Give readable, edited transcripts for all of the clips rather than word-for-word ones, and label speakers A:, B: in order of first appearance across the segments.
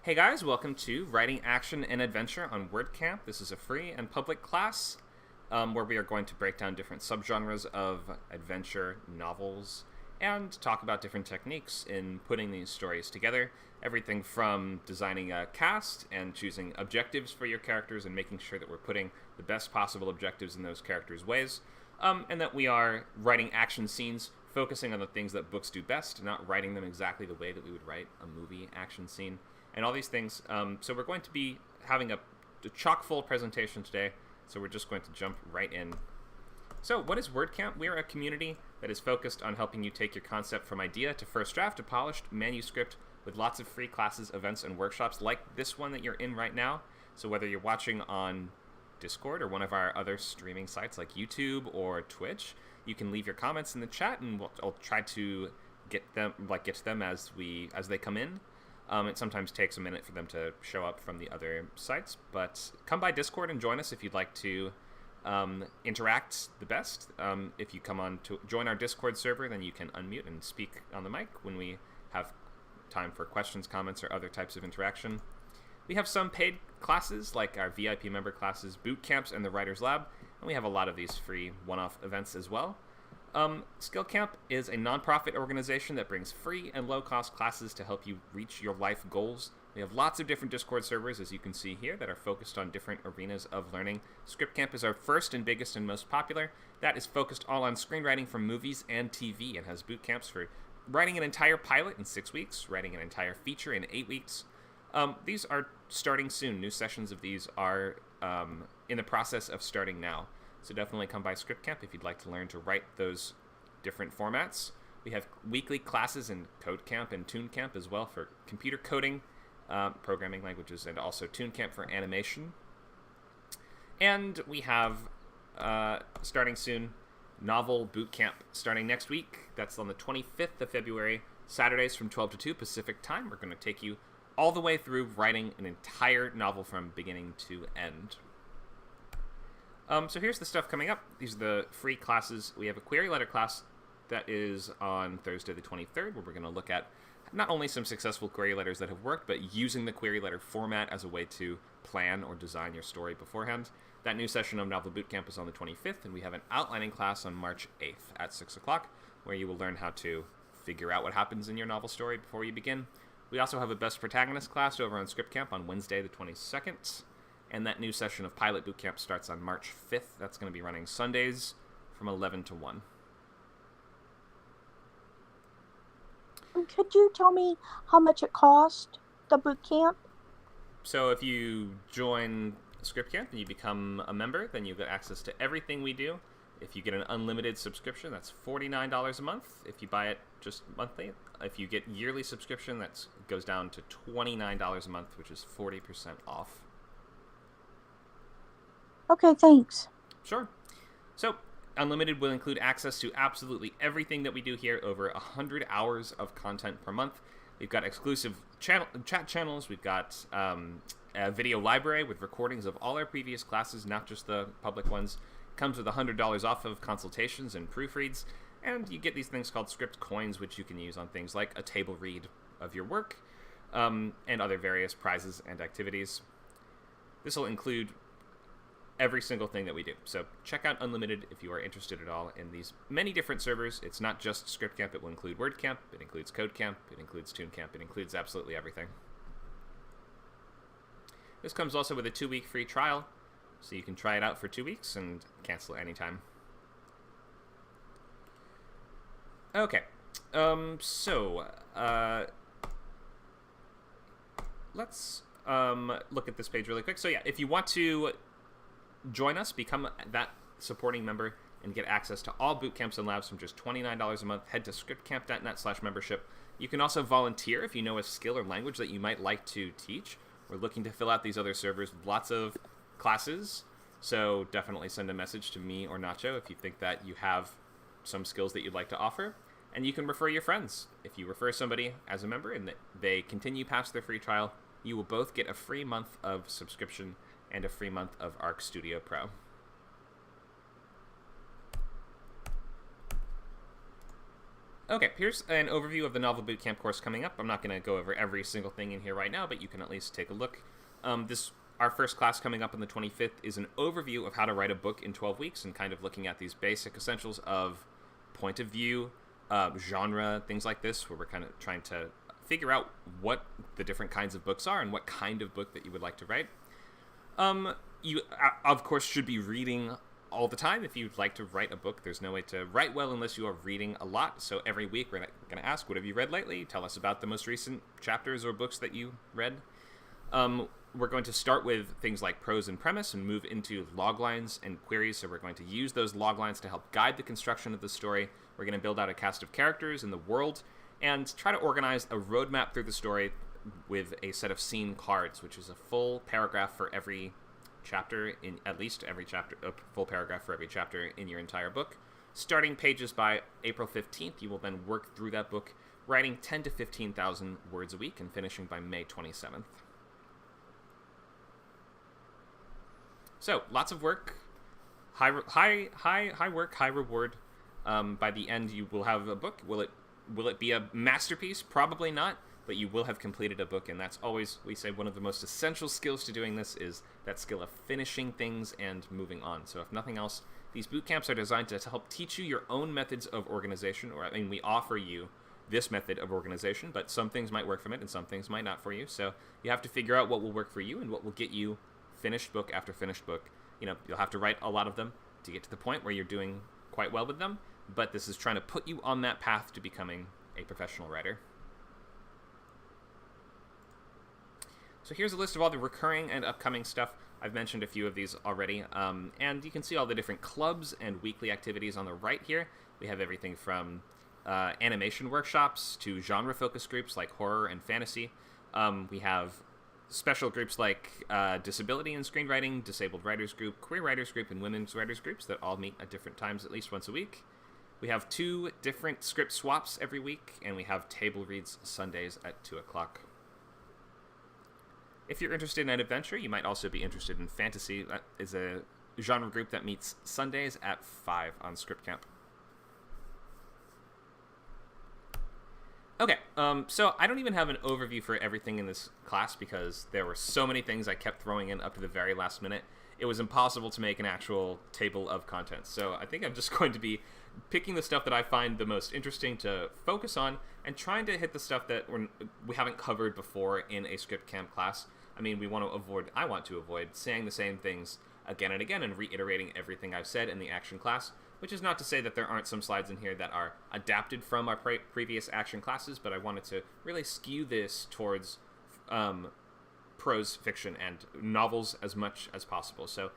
A: Hey guys, welcome to Writing Action and Adventure on WordCamp. This is a free and public class where we are going to break down different subgenres of adventure novels and talk about different techniques in putting these stories together. Everything from designing a cast and choosing objectives for your characters and making sure that we're putting the best possible objectives in those characters' ways, and that we are writing action scenes, focusing on the things that books do best, not writing them exactly the way that we would write a movie action scene. And all these things. So we're going to be having a chock-full presentation today, so we're just going to jump right in. So what is WordCamp? We're a community that is focused on helping you take your concept from idea to first draft to polished manuscript with lots of free classes, events, and workshops like this one that you're in right now. So whether you're watching on Discord or one of our other streaming sites like YouTube or Twitch, you can leave your comments in the chat, and I'll try to get to them as they come in. It sometimes takes a minute for them to show up from the other sites, but come by Discord and join us if you'd like to interact the best. If you come on to join our Discord server, then you can unmute and speak on the mic when we have time for questions, comments, or other types of interaction. We have some paid classes, like our VIP member classes, boot camps, and the Writer's Lab, and we have a lot of these free one-off events as well. ScriptCamp is a nonprofit organization that brings free and low-cost classes to help you reach your life goals. We have lots of different Discord servers, as you can see here, that are focused on different arenas of learning. ScriptCamp is our first and biggest and most popular. That is focused all on screenwriting for movies and TV and has boot camps for writing an entire pilot in 6 weeks, writing an entire feature in 8 weeks. These are starting soon. New sessions of these are in the process of starting now. So definitely come by ScriptCamp if you'd like to learn to write those different formats. We have weekly classes in CodeCamp and TuneCamp as well for computer coding, programming languages, and also TuneCamp for animation. And we have, starting soon, Novel Bootcamp starting next week. That's on the 25th of February, Saturdays from 12 to 2 Pacific time. We're going to take you all the way through writing an entire novel from beginning to end. So here's the stuff coming up. These are the free classes. We have a query letter class that is on Thursday the 23rd, where we're going to look at not only some successful query letters that have worked, but using the query letter format as a way to plan or design your story beforehand. That new session of Novel Bootcamp is on the 25th, and we have an outlining class on March 8th at 6 o'clock, where you will learn how to figure out what happens in your novel story before you begin. We also have a Best Protagonist class over on ScriptCamp on Wednesday the 22nd. And that new session of Pilot Bootcamp starts on March 5th. That's going to be running Sundays from 11 to 1.
B: Could you tell me how much it cost, the bootcamp?
A: So if you join ScriptCamp and you become a member, then you get access to everything we do. If you get an unlimited subscription, that's $49 a month. If you buy it just monthly, if you get yearly subscription, that goes down to $29 a month, which is 40% off.
B: Okay, thanks.
A: Sure. So, Unlimited will include access to absolutely everything that we do here, over 100 hours of content per month. We've got exclusive chat channels. We've got a video library with recordings of all our previous classes, not just the public ones. Comes with $100 off of consultations and proofreads. And you get these things called script coins, which you can use on things like a table read of your work and other various prizes and activities. This will include every single thing that we do. So check out Unlimited if you are interested at all in these many different servers. It's not just ScriptCamp. It will include WordCamp. It includes CodeCamp. It includes TuneCamp. It includes absolutely everything. This comes also with a 2-week free trial, so you can try it out for 2 weeks and cancel anytime. Okay. Let's look at this page really quick. So yeah, if you want to join us, become that supporting member, and get access to all boot camps and labs from just $29 a month, head to scriptcamp.net/membership. You can also volunteer if you know a skill or language that you might like to teach. We're looking to fill out these other servers with lots of classes, so definitely send a message to me or Nacho if you think that you have some skills that you'd like to offer. And you can refer your friends. If you refer somebody as a member and they continue past their free trial, you will both get a free month of subscription and a free month of Arc Studio Pro. Okay, here's an overview of the Novel Bootcamp course coming up. I'm not going to go over every single thing in here right now, but you can at least take a look. Our first class coming up on the 25th is an overview of how to write a book in 12 weeks and kind of looking at these basic essentials of point of view, genre, things like this, where we're kind of trying to figure out what the different kinds of books are and what kind of book that you would like to write. You, of course, should be reading all the time. If you'd like to write a book, there's no way to write well unless you are reading a lot. So every week we're going to ask, what have you read lately? Tell us about the most recent chapters or books that you read. We're going to start with things like prose and premise and move into loglines and queries. So we're going to use those loglines to help guide the construction of the story. We're going to build out a cast of characters in the world and try to organize a roadmap through the story with a set of scene cards, which is a full paragraph for every chapter, in at least every chapter, a full paragraph for every chapter in your entire book. Starting pages by April 15th, you will then work through that book, writing 10 to 15,000 words a week and finishing by May 27th. So, lots of work, high work, high reward. By the end, you will have a book. Will it be a masterpiece? Probably not, but you will have completed a book, and that's always, we say, one of the most essential skills to doing this is that skill of finishing things and moving on. So if nothing else, these boot camps are designed to help teach you your own methods of organization, or, I mean, we offer you this method of organization, but some things might work from it and some things might not for you. So you have to figure out what will work for you and what will get you finished book after finished book. You know, you'll have to write a lot of them to get to the point where you're doing quite well with them, but this is trying to put you on that path to becoming a professional writer. So here's a list of all the recurring and upcoming stuff. I've mentioned a few of these already, and you can see all the different clubs and weekly activities on the right here. We have everything from animation workshops to genre-focused groups like horror and fantasy. We have special groups like disability and screenwriting, disabled writers group, queer writers group, and women's writers groups that all meet at different times at least once a week. We have 2 different script swaps every week, and we have table reads Sundays at 2 o'clock. If you're interested in an adventure, you might also be interested in fantasy. That is a genre group that meets Sundays at 5 on ScriptCamp. Okay, so I don't even have an overview for everything in this class because there were so many things I kept throwing in up to the very last minute. It was impossible to make an actual table of contents. So I think I'm just going to be picking the stuff that I find the most interesting to focus on and trying to hit the stuff that we haven't covered before in a ScriptCamp class. I mean, I want to avoid saying the same things again and again and reiterating everything I've said in the action class, which is not to say that there aren't some slides in here that are adapted from our previous action classes, but I wanted to really skew this towards prose fiction and novels as much as possible. So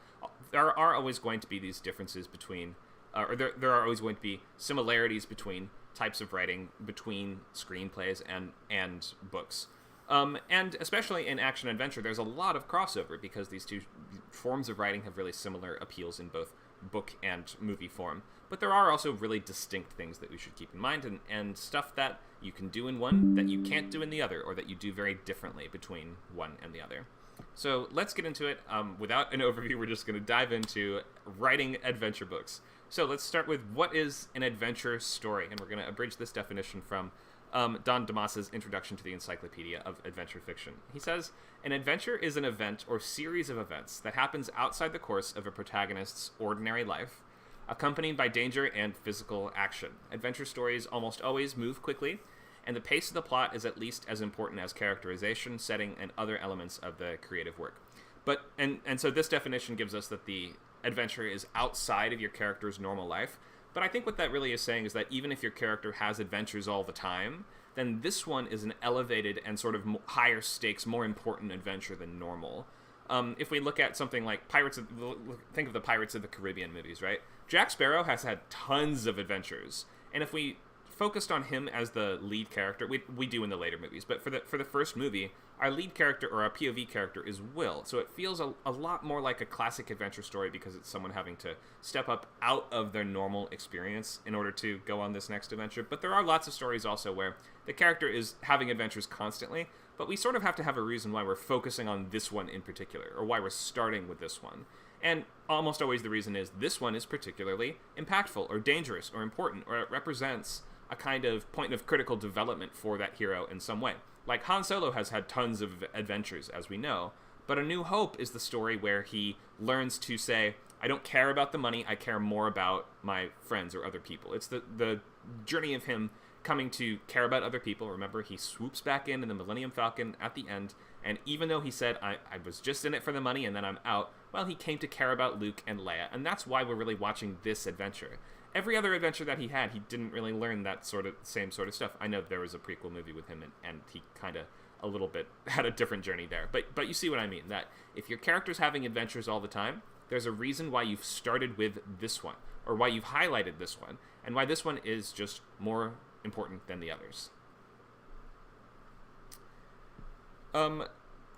A: there are always going to be these differences between, or there are always going to be similarities between types of writing, between screenplays and books. And especially in action adventure, there's a lot of crossover because these two forms of writing have really similar appeals in both book and movie form. But there are also really distinct things that we should keep in mind and stuff that you can do in one that you can't do in the other, or that you do very differently between one and the other. So let's get into it. Without an overview, we're just going to dive into writing adventure books. So let's start with what is an adventure story, and we're going to abridge this definition from Don Damas's Introduction to the Encyclopedia of Adventure Fiction. He says, an adventure is an event or series of events that happens outside the course of a protagonist's ordinary life, accompanied by danger and physical action. Adventure stories almost always move quickly, and the pace of the plot is at least as important as characterization, setting, and other elements of the creative work. But and so this definition gives us that the adventure is outside of your character's normal life. But I think what that really is saying is that even if your character has adventures all the time, then this one is an elevated and sort of higher stakes, more important adventure than normal. If we look at something like think of the Pirates of the Caribbean movies, right? Jack Sparrow has had tons of adventures, and if we focused on him as the lead character, we do in the later movies, but for the first movie, our lead character, or our POV character, is Will, so it feels a lot more like a classic adventure story because it's someone having to step up out of their normal experience in order to go on this next adventure. But there are lots of stories also where the character is having adventures constantly, but we sort of have to have a reason why we're focusing on this one in particular, or why we're starting with this one. And almost always the reason is this one is particularly impactful, or dangerous, or important, or it represents a kind of point of critical development for that hero in some way. Like Han Solo has had tons of adventures, as we know, but A New Hope is the story where he learns to say, I don't care about the money, I care more about my friends or other people. It's the journey of him coming to care about other people. Remember, he swoops back in the Millennium Falcon at the end, and even though he said, I was just in it for the money and then I'm out, well, he came to care about Luke and Leia, and that's why we're really watching this adventure. Every other adventure that he had, he didn't really learn that same sort of stuff. I know there was a prequel movie with him, and he kind of a little bit had a different journey there. But you see what I mean, that if your character's having adventures all the time, there's a reason why you've started with this one, or why you've highlighted this one, and why this one is just more important than the others.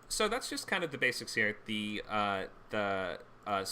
A: So that's just kind of the basics here. So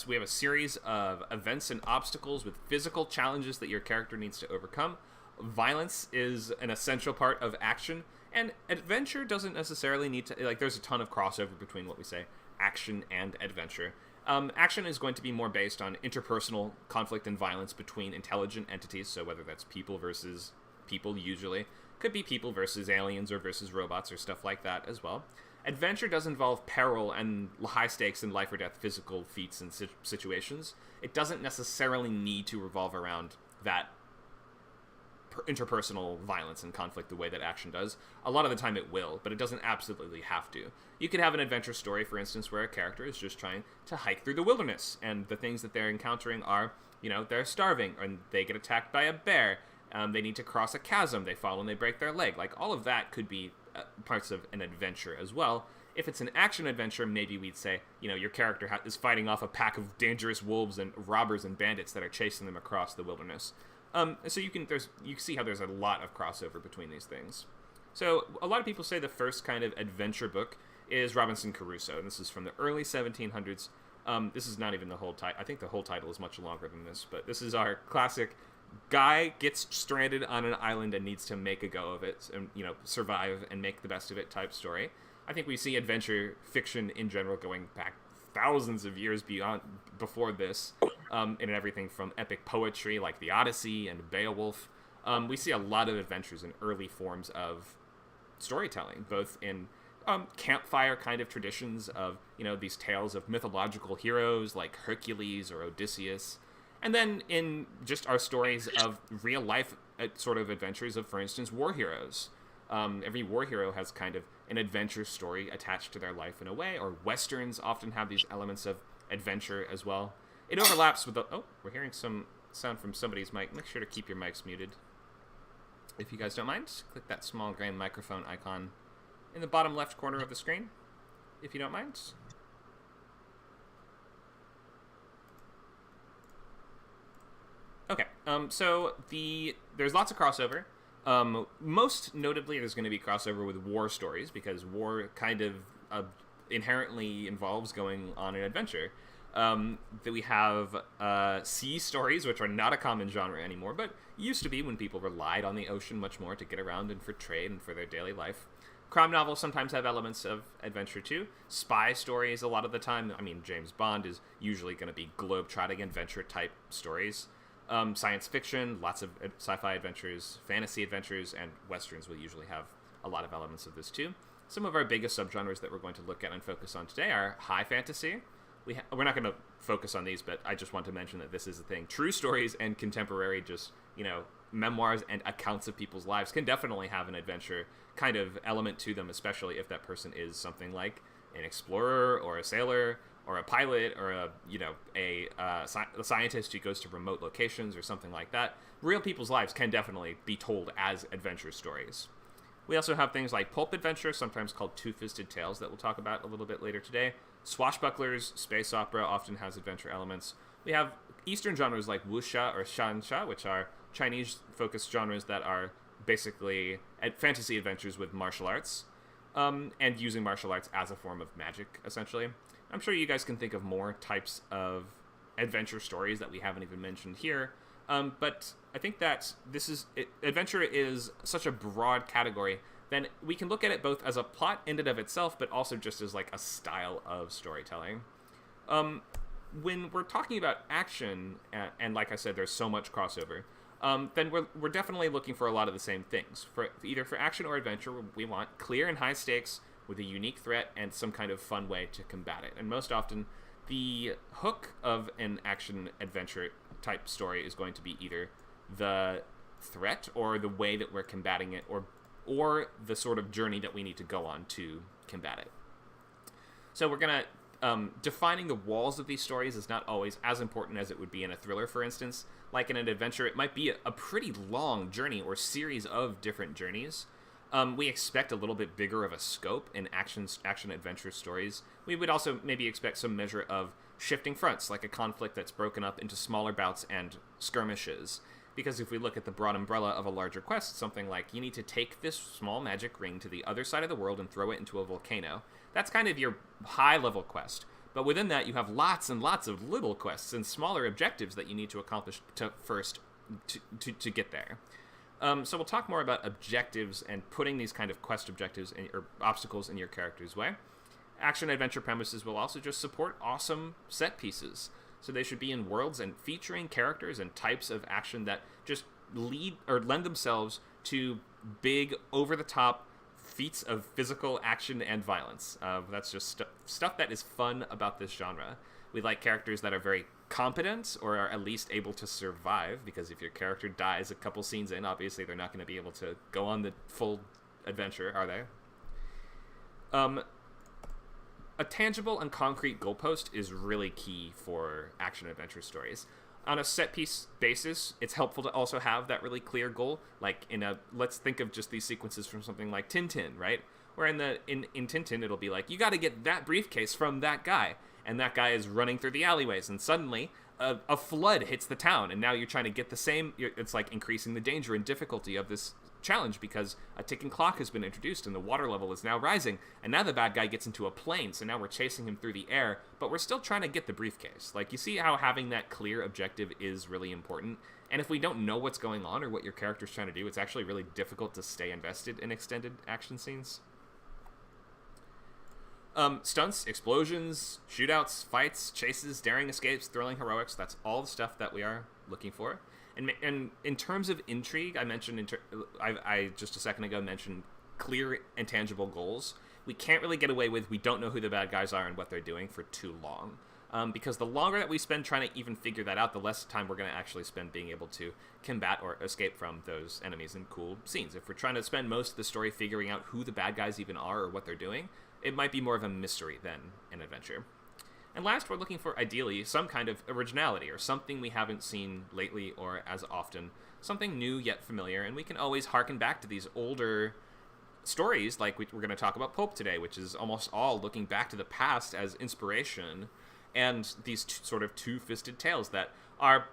A: we have a series of events and obstacles with physical challenges that your character needs to overcome. Violence is an essential part of action, and adventure doesn't necessarily need to, like, there's a ton of crossover between what we say action and adventure. Action is going to be more based on interpersonal conflict and violence between intelligent entities, so whether that's people versus people, usually. Could be people versus aliens or versus robots or stuff like that as well. Adventure does involve peril and high stakes and life or death physical feats and situations. It doesn't necessarily need to revolve around that interpersonal violence and conflict the way that action does. A lot of the time it will, but it doesn't absolutely have to. You could have an adventure story, for instance, where a character is just trying to hike through the wilderness, and the things that they're encountering are, they're starving, and they get attacked by a bear, they need to cross a chasm, they fall and they break their leg. Like, all of that could be parts of an adventure as well. If it's an action adventure, maybe we'd say, your character is fighting off a pack of dangerous wolves and robbers and bandits that are chasing them across the wilderness. So you can see how there's a lot of crossover between these things. So a lot of people say the first kind of adventure book is Robinson Crusoe, and this is from the early 1700s. This is not even the whole title. I think the whole title is much longer than this, but this is our classic guy gets stranded on an island and needs to make a go of it and, survive and make the best of it type story. I think we see adventure fiction in general going back thousands of years before this, in everything from epic poetry like the Odyssey and Beowulf. We see a lot of adventures in early forms of storytelling, both in campfire kind of traditions of, these tales of mythological heroes like Hercules or Odysseus, and then in just our stories of real life sort of adventures of, for instance, war heroes. Every war hero has kind of an adventure story attached to their life in a way, or westerns often have these elements of adventure as well. It overlaps with we're hearing some sound from somebody's mic. Make sure to keep your mics muted. If you guys don't mind, click that small gray microphone icon in the bottom left corner of the screen, if you don't mind. Okay, so there's lots of crossover. Most notably, there's going to be crossover with war stories, because war kind of inherently involves going on an adventure. That we have sea stories, which are not a common genre anymore, but used to be when people relied on the ocean much more to get around and for trade and for their daily life. Crime novels sometimes have elements of adventure too. Spy stories a lot of the time. I mean, James Bond is usually going to be globe-trotting adventure type stories. Science fiction, lots of sci-fi adventures, fantasy adventures, and westerns will usually have a lot of elements of this too. Some of our biggest subgenres that we're going to look at and focus on today are high fantasy. We're not going to focus on these, but I just want to mention that this is a thing. True stories and contemporary, just, memoirs and accounts of people's lives can definitely have an adventure kind of element to them, especially if that person is something like an explorer or a sailor or a pilot or a scientist who goes to remote locations or something like that. Real people's lives can definitely be told as adventure stories. We also have things like pulp adventure, sometimes called two-fisted tales, that we'll talk about a little bit later today. Swashbucklers, space opera often has adventure elements. We have Eastern genres like wuxia or xianxia, which are Chinese-focused genres that are basically fantasy adventures with martial arts, and using martial arts as a form of magic, essentially. I'm sure you guys can think of more types of adventure stories that we haven't even mentioned here, but I think that adventure is such a broad category, then we can look at it both as a plot in and of itself, but also just as like a style of storytelling. When we're talking about action, and like I said, there's so much crossover, then we're definitely looking for a lot of the same things. For either for action or adventure, we want clear and high stakes with a unique threat and some kind of fun way to combat it. And most often, the hook of an action adventure type story is going to be either the threat or the way that we're combating it, or the sort of journey that we need to go on to combat it. So we're going to defining the walls of these stories is not always as important as it would be in a thriller, for instance. Like in an adventure, it might be a pretty long journey or series of different journeys. We expect a little bit bigger of a scope in action-adventure stories. We would also maybe expect some measure of shifting fronts, like a conflict that's broken up into smaller bouts and skirmishes. Because if we look at the broad umbrella of a larger quest, something like you need to take this small magic ring to the other side of the world and throw it into a volcano, that's kind of your high-level quest. But within that, you have lots and lots of little quests and smaller objectives that you need to accomplish to get there. So we'll talk more about objectives and putting these kind of quest objectives or obstacles in your character's way. Action-adventure premises will also just support awesome set pieces. So they should be in worlds and featuring characters and types of action that just lead or lend themselves to big, over-the-top feats of physical action and violence. That's just stuff that is fun about this genre. We like characters that are very competent or are at least able to survive, because if your character dies a couple scenes in, obviously they're not going to be able to go on the full adventure, are they? A tangible and concrete goalpost is really key for action-adventure stories. On a set-piece basis, it's helpful to also have that really clear goal. Like let's think of just these sequences from something like Tintin, right? Where in Tintin, it'll be like, you got to get that briefcase from that guy. And that guy is running through the alleyways, and suddenly a flood hits the town, and now you're trying to get the same. It's like increasing the danger and difficulty of this challenge because a ticking clock has been introduced and the water level is now rising, and now the bad guy gets into a plane, so now we're chasing him through the air, but we're still trying to get the briefcase. Like, you see how having that clear objective is really important, and if we don't know what's going on or what your character's trying to do, it's actually really difficult to stay invested in extended action scenes. Stunts, explosions, shootouts, fights, chases, daring escapes, thrilling heroics, that's all the stuff that we are looking for. And in terms of intrigue, I mentioned, I just a second ago mentioned clear and tangible goals. We can't really get away with we don't know who the bad guys are and what they're doing for too long. Because the longer that we spend trying to even figure that out, the less time we're going to actually spend being able to combat or escape from those enemies in cool scenes. If we're trying to spend most of the story figuring out who the bad guys even are or what they're doing, it might be more of a mystery than an adventure. And last, we're looking for, ideally, some kind of originality or something we haven't seen lately or as often, something new yet familiar, and we can always harken back to these older stories, like we're going to talk about Pulp today, which is almost all looking back to the past as inspiration, and these sort of two-fisted tales that are,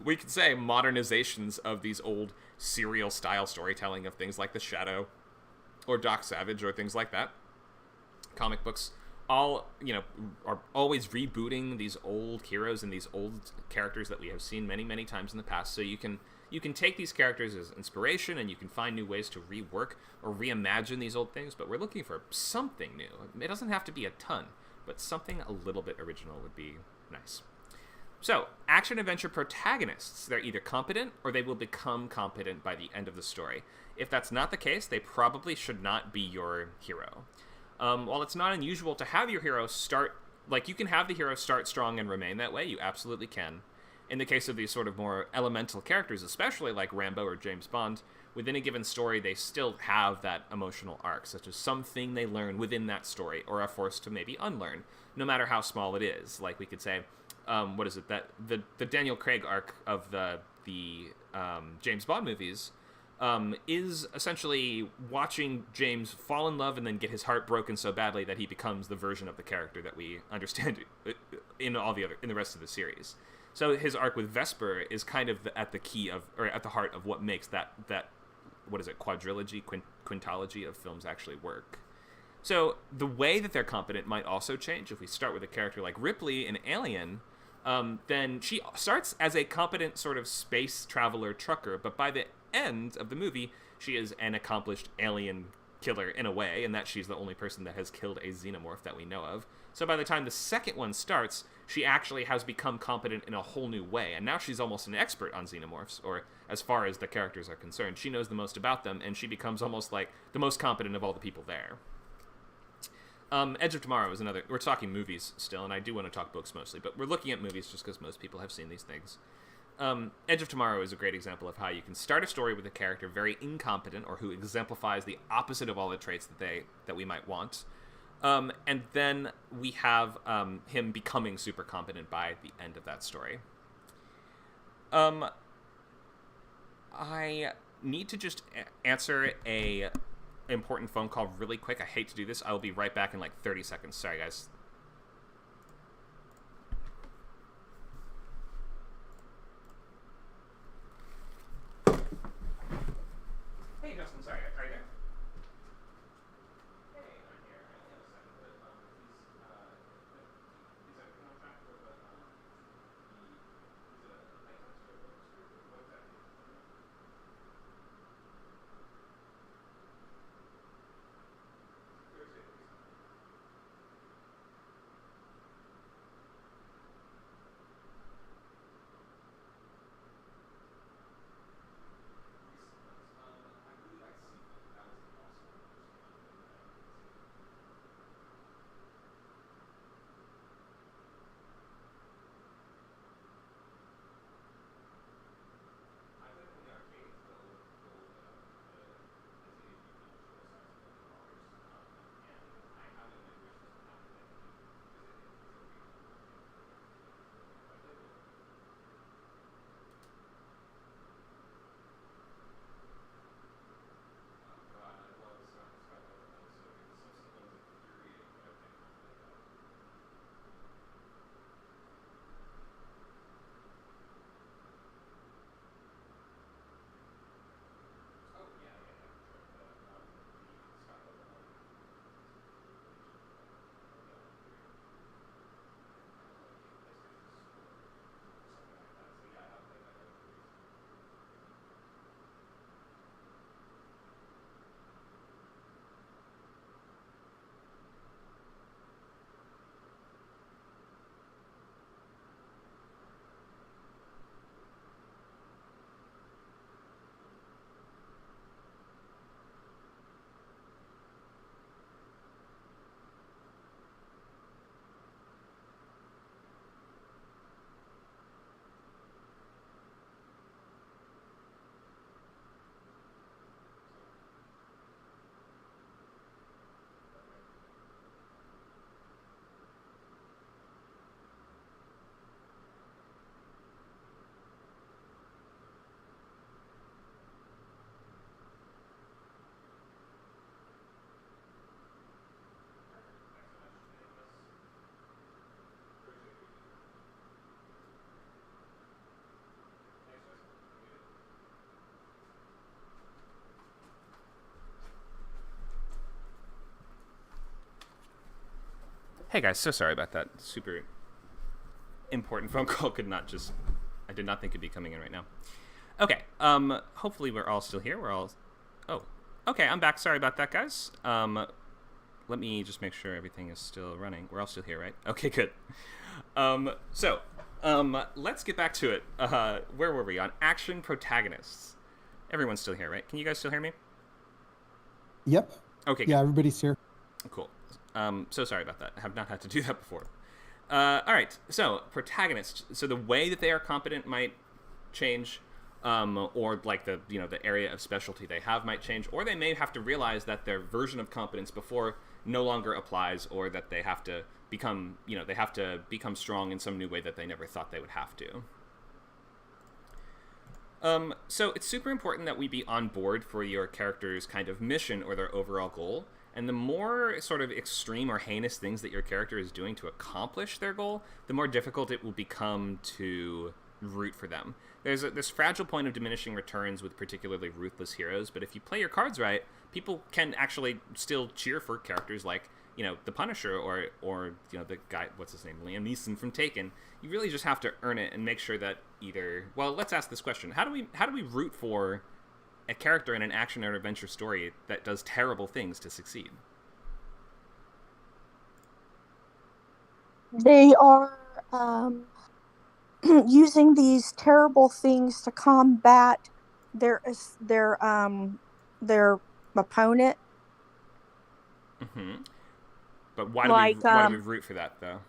A: we could say, modernizations of these old serial-style storytelling of things like The Shadow or Doc Savage or things like that. Comic books all, are always rebooting these old heroes and these old characters that we have seen many, many times in the past. So you can take these characters as inspiration and you can find new ways to rework or reimagine these old things, but we're looking for something new. It doesn't have to be a ton, but something a little bit original would be nice. So, action-adventure protagonists, they're either competent or they will become competent by the end of the story. If that's not the case, they probably should not be your hero. While it's not unusual to have your hero start, like, you can have the hero start strong and remain that way, you absolutely can. In the case of these sort of more elemental characters, especially like Rambo or James Bond, within a given story, they still have that emotional arc, such as something they learn within that story, or are forced to maybe unlearn, no matter how small it is. Like, we could say, the Daniel Craig arc of the James Bond movies, is essentially watching James fall in love and then get his heart broken so badly that he becomes the version of the character that we understand in the rest of the series. So his arc with Vesper is kind of at the heart of what makes that quadrilogy, quintology of films actually work. So the way that they're competent might also change. If we start with a character like Ripley in Alien, then she starts as a competent sort of space traveler trucker, but by the end of the movie, she is an accomplished alien killer in a way, in that she's the only person that has killed a xenomorph that we know of. So by the time the second one starts, she actually has become competent in a whole new way, and now she's almost an expert on xenomorphs, or as far as the characters are concerned. She knows the most about them, and she becomes almost like the most competent of all the people there. Edge of Tomorrow is another... We're talking movies still, and I do want to talk books mostly, but we're looking at movies just because most people have seen these things. Edge of Tomorrow is a great example of how you can start a story with a character very incompetent, or who exemplifies the opposite of all the traits that we might want. And then we have him becoming super competent by the end of that story. I need to just answer a important phone call really quick. I hate to do this. I will be right back in like 30 seconds. Sorry, guys. Hey, Justin. Sorry. Are you there? Hey, I'm here. I only have a second, but he's a contractor, but he's a license or what exactly? Thursday, please. I really like seafood. That was awesome. I went in the arcades, the old Disney show starts $1 million, and I have it in my wish list to have it like because it's a regional I played with it. Oh god, I love Spec Book. That was so good. Some was infuriating, but I think I'm really good. Oh yeah, for sure. The Spec Book one is PlayStation Store or something like that. So yeah, I have played that over the years. Hey guys, so sorry about that. Super important phone call. I did not think it'd be coming in right now. Okay, hopefully we're all still here. Oh, okay, I'm back. Sorry about that, guys. Let me just make sure everything is still running. We're all still here, right? Okay, good. Let's get back to it. Where were we? On action protagonists. Everyone's still here, right? Can you guys still hear me?
C: Yep.
A: Okay.
C: Yeah, everybody's here.
A: Cool. So sorry about that. I have not had to do that before. All right. So protagonists. So the way that they are competent might change, or like the area of specialty they have might change, or they may have to realize that their version of competence before no longer applies, or that they have to become strong in some new way that they never thought they would have to. So it's super important that we be on board for your character's kind of mission or their overall goal. And the more sort of extreme or heinous things that your character is doing to accomplish their goal, the more difficult it will become to root for them. There's this fragile point of diminishing returns with particularly ruthless heroes, but if you play your cards right, people can actually still cheer for characters like, the Punisher or the guy, what's his name, Liam Neeson from Taken. You really just have to earn it and make sure that let's ask this question. How do we root for a character in an action or adventure story that does terrible things to succeed?
B: They are using these terrible things to combat their their opponent.
A: Mm-hmm. But why
B: Like
A: do we root for that though?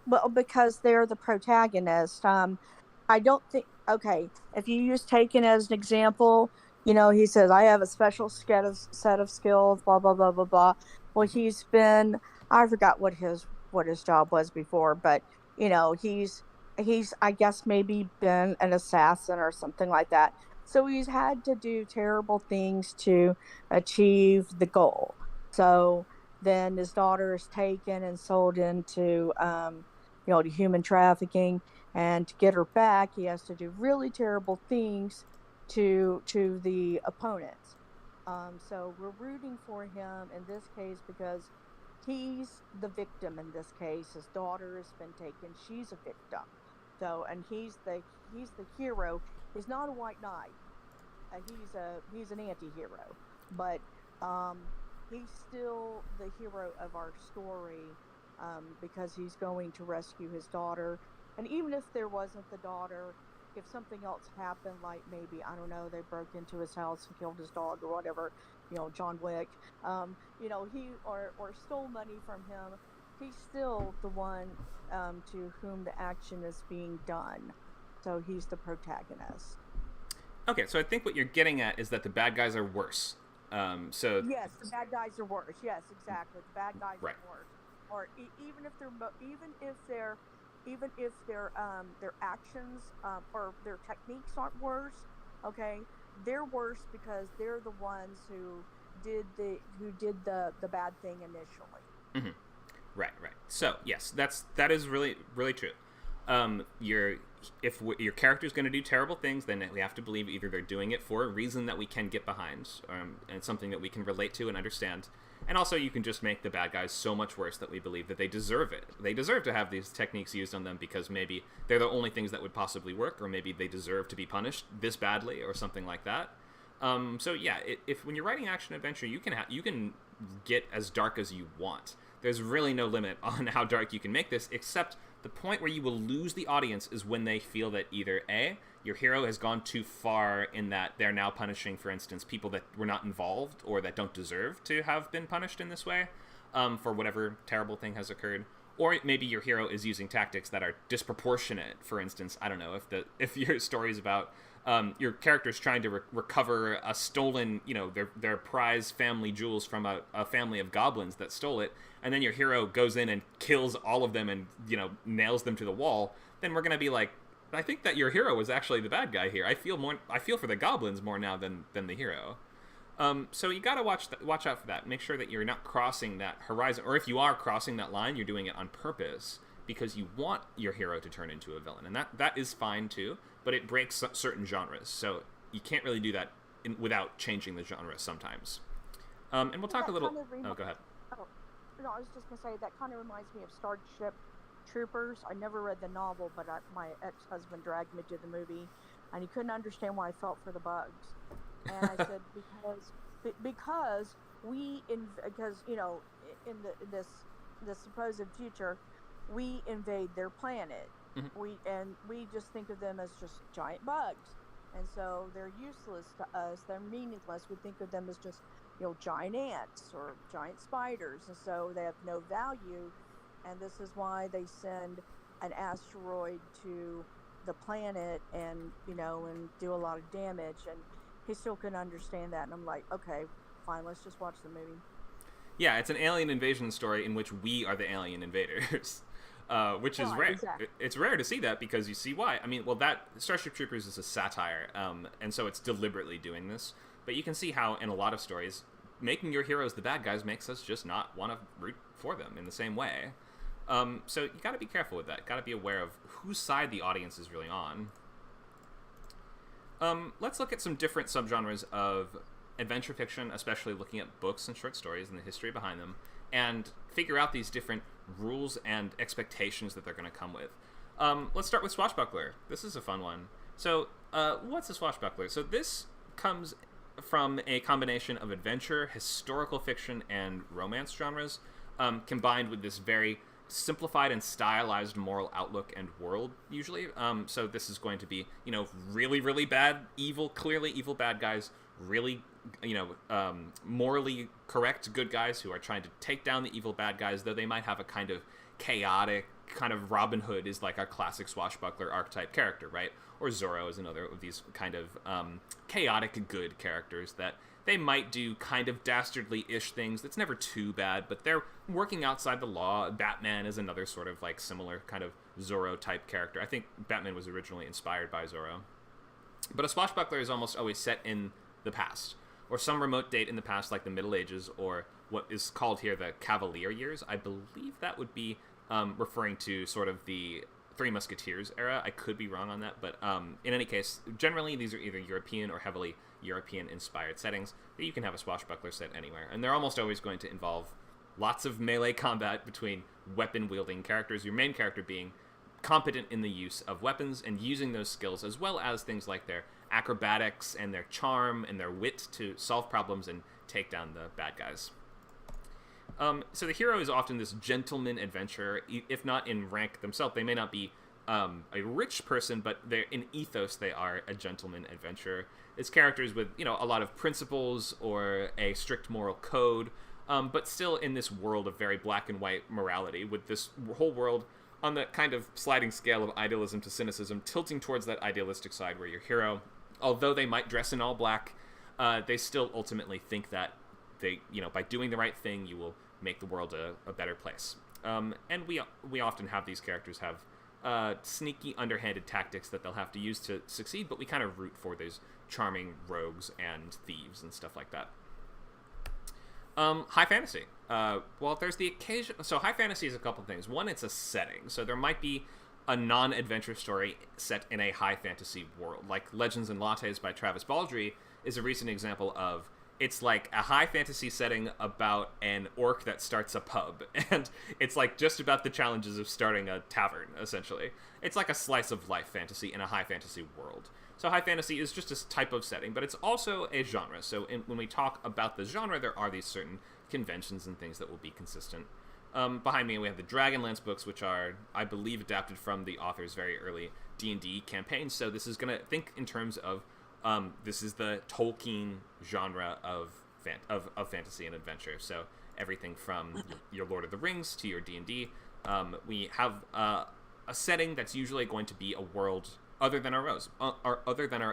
B: well, because they're the protagonist. I don't think. Okay, if you use Taken as an example, he says, "I have a special set of skills." Blah blah blah blah blah. Well, he's been. I forgot what his job was before, but he's I guess maybe been an assassin or something like that. So he's had to do terrible things to achieve the goal. So then his daughter is taken and sold into to human trafficking, and to get her back he has to do really terrible things to the opponents. So we're rooting for him in this case because he's the victim. In this case his daughter has been taken, she's a victim. So, and he's the hero. He's not a white knight. He's an anti-hero, but he's still the hero of our story, because he's going to rescue his daughter. And even if there wasn't the daughter, if something else happened, like maybe, I don't know, they broke into his house and killed his dog or whatever, John Wick, he or stole money from him, he's still the one to whom the action is being done. So he's the protagonist.
A: Okay, so I think what you're getting at is that the bad guys are worse. So
B: yes, the bad guys are worse. Yes, exactly. The bad guys
A: right.
B: are worse. Or even if their actions or their techniques aren't worse, okay, they're worse because they're the ones who did the bad thing initially.
A: Mm-hmm. Right. So yes, that is really really true. If your character's going to do terrible things, then we have to believe either they're doing it for a reason that we can get behind, and something that we can relate to and understand. And also, you can just make the bad guys so much worse that we believe that they deserve it. They deserve to have these techniques used on them because maybe they're the only things that would possibly work, or maybe they deserve to be punished this badly, or something like that. So yeah, if when you're writing action adventure, you can get as dark as you want. There's really no limit on how dark you can make this, except the point where you will lose the audience is when they feel that either A, your hero has gone too far in that they're now punishing, for instance, people that were not involved or that don't deserve to have been punished in this way, for whatever terrible thing has occurred. Or maybe your hero is using tactics that are disproportionate. For instance, I don't know, if your story is about your character's trying to recover a stolen, their prize family jewels from a family of goblins that stole it, and then your hero goes in and kills all of them and, nails them to the wall, then we're going to be like, I think that your hero was actually the bad guy here. I feel for the goblins more now than the hero. So you gotta watch out for that. Make sure that you're not crossing that horizon, or if you are crossing that line, you're doing it on purpose because you want your hero to turn into a villain, and that is fine too. But it breaks certain genres, so you can't really do that without changing the genre sometimes. And we'll talk a little. Oh, go ahead.
B: Oh, no, I was just gonna say that kind of reminds me of Starship Troopers. I never read the novel, but my ex-husband dragged me to the movie, and he couldn't understand why I felt for the bugs. And I said, because in this supposed future, we invade their planet. Mm-hmm. We just think of them as just giant bugs, and so they're useless to us. They're meaningless. We think of them as just giant ants or giant spiders, and so they have no value. And this is why they send an asteroid to the planet and do a lot of damage. And he still couldn't understand that. And I'm like, okay, fine, let's just watch the movie.
A: Yeah, it's an alien invasion story in which we are the alien invaders, which is rare. Exactly. It's rare to see that because you see why. I mean, well, that Starship Troopers is a satire, and so it's deliberately doing this. But you can see how in a lot of stories, making your heroes the bad guys makes us just not want to root for them in the same way. So you got to be careful with that. Got to be aware of whose side the audience is really on. Let's look at some different subgenres of adventure fiction, especially looking at books and short stories and the history behind them, and figure out these different rules and expectations that they're going to come with. Let's start with Swashbuckler. This is a fun one. So, what's a swashbuckler? So this comes from a combination of adventure, historical fiction, and romance genres, combined with this very simplified and stylized moral outlook and world, usually. So this is going to be, really, really bad, clearly evil bad guys, really, morally correct good guys who are trying to take down the evil bad guys, though they might have a kind of chaotic, kind of Robin Hood is like a classic swashbuckler archetype character, right? Or Zorro is another of these kind of chaotic good characters that they might do kind of dastardly-ish things that's never too bad, but they're working outside the law. Batman is another sort of like similar kind of Zorro-type character. I think Batman was originally inspired by Zorro. But a swashbuckler is almost always set in the past, or some remote date in the past, like the Middle Ages, or what is called here the Cavalier years. I believe that would be referring to sort of the Three Musketeers era. I could be wrong on that, but in any case, generally these are either European or heavily European-inspired settings, but you can have a swashbuckler set anywhere. And they're almost always going to involve lots of melee combat between weapon-wielding characters, your main character being competent in the use of weapons and using those skills, as well as things like their acrobatics and their charm and their wit to solve problems and take down the bad guys. So the hero is often this gentleman adventurer, if not in rank themselves. They may not be a rich person, but in ethos they are a gentleman adventurer. It's characters with, a lot of principles or a strict moral code, but still in this world of very black and white morality, with this whole world on the kind of sliding scale of idealism to cynicism, tilting towards that idealistic side where your hero, although they might dress in all black, they still ultimately think that they, by doing the right thing, you will make the world a better place. And we often have these characters have sneaky, underhanded tactics that they'll have to use to succeed, but we kind of root for those charming rogues and thieves and stuff like that. High fantasy. Well, there's the occasion... So high fantasy is a couple things. One, it's a setting. So there might be a non-adventure story set in a high fantasy world. Like Legends and Lattes by Travis Baldree is a recent example of... It's like a high fantasy setting about an orc that starts a pub. And it's like just about the challenges of starting a tavern, essentially. It's like a slice of life fantasy in a high fantasy world. So high fantasy is just a type of setting, but it's also a genre. So when we talk about the genre, there are these certain conventions and things that will be consistent. Behind me, we have the Dragonlance books, which are, I believe, adapted from the author's very early D&D campaigns. So this is going to think in terms of this is the Tolkien genre of fantasy and adventure. So everything from your Lord of the Rings to your D&D. We have a setting that's usually going to be a world other than our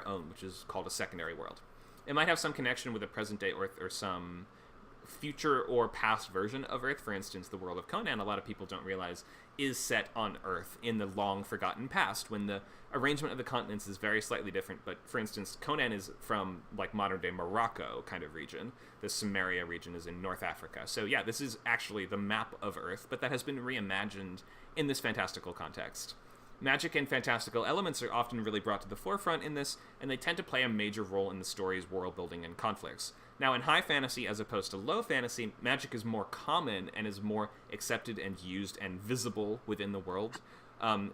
A: own, which is called a secondary world. It might have some connection with a present-day Earth or some future or past version of Earth. For instance, the world of Conan, a lot of people don't realize, is set on Earth in the long-forgotten past, when the arrangement of the continents is very slightly different. But, for instance, Conan is from, like, modern-day Morocco kind of region. The Samaria region is in North Africa. So, yeah, this is actually the map of Earth, but that has been reimagined in this fantastical context. Magic and fantastical elements are often really brought to the forefront in this, and they tend to play a major role in the story's world building and conflicts. Now, in high fantasy as opposed to low fantasy, magic is more common and is more accepted and used and visible within the world.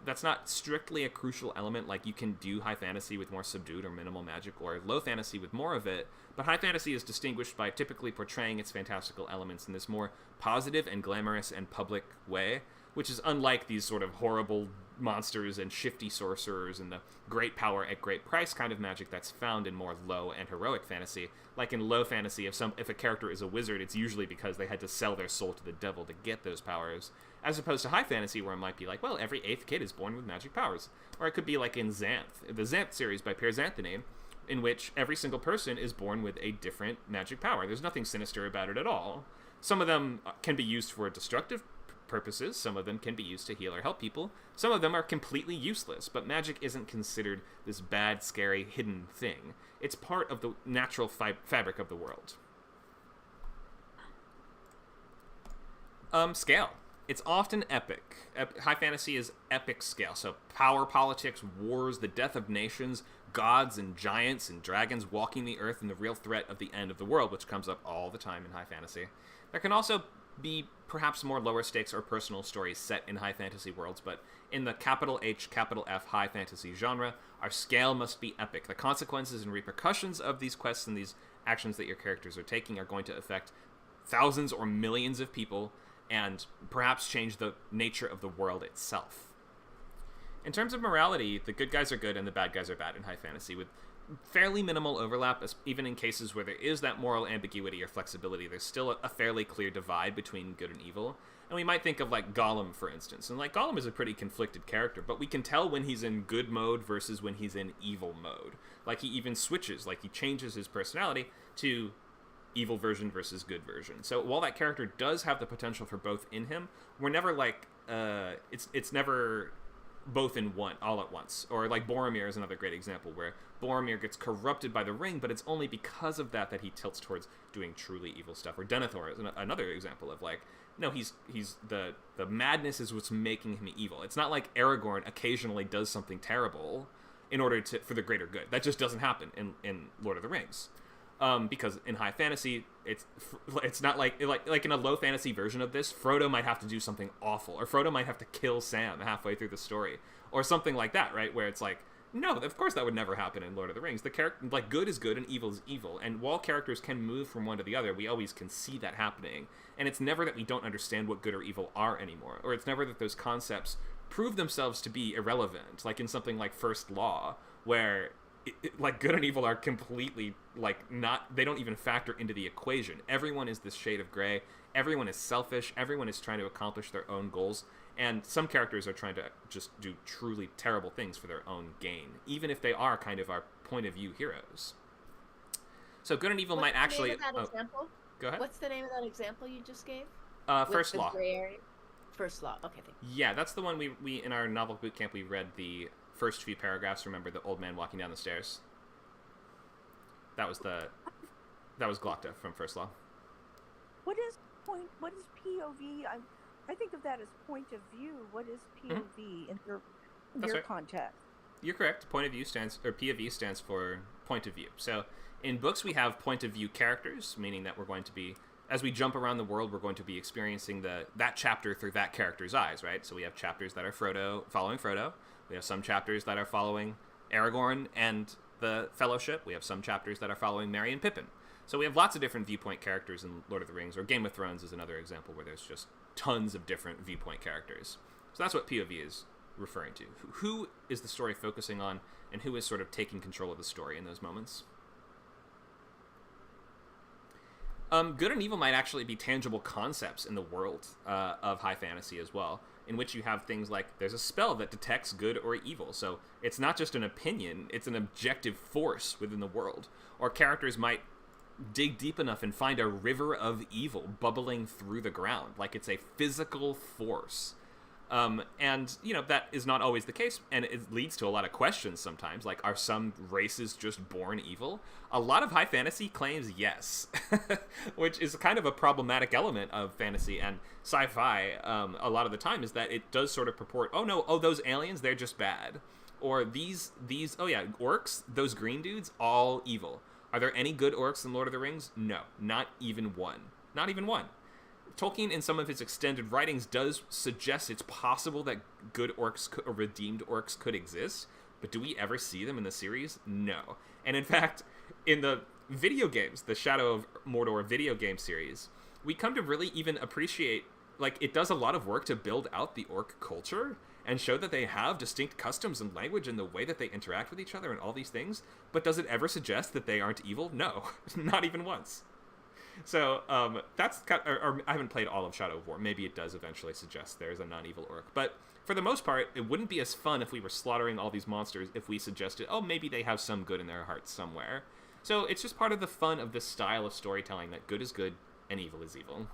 A: That's not strictly a crucial element, like you can do high fantasy with more subdued or minimal magic, or low fantasy with more of it, but high fantasy is distinguished by typically portraying its fantastical elements in this more positive and glamorous and public way, which is unlike these sort of horrible monsters and shifty sorcerers and the great power at great price kind of magic that's found in more low and heroic fantasy. Like in low fantasy, if a character is a wizard, it's usually because they had to sell their soul to the devil to get those powers, as opposed to high fantasy, where it might be like, well, every 8th kid is born with magic powers. Or it could be like in Xanth, the Xanth series by Piers Anthony, in which every single person is born with a different magic power. There's nothing sinister about it at all. Some of them can be used for destructive purposes, some of them can be used to heal or help people, some of them are completely useless, but magic isn't considered this bad, scary, hidden thing. It's part of the natural fabric of the world. Scale. It's often epic. High fantasy is epic scale, so power, politics, wars, the death of nations, gods and giants and dragons walking the earth, and the real threat of the end of the world, which comes up all the time in high fantasy. There can also be perhaps more lower stakes or personal stories set in high fantasy worlds, but in the capital H, capital F high fantasy genre, our scale must be epic. The consequences and repercussions of these quests and these actions that your characters are taking are going to affect thousands or millions of people and perhaps change the nature of the world itself. In terms of morality, the good guys are good and the bad guys are bad in high fantasy, with fairly minimal overlap. Even in cases where there is that moral ambiguity or flexibility, there's still a fairly clear divide between good and evil. And we might think of, like, Gollum, for instance. And, like, Gollum is a pretty conflicted character, but we can tell when he's in good mode versus when he's in evil mode. Like, he even switches, like, he changes his personality to evil version versus good version. So while that character does have the potential for both in him, we're never, like, it's never both in one, all at once. Or, like, Boromir is another great example, where Boromir gets corrupted by the ring, but it's only because of that he tilts towards doing truly evil stuff. Or Denethor is another example of, like, no, he's the madness is what's making him evil. It's not like Aragorn occasionally does something terrible in order for the greater good. That just doesn't happen in Lord of the Rings. Because in high fantasy, it's not like in a low fantasy version of this, Frodo might have to do something awful, or Frodo might have to kill Sam halfway through the story, or something like that, right? Where it's like, no, of course that would never happen in Lord of the Rings. The character, like, good is good and evil is evil, and while characters can move from one to the other, we always can see that happening. And it's never that we don't understand what good or evil are anymore, or it's never that those concepts prove themselves to be irrelevant, like in something like First Law, where like good and evil are completely, like, not, they don't even factor into the equation. Everyone is this shade of gray. Everyone is selfish. Everyone is trying to accomplish their own goals. And some characters are trying to just do truly terrible things for their own gain, even if they are kind of our point of view heroes. So good and evil might actually...
D: What's the name of that example?
A: Go ahead.
D: What's the name of that example you just gave?
A: First Law.
D: Gray area? First Law. Okay, thank you.
A: Yeah, that's the one we in our novel boot camp, we read the first few paragraphs. Remember the old man walking down the stairs? That was Glokta from First Law.
B: What is POV? I think of that as point of view. What is POV in your
A: right.
B: context?
A: You're correct. Point of view POV stands for point of view. So in books we have point of view characters, meaning that we're going to be, as we jump around the world, we're going to be experiencing that chapter through that character's eyes, right? So we have chapters that are following Frodo. We have some chapters that are following Aragorn and the Fellowship. We have some chapters that are following Merry and Pippin. So we have lots of different viewpoint characters in Lord of the Rings, or Game of Thrones is another example where there's just tons of different viewpoint characters. So that's what POV is referring to. Who is the story focusing on, and who is sort of taking control of the story in those moments? Good and evil might actually be tangible concepts in the world of high fantasy as well, in which you have things like there's a spell that detects good or evil. So it's not just an opinion, it's an objective force within the world. Or characters might dig deep enough and find a river of evil bubbling through the ground, like it's a physical force. And, you know, that is not always the case, and it leads to a lot of questions sometimes, like, are some races just born evil? A lot of high fantasy claims yes, which is kind of a problematic element of fantasy and sci-fi a lot of the time, is that it does sort of purport, those aliens, they're just bad. Or these orcs, those green dudes, all evil. Are there any good orcs in Lord of the Rings? No, not even one. Not even one. Tolkien, in some of his extended writings, does suggest it's possible that good orcs or redeemed orcs could exist, but do we ever see them in the series? No. And in fact, in the video games, the Shadow of Mordor video game series, we come to really even appreciate, like, it does a lot of work to build out the orc culture and show that they have distinct customs and language and the way that they interact with each other and all these things, but does it ever suggest that they aren't evil? No, not even once. So that's or I haven't played all of Shadow of War. Maybe it does eventually suggest there's a non-evil orc. But for the most part, it wouldn't be as fun if we were slaughtering all these monsters if we suggested, maybe they have some good in their hearts somewhere. So it's just part of the fun of this style of storytelling, that good is good and evil is evil.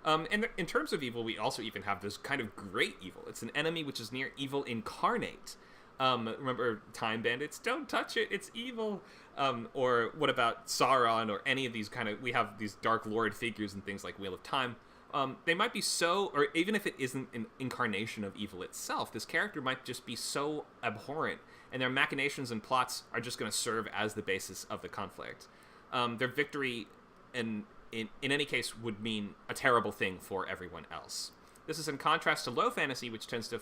A: And in terms of evil, we also even have this kind of great evil. It's an enemy which is near evil incarnate. Remember Time Bandits? Don't touch it, it's evil. Or what about Sauron, or any of these we have these Dark Lord figures and things like Wheel of Time. They might be or even if it isn't an incarnation of evil itself, this character might just be so abhorrent, and their machinations and plots are just going to serve as the basis of the conflict. Their victory in in any case would mean a terrible thing for everyone else. This is in contrast to low fantasy, which tends to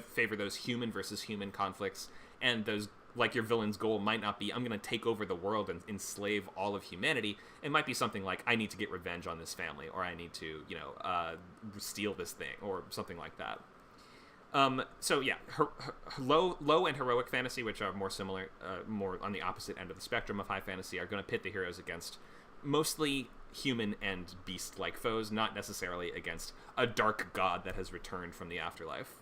A: favor those human versus human conflicts, and those, like, your villain's goal might not be, I'm going to take over the world and enslave all of humanity. It might be something like, I need to get revenge on this family, or I need to, steal this thing, or something like that. So yeah, low and heroic fantasy, which are more similar, more on the opposite end of the spectrum of high fantasy, are going to pit the heroes against mostly human and beast-like foes, not necessarily against a dark god that has returned from the afterlife.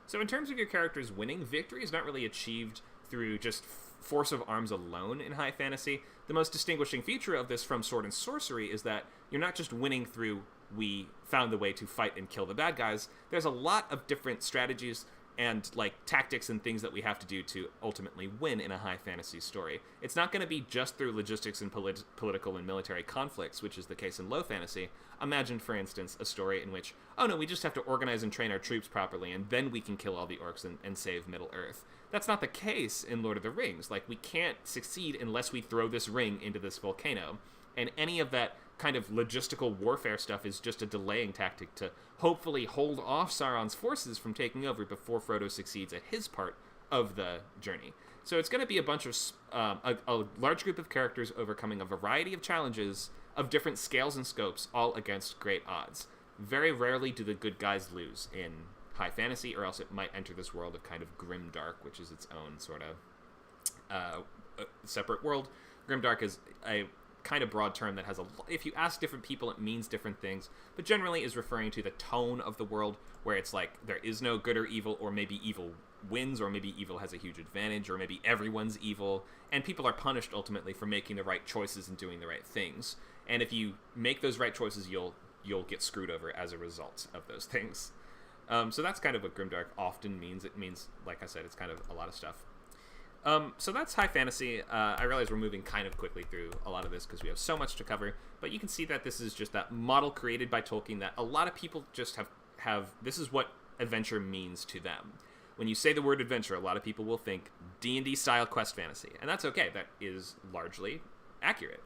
A: So in terms of your characters winning, victory is not really achieved through just force of arms alone in high fantasy. The most distinguishing feature of this from Sword and Sorcery is that you're not just winning through we found the way to fight and kill the bad guys. There's a lot of different strategies and, like, tactics and things that we have to do to ultimately win in a high fantasy story. It's not going to be just through logistics and political and military conflicts, which is the case in low fantasy. Imagine, for instance, a story in which, oh no, we just have to organize and train our troops properly, and then we can kill all the orcs and save Middle-earth. That's not the case in Lord of the Rings. Like, we can't succeed unless we throw this ring into this volcano. And any of that kind of logistical warfare stuff is just a delaying tactic to hopefully hold off Sauron's forces from taking over before Frodo succeeds at his part of the journey. So it's going to be a bunch of a large group of characters overcoming a variety of challenges of different scales and scopes, all against great odds. Very rarely do the good guys lose in high fantasy, or else it might enter this world of kind of grimdark, which is its own sort of separate world. Grimdark is a kind of broad term that has if you ask different people, it means different things, but generally is referring to the tone of the world, where it's like there is no good or evil, or maybe evil wins, or maybe evil has a huge advantage, or maybe everyone's evil, and people are punished ultimately for making the right choices and doing the right things. And if you make those right choices, you'll get screwed over as a result of those things. So that's kind of what grimdark often means. It means, like I said, it's kind of a lot of stuff. So that's high fantasy. I realize we're moving kind of quickly through a lot of this because we have so much to cover, but you can see that this is just that model created by Tolkien that a lot of people just have this is what adventure means to them. When you say the word adventure, a lot of people will think D&D style quest fantasy, and that's okay. That is largely accurate.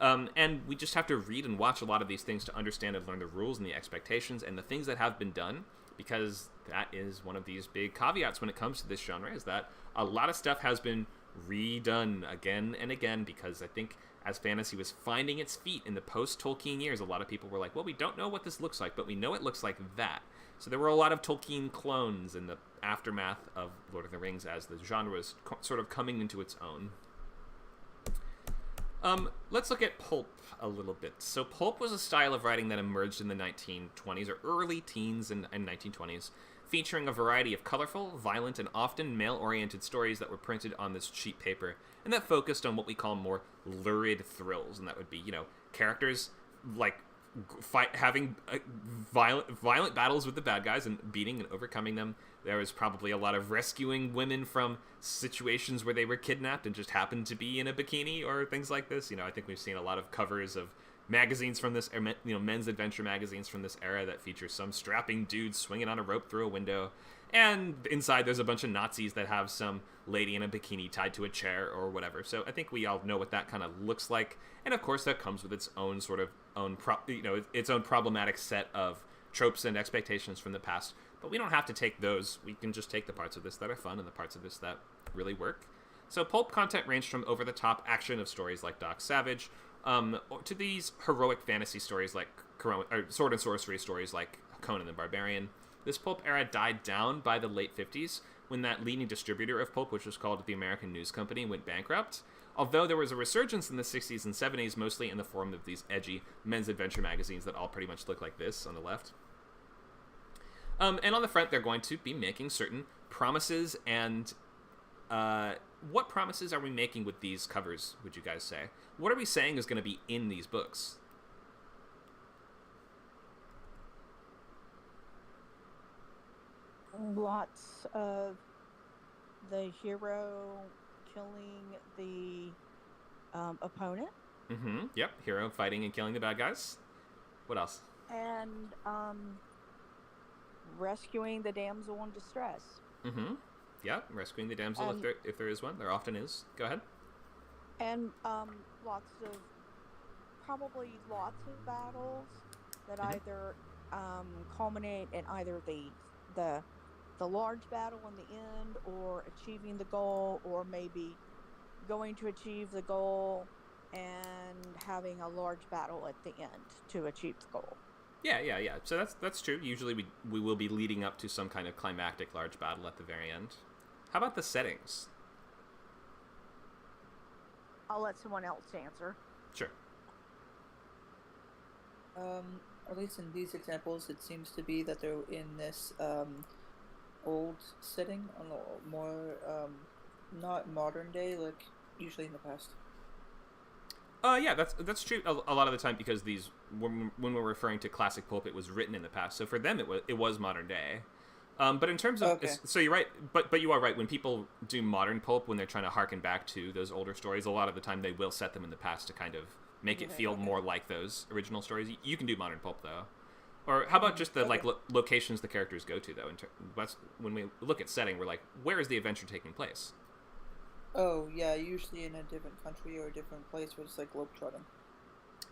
A: And we just have to read and watch a lot of these things to understand and learn the rules and the expectations and the things that have been done, because that is one of these big caveats when it comes to this genre, is that a lot of stuff has been redone again and again, because I think as fantasy was finding its feet in the post-Tolkien years, a lot of people were like, well, we don't know what this looks like, but we know it looks like that. So there were a lot of Tolkien clones in the aftermath of Lord of the Rings as the genre was sort of coming into its own. Let's look at pulp a little bit. So pulp was a style of writing that emerged in the 1920s, or early teens and 1920s, featuring a variety of colorful, violent, and often male-oriented stories that were printed on this cheap paper, and that focused on what we call more lurid thrills, and that would be, characters like having violent battles with the bad guys and beating and overcoming them. There was probably a lot of rescuing women from situations where they were kidnapped and just happened to be in a bikini or things like this. I think we've seen a lot of covers of magazines from this, men's adventure magazines from this era that feature some strapping dude swinging on a rope through a window, and inside there's a bunch of Nazis that have some lady in a bikini tied to a chair or whatever. So I think we all know what that kind of looks like, and of course that comes with its own sort of its own problematic set of tropes and expectations from the past. But we don't have to take those. We can just take the parts of this that are fun and the parts of this that really work. So pulp content ranged from over-the-top action of stories like Doc Savage, to these heroic fantasy stories like Sword and Sorcery stories like Conan the Barbarian. This pulp era died down by the late 50s when that leading distributor of pulp, which was called the American News Company, went bankrupt. Although there was a resurgence in the 60s and 70s, mostly in the form of these edgy men's adventure magazines that all pretty much look like this on the left. And on the front, they're going to be making certain promises, and what promises are we making with these covers, would you guys say? What are we saying is going to be in these books?
B: Lots of the hero killing the opponent.
A: Mm-hmm. Yep. Hero fighting and killing the bad guys. What else?
B: And rescuing the damsel in distress.
A: Mm-hmm. Yeah, rescuing the damsel if there is one. There often is. Go ahead.
B: And lots of probably lots of battles that either culminate in either the the large battle in the end, or achieving the goal, or maybe going to achieve the goal and having a large battle at the end to achieve the goal.
A: Yeah. So that's true. Usually we will be leading up to some kind of climactic large battle at the very end. How about the settings?
B: I'll let someone else answer.
A: Sure.
E: At least in these examples, it seems to be that they're in this old setting, on a more not modern day, like usually in the past.
A: Yeah, that's true a lot of the time, because these, when we're referring to classic pulp, it was written in the past. So for them, it was modern day. But in terms of,
E: Okay.
A: So you're right, but you are right. When people do modern pulp, when they're trying to harken back to those older stories, a lot of the time they will set them in the past to kind of make it feel more like those original stories. You can do modern pulp though. Or how about just the like locations the characters go to though? That's when we look at setting, we're like, where is the adventure taking place?
E: Oh yeah, usually in a different country or a different place where it's like globetrotting.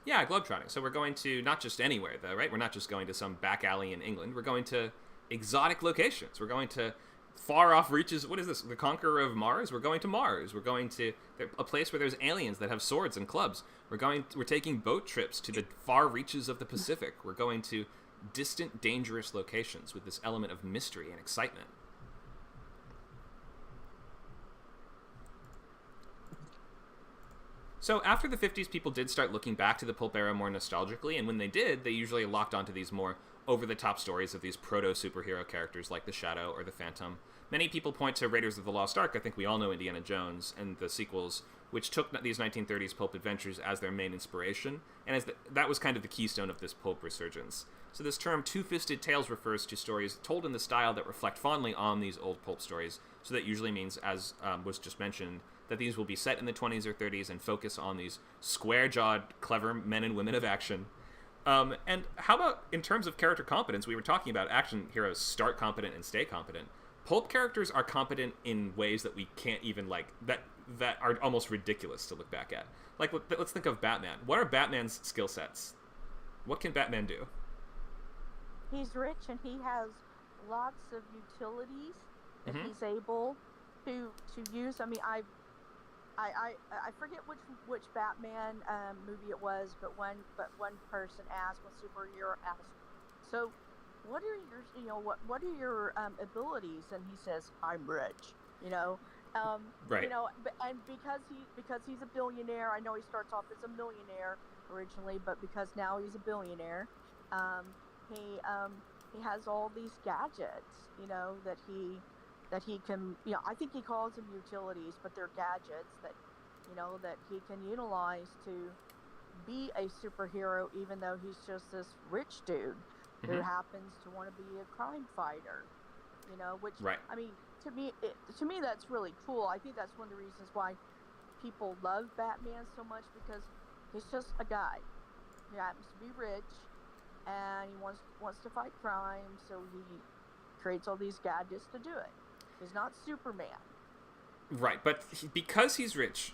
A: Yeah, globetrotting. So we're going to not just anywhere though, right? We're not just going to some back alley in England. We're going to exotic locations. We're going to far off reaches. What is this? The Conqueror of Mars? We're going to Mars. We're going to a place where there's aliens that have swords and clubs. We're taking boat trips to the far reaches of the Pacific. We're going to distant, dangerous locations with this element of mystery and excitement. So after the 50s, people did start looking back to the pulp era more nostalgically, and when they did, they usually locked onto these more over-the-top stories of these proto-superhero characters like the Shadow or the Phantom. Many people point to Raiders of the Lost Ark. I think we all know Indiana Jones and the sequels, which took these 1930s pulp adventures as their main inspiration, and that was kind of the keystone of this pulp resurgence. So this term two-fisted tales refers to stories told in the style that reflect fondly on these old pulp stories. So that usually means, as was just mentioned, that these will be set in the 20s or 30s and focus on these square-jawed, clever men and women of action. And how about in terms of character competence? We were talking about action heroes start competent and stay competent. Pulp characters are competent in ways that we can't even, like, that are almost ridiculous to look back at. Like, let's think of Batman. What are Batman's skill sets? What can Batman do?
B: He's rich and he has lots of utilities that he's able to use. I mean, I forget which Batman movie it was, but one person asked, one superhero asked, so what are your what are your abilities? And he says, I'm rich. Right. And because he's a billionaire. I know he starts off as a millionaire originally, but because now he's a billionaire, he has all these gadgets, that he can, I think he calls them utilities, but they're gadgets that he can utilize to be a superhero, even though he's just this rich dude who happens to want to be a crime fighter, which, right. I mean, to me, that's really cool. I think that's one of the reasons why people love Batman so much, because he's just a guy who happens to be rich and he wants to fight crime, so he creates all these gadgets to do it. He's not Superman.
A: Right, but because he's rich,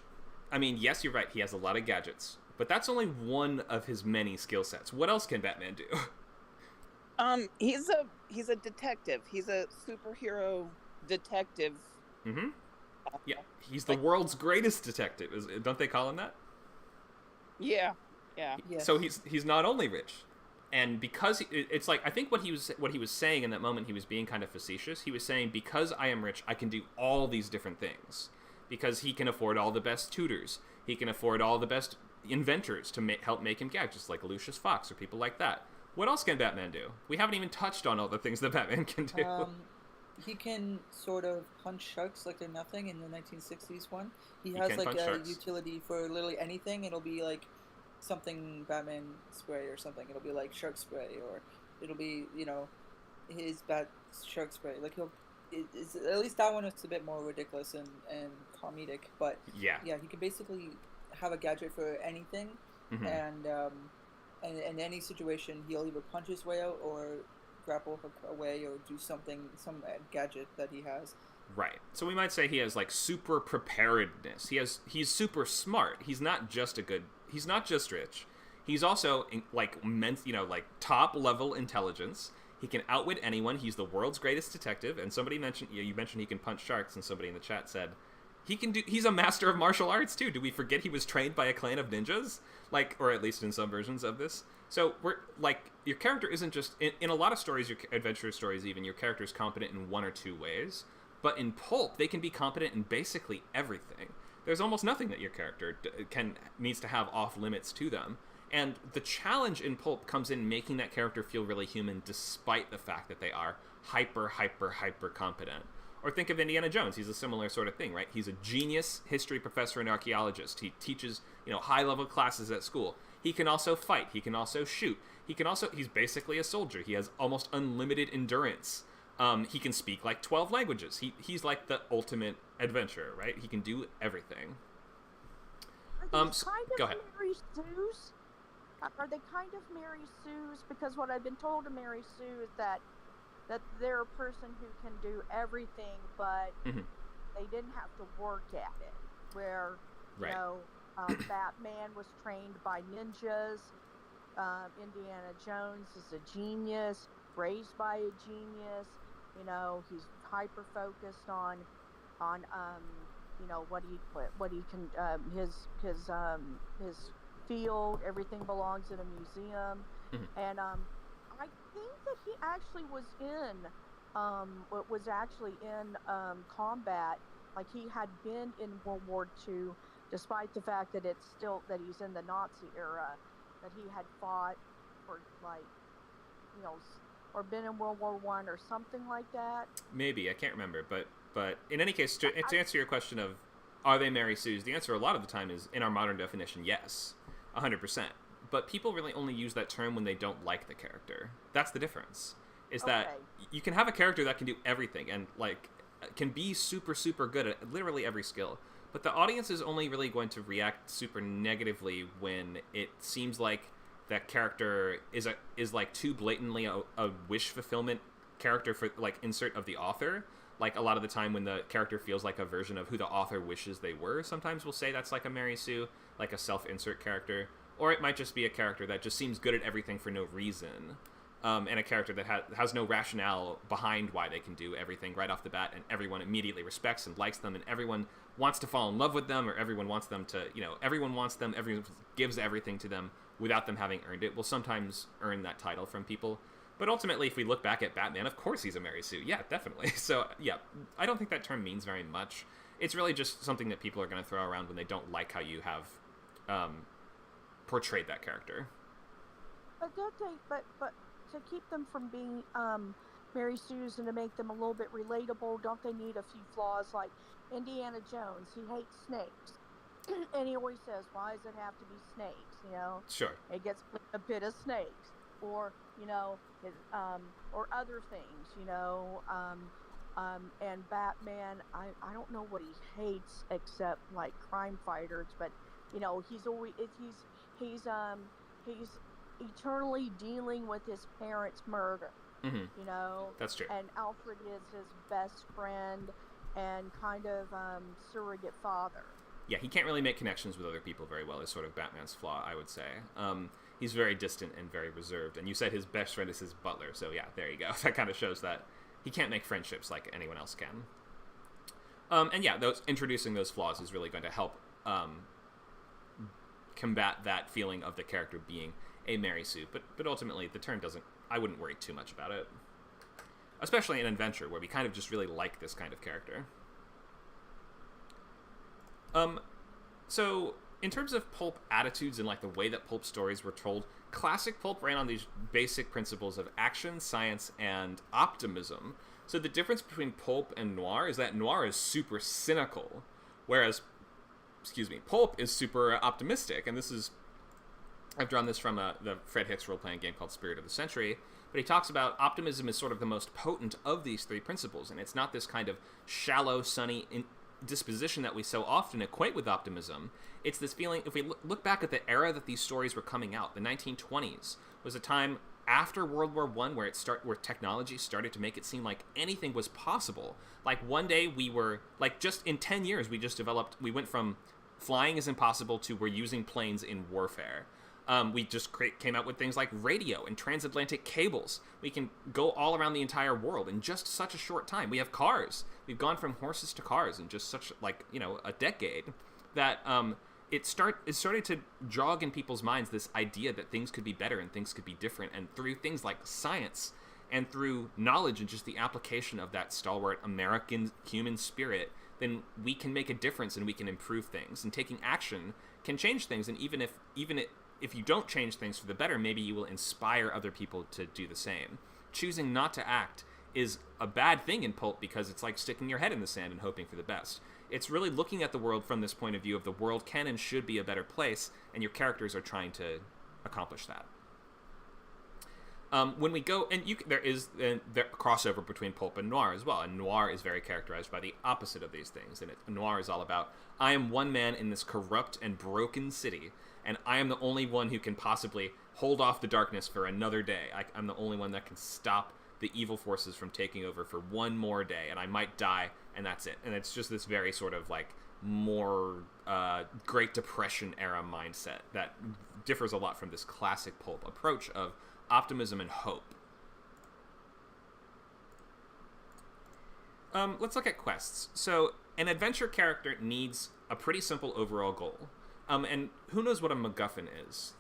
A: I mean, yes, you're right, he has a lot of gadgets, but that's only one of his many skill sets. What else can Batman do?
F: He's a detective. He's a superhero detective.
A: Mm-hmm. Yeah, he's the world's greatest detective. Don't they call him that?
F: Yeah.
E: Yes.
A: So he's not only rich, and because it's like, I think what he was saying in that moment, he was being kind of facetious. He was saying, because I am rich, I can do all these different things. Because he can afford all the best tutors, he can afford all the best inventors to help make him gadgets, like Lucius Fox or people like that. What else can Batman do? We haven't even touched on all the things that Batman can do.
E: He can sort of punch sharks like they're nothing in the 1960s one. He has like a utility for literally anything. It'll be like something Batman spray or something. It'll be like shark spray, or it'll be, his bat shark spray. Like at least that one is a bit more ridiculous and comedic. But yeah, he can basically have a gadget for anything, and in any situation, he'll either punch his way out or grapple hook away or do some gadget that he has.
A: Right. So we might say he has like super preparedness. He's super smart. He's not just rich. He's also like top level intelligence. He can outwit anyone. He's the world's greatest detective. And somebody mentioned you mentioned he can punch sharks, and somebody in the chat said he's a master of martial arts too. Do we forget he was trained by a clan of ninjas? Like, or at least in some versions of this. So we're like, your character isn't just in a lot of stories, your adventure stories, even your character is competent in one or two ways. But in pulp, they can be competent in basically everything. There's almost nothing that your character needs to have off limits to them. And the challenge in pulp comes in making that character feel really human, despite the fact that they are hyper competent. Or think of Indiana Jones. He's a similar sort of thing, right? He's a genius history professor and archaeologist. He teaches, high-level classes at school. He can also fight. He can also shoot. He's basically a soldier. He has almost unlimited endurance. He can speak like 12 languages. He's like the ultimate adventurer, right? He can do everything.
B: Are they kind of
A: go ahead.
B: Mary Sue's? Are they kind of Mary Sue's? Because what I've been told of Mary Sue is that they're a person who can do everything, but they didn't have to work at it. Where, Batman was trained by ninjas. Indiana Jones is a genius, raised by a genius. He's hyper focused on what he can, his field. Everything belongs in a museum. And I think that he actually was in combat. Like, he had been in World War II, despite the fact that it's still that he's in the Nazi era, that he had fought for or been in World War I or something like that.
A: Maybe, I can't remember, but in any case, to answer your question of are they Mary Sue's, the answer a lot of the time is, in our modern definition, yes, 100%. But people really only use that term when they don't like the character. That's the difference. Is that you can have a character that can do everything and can be super good at literally every skill, but the audience is only really going to react super negatively when it seems like that character is too blatantly a wish fulfillment character for insert of the author. Like, a lot of the time when the character feels like a version of who the author wishes they were, sometimes we'll say that's like a Mary Sue, like a self-insert character. Or it might just be a character that just seems good at everything for no reason. And a character that has no rationale behind why they can do everything right off the bat, and everyone immediately respects and likes them, and everyone wants to fall in love with them, or everyone wants them to, everyone gives everything to them without them having earned it. Will sometimes earn that title from people. But ultimately, if we look back at Batman, of course he's a Mary Sue. Yeah, definitely. So, yeah, I don't think that term means very much. It's really just something that people are going to throw around when they don't like how you have portrayed that character.
B: But to keep them from being Mary Sue's and to make them a little bit relatable, don't they need a few flaws? Like Indiana Jones, he hates snakes. And he always says, why does it have to be snakes?
A: Sure.
B: It gets a bit of snakes. Or, or other things, and Batman, I don't know what he hates except like crime fighters, but he's always he's eternally dealing with his parents' murder.
A: That's true.
B: And Alfred is his best friend and kind of surrogate father.
A: Yeah, he can't really make connections with other people very well, is sort of Batman's flaw, I would say. He's very distant and very reserved. And you said his best friend is his butler, so yeah, there you go. That kind of shows that he can't make friendships like anyone else can. And yeah, introducing those flaws is really going to help combat that feeling of the character being a Mary Sue. But ultimately, the term I wouldn't worry too much about it. Especially in adventure, where we kind of just really like this kind of character. So, in terms of pulp attitudes and the way that pulp stories were told, classic pulp ran on these basic principles of action, science, and optimism. So the difference between pulp and noir is that noir is super cynical, whereas, pulp is super optimistic. And I've drawn this from the Fred Hicks role-playing game called Spirit of the Century, but he talks about optimism as sort of the most potent of these three principles, and it's not this kind of shallow, sunny disposition that we so often equate with optimism. It's this feeling, if we look back at the era that these stories were coming out, the 1920s was a time after World War I where technology started to make it seem like anything was possible. Like, one day we were, just in 10 years, we went from flying is impossible to we're using planes in warfare. We just came out with things like radio and transatlantic cables. We can go all around the entire world in just such a short time. We have cars. We've gone from horses to cars in just such, like, a decade that it's starting to jog in people's minds this idea that things could be better and things could be different. And through things like science and through knowledge and just the application of that stalwart American human spirit, then we can make a difference and we can improve things. And taking action can change things. And even if you don't change things for the better, maybe you will inspire other people to do the same. Choosing not to act is a bad thing in pulp because it's like sticking your head in the sand and hoping for the best. It's really looking at the world from this point of view of the world can and should be a better place, and your characters are trying to accomplish that. When we go, and there is the crossover between pulp and noir as well, and noir is very characterized by the opposite of these things, and noir is all about, I am one man in this corrupt and broken city, and I am the only one who can possibly hold off the darkness for another day. I'm the only one that can stop the evil forces from taking over for one more day, and I might die, and that's it. And it's just this very sort of like more Great Depression era mindset that differs a lot from this classic pulp approach of optimism and hope. Let's look at quests. So an adventure character needs a pretty simple overall goal. And who knows what a MacGuffin is?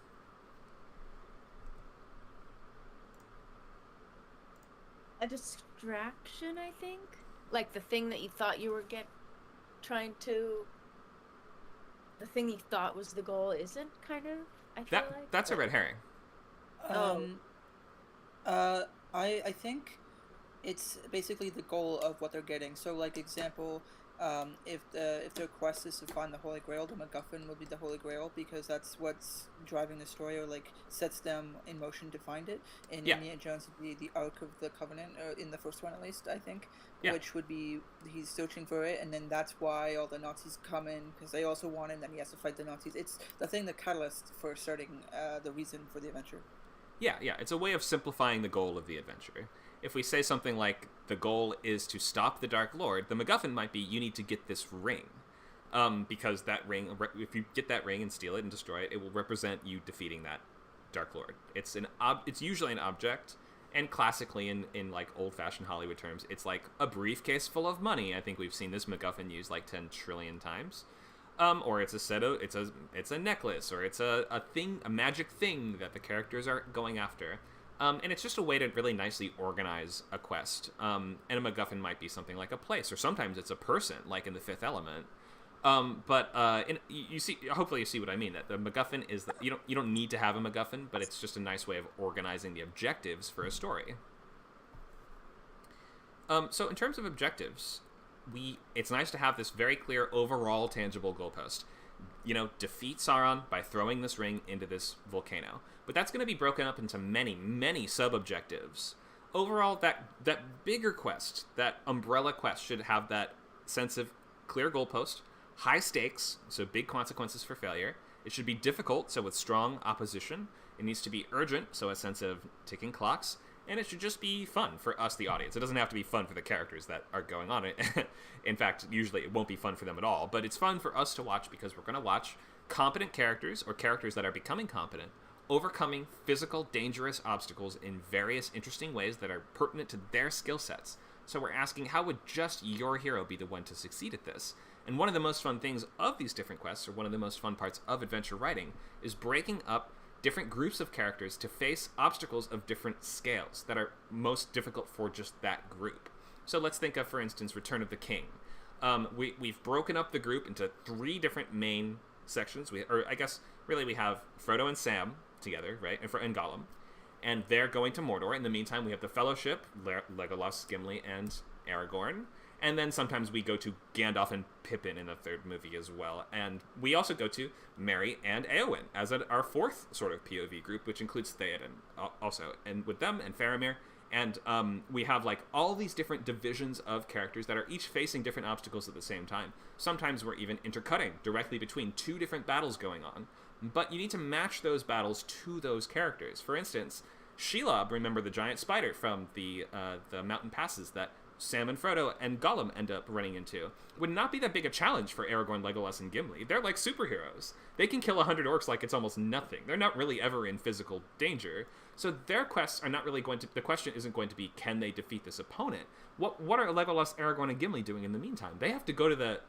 D: A distraction, I think. Like the thing that you thought you were trying to. The thing you thought was the goal isn't, kind of. I feel like
A: that's a red herring.
E: I think it's basically the goal of what they're getting. So, like example, if their quest is to find the Holy Grail, the MacGuffin will be the Holy Grail because that's what's driving the story or like sets them in motion to find it. In Indiana Jones would be the Ark of the Covenant, or in the first one at least, I think, which would be he's searching for it, and then that's why all the Nazis come in because they also want him. Then he has to fight the Nazis. It's the catalyst for starting the reason for the adventure.
A: Yeah, it's a way of simplifying the goal of the adventure. If we say something like, the goal is to stop the Dark Lord, the MacGuffin might be, you need to get this ring. Because that ring, if you get that ring and steal it and destroy it, it will represent you defeating that Dark Lord. It's usually an object, and classically in like old-fashioned Hollywood terms, it's like a briefcase full of money. I think we've seen this MacGuffin used like 10 trillion times. Or it's it's a necklace, or it's a magic thing that the characters are going after. And it's just a way to really nicely organize a quest. And a MacGuffin might be something like a place, or sometimes it's a person, like in The Fifth Element. You see, hopefully you see what I mean. That the MacGuffin is that you don't need to have a MacGuffin, but it's just a nice way of organizing the objectives for a story. So in terms of objectives, it's nice to have this very clear overall tangible goalpost. Defeat Sauron by throwing this ring into this volcano. But that's going to be broken up into many, many sub-objectives. Overall, that bigger quest, that umbrella quest, should have that sense of clear goalpost, high stakes, so big consequences for failure. It should be difficult, so with strong opposition. It needs to be urgent, so a sense of ticking clocks. And it should just be fun for us, the audience. It doesn't have to be fun for the characters that are going on it. In fact, usually it won't be fun for them at all. But it's fun for us to watch because we're going to watch competent characters, or characters that are becoming competent, overcoming physical, dangerous obstacles in various interesting ways that are pertinent to their skill sets. So we're asking, how would just your hero be the one to succeed at this? And one of the most fun things of these different quests, or one of the most fun parts of adventure writing, is breaking up different groups of characters to face obstacles of different scales that are most difficult for just that group. So let's think of, for instance, Return of the King. We've broken up the group into 3 different main sections. We have Frodo and Sam together, right, and Gollum, and they're going to Mordor. In the meantime, we have the Fellowship, Legolas, Gimli, and Aragorn. And then sometimes we go to Gandalf and Pippin in the 3rd movie as well. And we also go to Merry and Éowyn as our 4th sort of POV group, which includes Theoden also. And with them and Faramir. And we have like all these different divisions of characters that are each facing different obstacles at the same time. Sometimes we're even intercutting directly between 2 different battles going on. But you need to match those battles to those characters. For instance, Shelob, remember the giant spider from the mountain passes that Sam and Frodo and Gollum end up running into would not be that big a challenge for Aragorn, Legolas, and Gimli. They're like superheroes. They can kill 100 orcs like it's almost nothing. They're not really ever in physical danger. So their quests are not really going to... The question isn't going to be, can they defeat this opponent? What are Legolas, Aragorn, and Gimli doing in the meantime? They have to go to the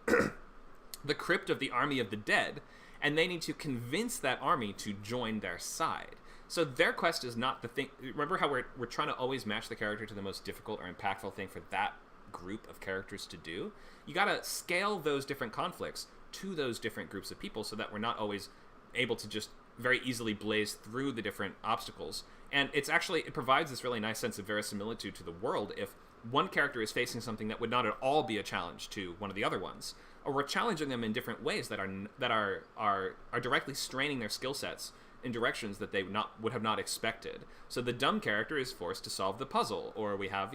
A: the crypt of the army of the dead, and they need to convince that army to join their side. So their quest is not the thing. Remember how we're trying to always match the character to the most difficult or impactful thing for that group of characters to do? You gotta scale those different conflicts to those different groups of people so that we're not always able to just very easily blaze through the different obstacles. And it provides this really nice sense of verisimilitude to the world if one character is facing something that would not at all be a challenge to one of the other ones, or we're challenging them in different ways that are directly straining their skill sets in directions that they would have not expected. So the dumb character is forced to solve the puzzle, or we have,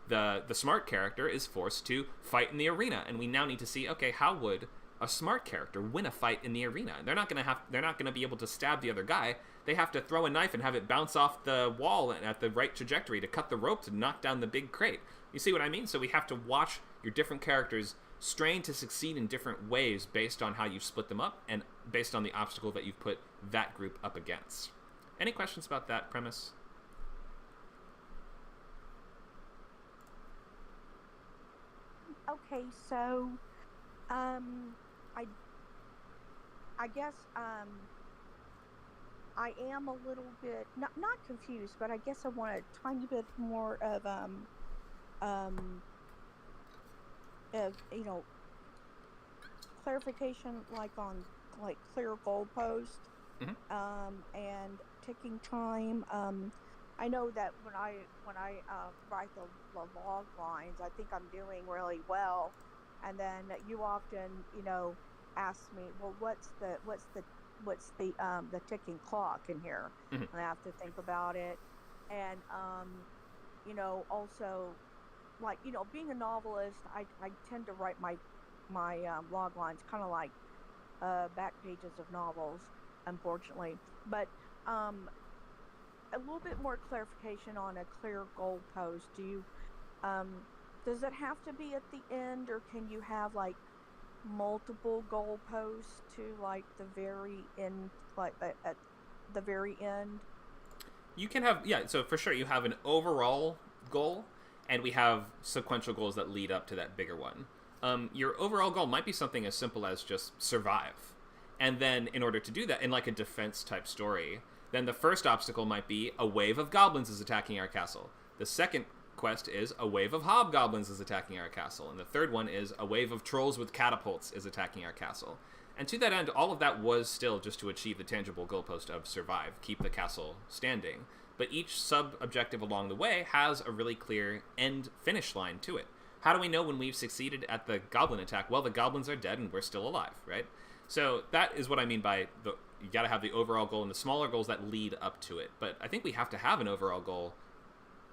A: the smart character is forced to fight in the arena, and we now need to see, okay, how would a smart character win a fight in the arena? They're not gonna be able to stab the other guy. They have to throw a knife and have it bounce off the wall at the right trajectory to cut the rope to knock down the big crate. You see what I mean? So we have to watch your different characters strain to succeed in different ways based on how you split them up and based on the obstacle that you've put that group up against. Any questions about that premise?
B: Okay, so I guess I am a little bit not confused, but I guess I want a tiny bit more of clarification, like on clear goalpost, and ticking time. I know that when I write the log lines, I think I'm doing really well, and then you often ask me, well, what's the ticking clock in here? And I have to think about it, and also, being a novelist, I tend to write my log lines kind of like back pages of novels, unfortunately. But a little bit more clarification on a clear goalpost. Do you does it have to be at the end, or can you have multiple goalposts to the very end, at the very end?
A: You can have, so for sure you have an overall goal, and we have sequential goals that lead up to that bigger one. Your overall goal might be something as simple as just survive. And then in order to do that, in a defense type story, then the first obstacle might be a wave of goblins is attacking our castle. The second quest is a wave of hobgoblins is attacking our castle. And the third one is a wave of trolls with catapults is attacking our castle. And to that end, all of that was still just to achieve the tangible goalpost of survive, keep the castle standing. But each sub-objective along the way has a really clear end-finish line to it. How do we know when we've succeeded at the goblin attack? Well, the goblins are dead and we're still alive, right? So that is what I mean by you got to have the overall goal and the smaller goals that lead up to it. But I think we have to have an overall goal,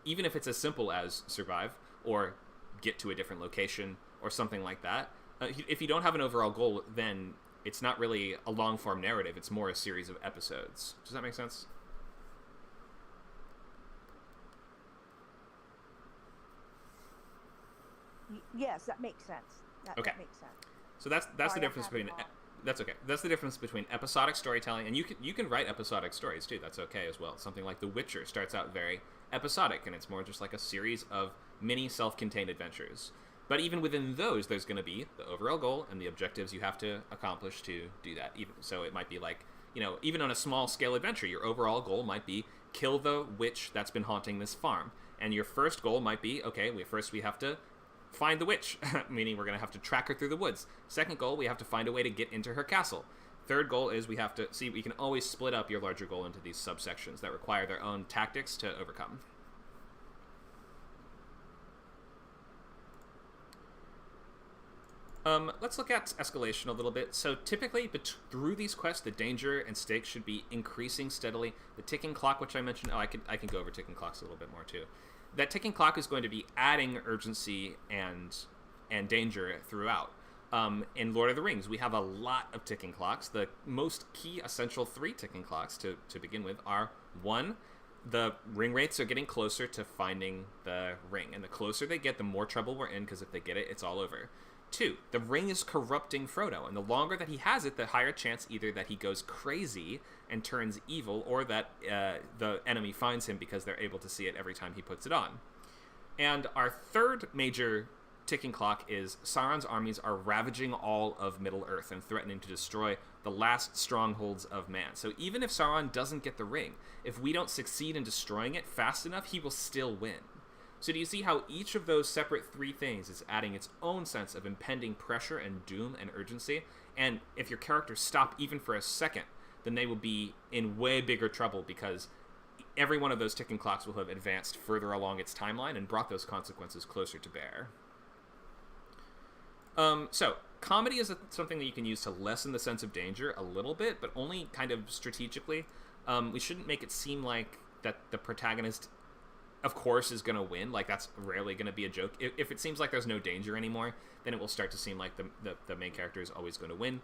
A: even if it's as simple as survive or get to a different location or something like that. If you don't have an overall goal, then it's not really a long-form narrative. It's more a series of episodes. Does that make sense?
B: Yes, that makes sense. That makes sense.
A: So that's the difference between... That's okay. That's the difference between episodic storytelling, and you can write episodic stories too. That's okay as well. Something like The Witcher starts out very episodic, and it's more just like a series of mini self-contained adventures. But even within those, there's going to be the overall goal and the objectives you have to accomplish to do that. So it might be even on a small-scale adventure, your overall goal might be kill the witch that's been haunting this farm. And your first goal might be, okay, we have to find the witch, meaning we're going to have to track her through the woods. Second goal, we have to find a way to get into her castle. Third goal is we can always split up your larger goal into these subsections that require their own tactics to overcome. Let's look at escalation a little bit. So typically, through these quests, the danger and stakes should be increasing steadily. The ticking clock, which I mentioned, I can go over ticking clocks a little bit more too. That ticking clock is going to be adding urgency and danger throughout. In Lord of the Rings, we have a lot of ticking clocks. The most key essential 3 ticking clocks to begin with are 1, the ring wraiths are getting closer to finding the ring, and the closer they get, the more trouble we're in, because if they get it, it's all over. 2, the ring is corrupting Frodo, and the longer that he has it, the higher chance either that he goes crazy and turns evil, or that the enemy finds him because they're able to see it every time he puts it on. And our third major ticking clock is Sauron's armies are ravaging all of Middle-earth and threatening to destroy the last strongholds of man. So even if Sauron doesn't get the ring, if we don't succeed in destroying it fast enough, he will still win. So do you see how each of those separate 3 things is adding its own sense of impending pressure and doom and urgency? And if your characters stop even for a second, then they will be in way bigger trouble, because every one of those ticking clocks will have advanced further along its timeline and brought those consequences closer to bear. So comedy is something that you can use to lessen the sense of danger a little bit, but only kind of strategically. We shouldn't make it seem like that the protagonist, of course, is going to win. Like, that's rarely going to be a joke. If it seems like there's no danger anymore, then it will start to seem like the main character is always going to win.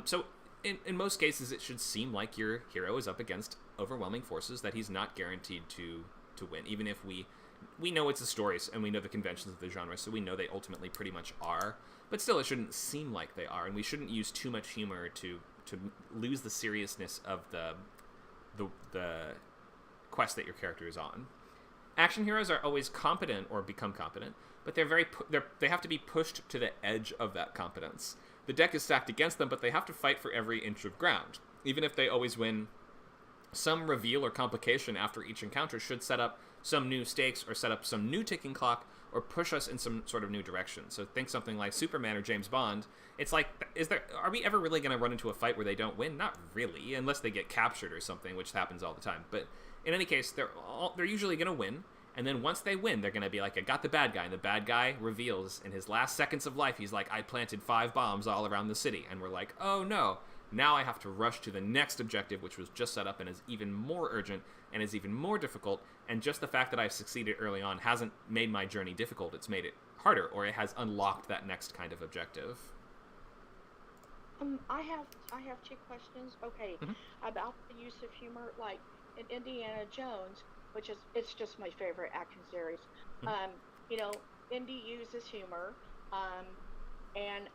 A: So in most cases, it should seem like your hero is up against overwhelming forces that he's not guaranteed to win, even if we know it's the stories and we know the conventions of the genre, so we know they ultimately pretty much are. But still, it shouldn't seem like they are, and we shouldn't use too much humor to lose the seriousness of the quest that your character is on. Action heroes are always competent or become competent, but they have to be pushed to the edge of that competence. The deck is stacked against them, but they have to fight for every inch of ground. Even if they always win, some reveal or complication after each encounter should set up some new stakes or set up some new ticking clock or push us in some sort of new direction. So think something like Superman or James Bond. It's like, are we ever really going to run into a fight where they don't win? Not really, unless they get captured or something, which happens all the time. But in any case, they're usually going to win. And then once they win, they're going to be like, I got the bad guy. And the bad guy reveals in his last seconds of life, he's like, I planted 5 bombs all around the city. And we're like, oh no, now I have to rush to the next objective, which was just set up and is even more urgent and is even more difficult. And just the fact that I've succeeded early on hasn't made my journey difficult. It's made it harder, or it has unlocked that next kind of objective.
G: I have 2 questions. Okay, about the use of humor, like in Indiana Jones, which is, it's just my favorite action series. Indy uses humor, and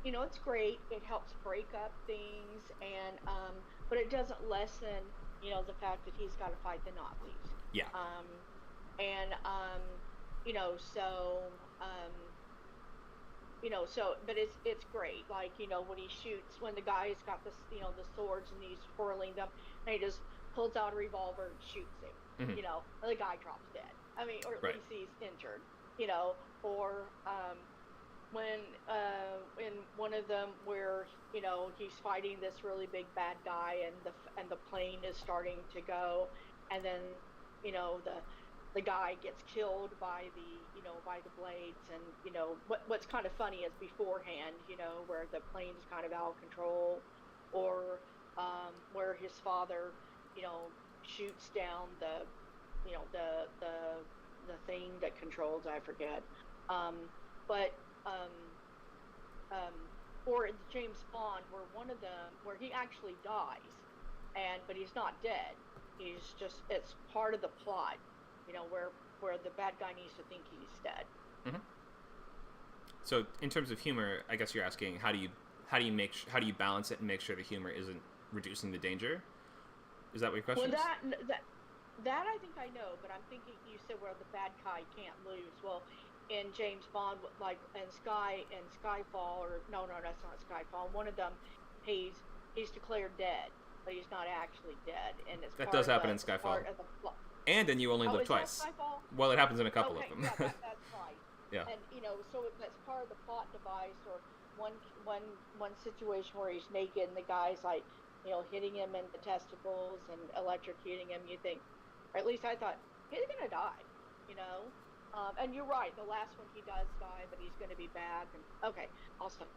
G: it's great. It helps break up things, and but it doesn't lessen, the fact that he's got to fight the Nazis.
A: Yeah.
G: But it's great. Like, when he shoots, when the guy's got the swords and he's twirling them, and he just pulls out a revolver and shoots him. And the guy drops dead. I mean, or at least he's injured. Or when in one of them where he's fighting this really big bad guy, and the plane is starting to go, and then the guy gets killed by the blades, and what's kind of funny is beforehand, where the plane's kind of out of control, or where his father shoots down the thing that controls, I forget, or in James Bond, where one of them, where he actually dies, but he's not dead. He's just, it's part of the plot, where the bad guy needs to think he's dead.
A: Mm-hmm. So in terms of humor, I guess you're asking how do you balance it and make sure the humor isn't reducing the danger? Is that what your question is?
G: That I think I know, but I'm thinking you said where the bad guy can't lose. Well, in James Bond, like in Skyfall, or no, that's not Skyfall. One of them, he's declared dead, but he's not actually dead, and it's
A: that does happen in Skyfall. And then you only live twice. Well, it happens in a couple of them.
G: Yeah, that's right.
A: Yeah.
G: And so that's part of the plot device, or one situation where he's naked and the guy's like, hitting him in the testicles and electrocuting him. You think, or at least I thought, he's gonna die, and you're right. The last one, he does die, but he's gonna be bad. And okay, I'll stop.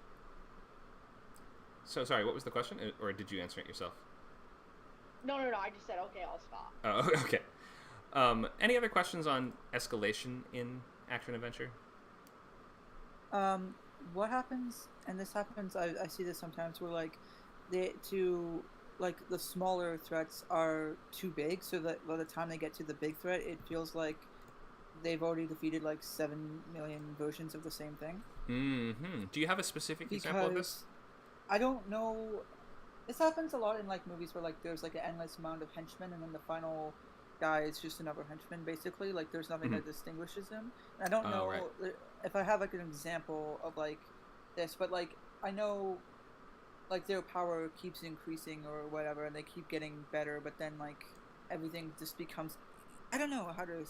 A: So sorry, what was the question, or did you answer it yourself?
G: No. I just said okay, I'll stop.
A: Oh, okay. Any other questions on escalation in action adventure?
E: What happens, and this happens, I see this sometimes, where like to like the smaller threats are too big, so that by the time they get to the big threat, it feels like they've already defeated like 7 million versions of the same thing.
A: Mm-hmm. Do you have a specific example of this?
E: I don't know. This happens a lot in like movies where like there's like an endless amount of henchmen, and then the final guy is just another henchman, basically. Like there's nothing that distinguishes him. I don't know if I have like an example of like this, but like I know like their power keeps increasing or whatever, and they keep getting better, but then like everything just becomes, I don't know how to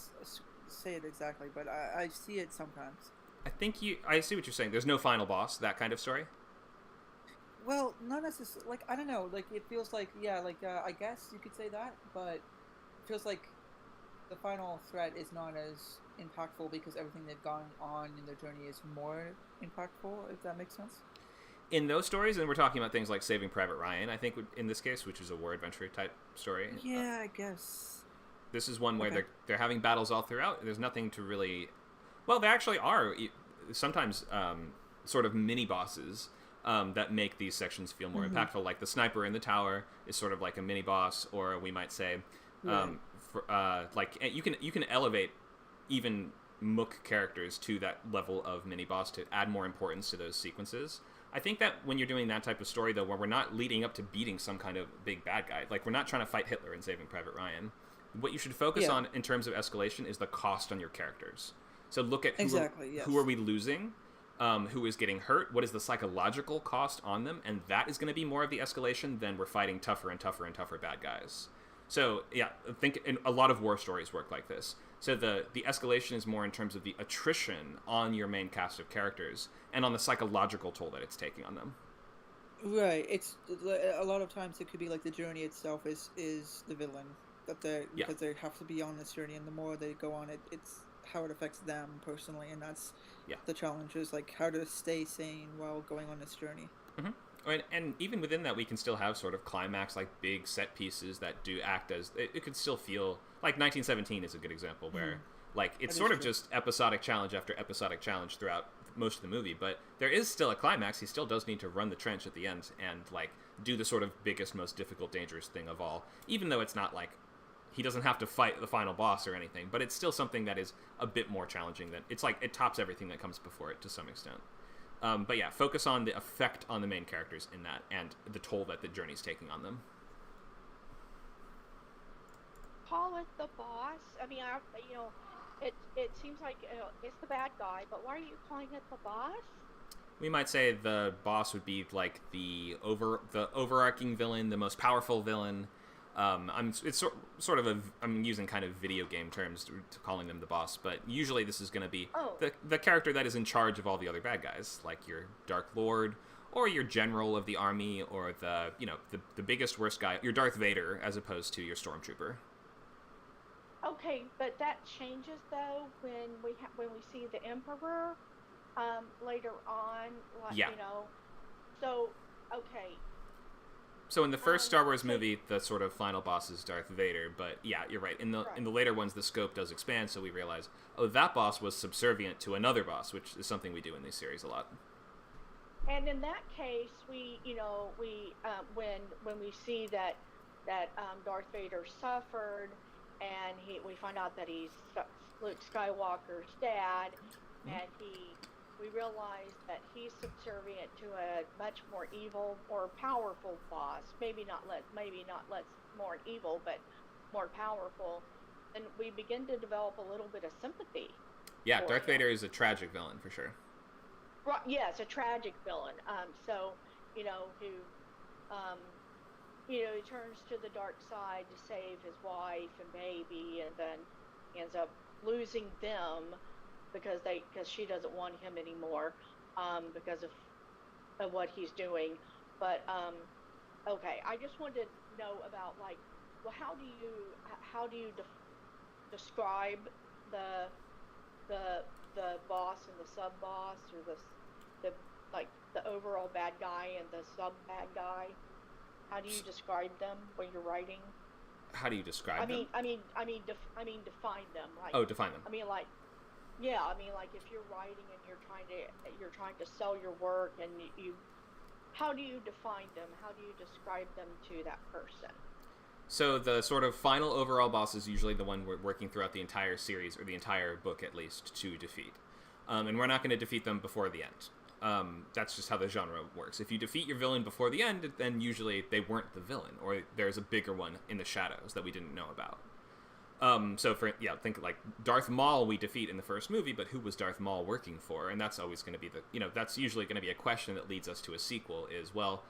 E: say it exactly, but I see it sometimes.
A: I see what you're saying. There's no final boss, that kind of story.
E: Well, not necessarily. Like I don't know. Like it feels like I guess you could say that, but it feels like the final threat is not as impactful because everything they've gone on in their journey is more impactful. If that makes sense.
A: In those stories, and we're talking about things like Saving Private Ryan, I think in this case, which is a war adventure type story.
E: Yeah, I guess.
A: This is one where they're having battles all throughout. There's nothing to really. Well, there actually are sometimes sort of mini bosses that make these sections feel more impactful. Like the sniper in the tower is sort of like a mini boss, or we might say, like you can elevate even Mook characters to that level of mini boss to add more importance to those sequences. I think that when you're doing that type of story, though, where we're not leading up to beating some kind of big bad guy, like we're not trying to fight Hitler in Saving Private Ryan, what you should focus on in terms of escalation is the cost on your characters. So look at who are we losing, who is getting hurt, what is the psychological cost on them, and that is going to be more of the escalation than we're fighting tougher and tougher and tougher bad guys. So yeah, I think a lot of war stories work like this. So the escalation is more in terms of the attrition on your main cast of characters and on the psychological toll that it's taking on them.
E: Right. It's a lot of times it could be like the journey itself is the villain because they have to be on this journey, and the more they go on it, it's how it affects them personally, and that's the challenge is like how to stay sane while going on this journey.
A: Mm-hmm. And even within that, we can still have sort of climax, like big set pieces that do act as it could still feel like 1917 is a good example where like it's sort of just episodic challenge after episodic challenge throughout most of the movie, but there is still a climax. He still does need to run the trench at the end and like do the sort of biggest, most difficult, dangerous thing of all, even though it's not like he doesn't have to fight the final boss or anything, but it's still something that is a bit more challenging than it's like it tops everything that comes before it to some extent. But yeah, focus on the effect on the main characters in that and the toll that the journey's taking on them.
G: Call it the boss. I mean, it seems like it's the bad guy, but why are you calling it the boss?
A: We might say the boss would be like the overarching villain, the most powerful villain. I'm using kind of video game terms to calling them the boss, but usually this is going to be the character that is in charge of all the other bad guys, like your Dark Lord or your general of the army, or the biggest worst guy, your Darth Vader, as opposed to your Stormtrooper.
G: Okay, but that changes though when we see the Emperor later on. So okay.
A: So in the first Star Wars movie, the sort of final boss is Darth Vader, but yeah, you're right. In the later ones, the scope does expand, so we realize, that boss was subservient to another boss, which is something we do in these series a lot.
G: And in that case, when we see that Darth Vader suffered, and we find out that he's Luke Skywalker's dad, and we realize that he's subservient to a much more evil or powerful boss. Maybe not less more evil, but more powerful. And we begin to develop a little bit of sympathy.
A: Yeah, Darth Vader is a tragic villain for sure.
G: Right. Yeah, it's a tragic villain. He turns to the dark side to save his wife and baby, and then ends up losing them because she doesn't want him anymore, because of what he's doing. But okay, I just wanted to know about how do you describe the boss and the sub boss, or the overall bad guy and the sub bad guy? How do you describe them when you're writing?
A: How do you describe them?
G: I mean, define them.
A: Define them.
G: If you're writing and you're trying to sell your work, and you how do you define them? How do you describe them to that person?
A: So the sort of final overall boss is usually the one we're working throughout the entire series, or the entire book at least, to defeat. And we're not going to defeat them before the end. That's just how the genre works. If you defeat your villain before the end, then usually they weren't the villain, or there's a bigger one in the shadows that we didn't know about. So think like Darth Maul we defeat in the first movie, but who was Darth Maul working for? And that's always going to be that's usually going to be a question that leads us to a sequel is, well,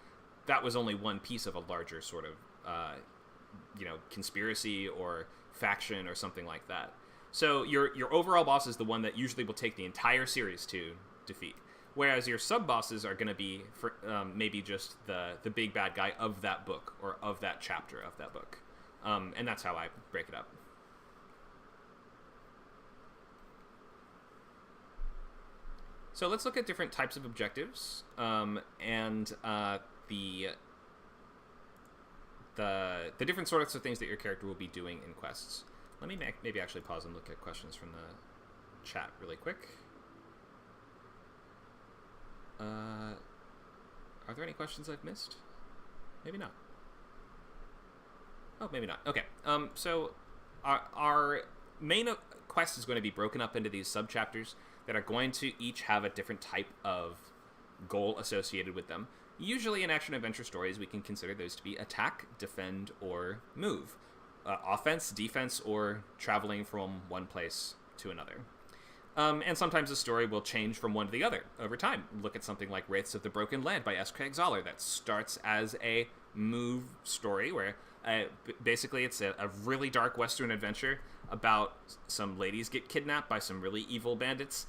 A: that was only one piece of a larger sort of, conspiracy or faction or something like that. So your overall boss is the one that usually will take the entire series to defeat. Whereas your sub-bosses are going to be maybe just the big bad guy of that book or of that chapter of that book. And that's how I break it up. So let's look at different types of objectives and the different sorts of things that your character will be doing in quests. Let me maybe actually pause and look at questions from the chat really quick. Are there any questions I've missed? Maybe not. Oh, maybe not. Okay. So our main quest is going to be broken up into these sub-chapters that are going to each have a different type of goal associated with them. Usually in action-adventure stories, we can consider those to be attack, defend, or move. Offense, defense, or traveling from one place to another. And sometimes the story will change from one to the other over time. Look at something like Wraiths of the Broken Land by S. Craig Zahler that starts as a move story where basically it's a really dark Western adventure about some ladies get kidnapped by some really evil bandits.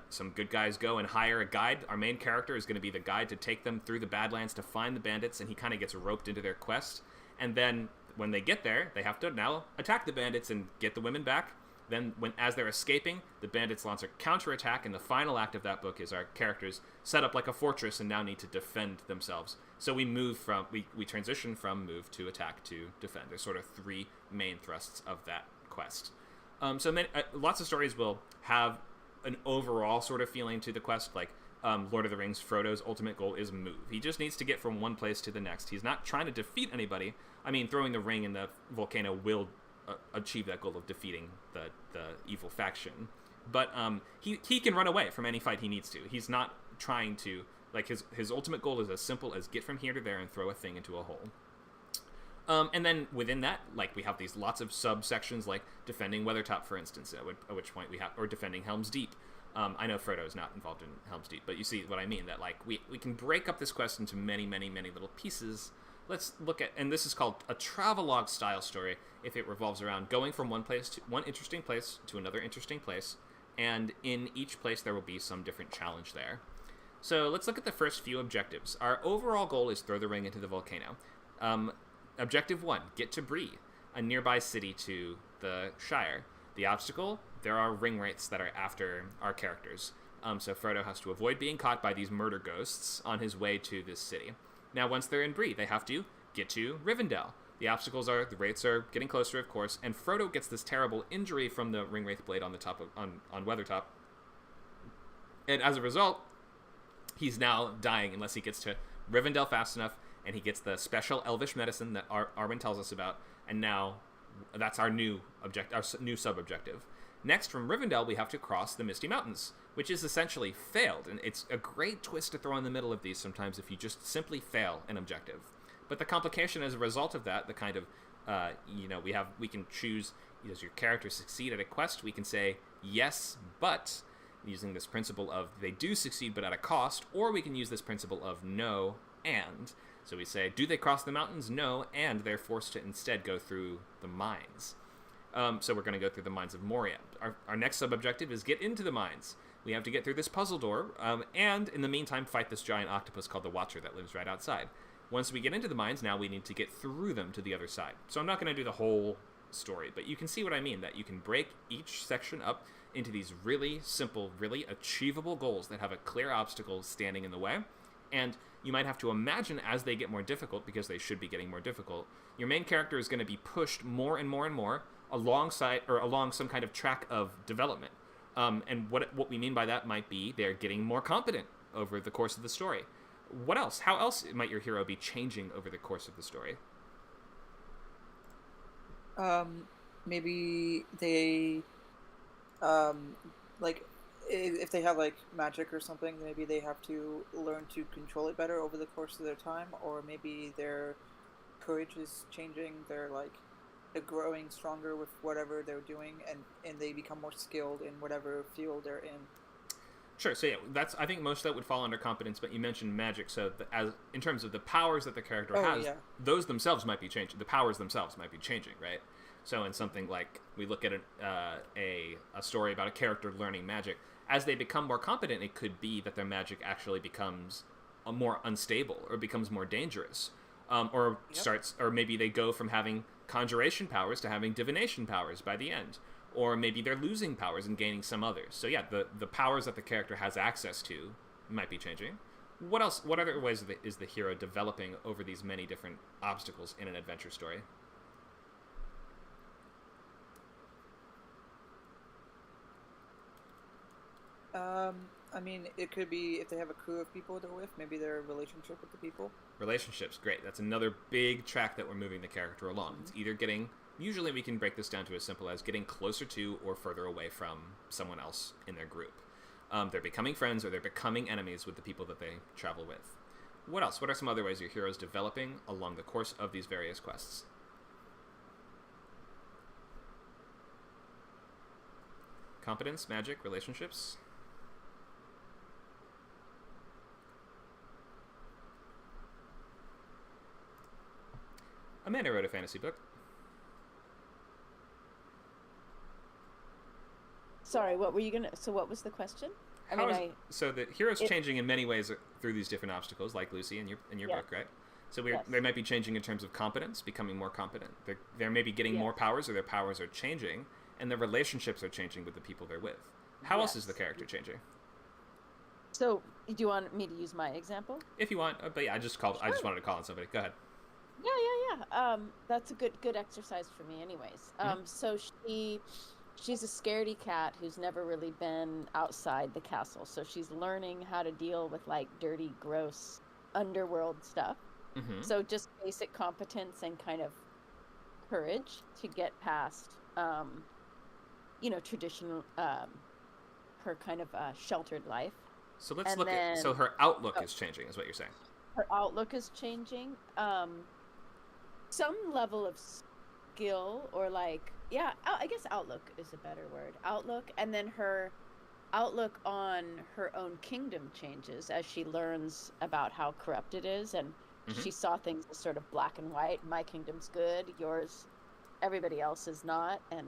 A: Some good guys go and hire a guide. Our main character is going to be the guide to take them through the Badlands to find the bandits, and he kind of gets roped into their quest. And then when they get there, they have to now attack the bandits and get the women back. Then, as they're escaping, the bandits launch a counterattack, and the final act of that book is our characters set up like a fortress and now need to defend themselves. So we transition from move to attack to defend. There's sort of three main thrusts of that quest. Lots of stories will have an overall sort of feeling to the quest, like Lord of the Rings, Frodo's ultimate goal is move. He just needs to get from one place to the next. He's not trying to defeat anybody. I mean, throwing the ring in the volcano will achieve that goal of defeating the evil faction. But he can run away from any fight he needs to. He's not trying to, like, his ultimate goal is as simple as get from here to there and throw a thing into a hole. And then within that, like, we have these lots of subsections, like defending Weathertop, for instance, at which point or defending Helm's Deep. I know Frodo is not involved in Helm's Deep, but you see what I mean, that, like, we can break up this quest into many, many, many little pieces. Let's look at, and this is called a travelogue style story if it revolves around going from one interesting place to another interesting place, and in each place there will be some different challenge there. So let's look at the first few objectives. Our overall goal is throw the ring into the volcano. Objective 1, get to Bree, a nearby city to the Shire. The obstacle, there are ring wraiths that are after our characters. So Frodo has to avoid being caught by these murder ghosts on his way to this city. Now, once they're in Bree, they have to get to Rivendell. The obstacles are, the wraiths are getting closer, of course, and Frodo gets this terrible injury from the ring wraith blade on the top of, on Weathertop. And as a result, he's now dying unless he gets to Rivendell fast enough, and he gets the special elvish medicine that Arwen tells us about, and now that's our new sub-objective. Next, from Rivendell, we have to cross the Misty Mountains, which is essentially failed, and it's a great twist to throw in the middle of these sometimes if you just simply fail an objective. But the complication as a result of that, the kind of, we can choose, does your character succeed at a quest? We can say, yes, but, using this principle of they do succeed but at a cost, or we can use this principle of no, and. So we say, do they cross the mountains? No, and they're forced to instead go through the mines. So we're going to go through the mines of Moria. Our next sub-objective is get into the mines. We have to get through this puzzle door, and in the meantime fight this giant octopus called the Watcher that lives right outside. Once we get into the mines, now we need to get through them to the other side. So I'm not going to do the whole story, but you can see what I mean, that you can break each section up into these really simple, really achievable goals that have a clear obstacle standing in the way. And you might have to imagine as they get more difficult, because they should be getting more difficult, your main character is going to be pushed more and more and more along some kind of track of development. And what we mean by that might be they're getting more competent over the course of the story. What else? How else might your hero be changing over the course of the story?
E: Maybe they, like, if they have like magic or something, maybe they have to learn to control it better over the course of their time, or maybe their courage is changing. They're growing stronger with whatever they're doing, and they become more skilled in whatever field they're in.
A: Sure. So yeah, I think most of that would fall under competence, but you mentioned magic. So in terms of the powers that the character has, those themselves might be changing. The powers themselves might be changing, right? So in something like we look at a story about a character learning magic, as they become more competent, it could be that their magic actually becomes more unstable or becomes more dangerous, or maybe they go from having conjuration powers to having divination powers by the end. Or maybe they're losing powers and gaining some others. So yeah, the powers that the character has access to might be changing. What else? What other ways is the hero developing over these many different obstacles in an adventure story?
E: I mean, it could be if they have a crew of people they're with, maybe their relationship with the people.
A: Relationships, great. That's another big track that we're moving the character along. Mm-hmm. It's either getting... Usually we can break this down to as simple as getting closer to or further away from someone else in their group. They're becoming friends or they're becoming enemies with the people that they travel with. What else? What are some other ways your hero is developing along the course of these various quests? Competence, magic, relationships? Amanda wrote a fantasy book.
D: Sorry, what were you gonna? So, what was the question?
A: So the hero's changing in many ways through these different obstacles, like Lucy in your book, right? So they might be changing in terms of competence, becoming more competent. They're maybe getting more powers, or their powers are changing, and their relationships are changing with the people they're with. How else is the character changing?
D: So, do you want me to use my example?
A: If you want, but yeah, I just wanted to call on somebody. Go ahead.
D: Yeah. That's a good exercise for me, anyways. So she's a scaredy cat who's never really been outside the castle. So she's learning how to deal with like dirty, gross underworld stuff. Mm-hmm. So just basic competence and kind of courage to get past, traditional, her kind of sheltered life.
A: So let's look at, so her outlook is changing, is what you're saying.
D: Her outlook is changing. Some level of skill or like, I guess outlook is a better word. Outlook, and then her outlook on her own kingdom changes as she learns about how corrupt it is, and she saw things as sort of black and white. My kingdom's good, yours, everybody else is not, and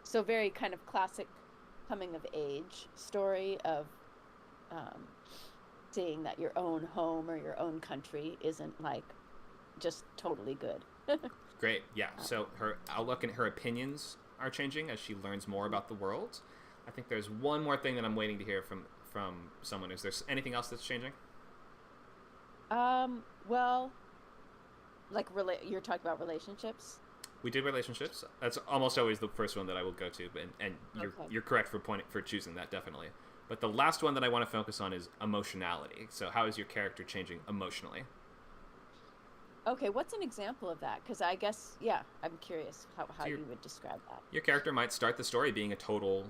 D: so very kind of classic coming of age story of seeing that your own home or your own country isn't like just totally good.
A: Great, yeah. So her outlook and her opinions are changing as she learns more about the world. I think there's one more thing that I'm waiting to hear from someone. Is there anything else that's changing?
D: Well, like you're talking about relationships?
A: We did relationships. That's almost always the first one that I will go to, and you're correct for choosing that, definitely. But the last one that I want to focus on is emotionality. So how is your character changing emotionally?
D: Okay, what's an example of that? Because I guess, I'm curious how you would describe that.
A: Your character might start the story being a total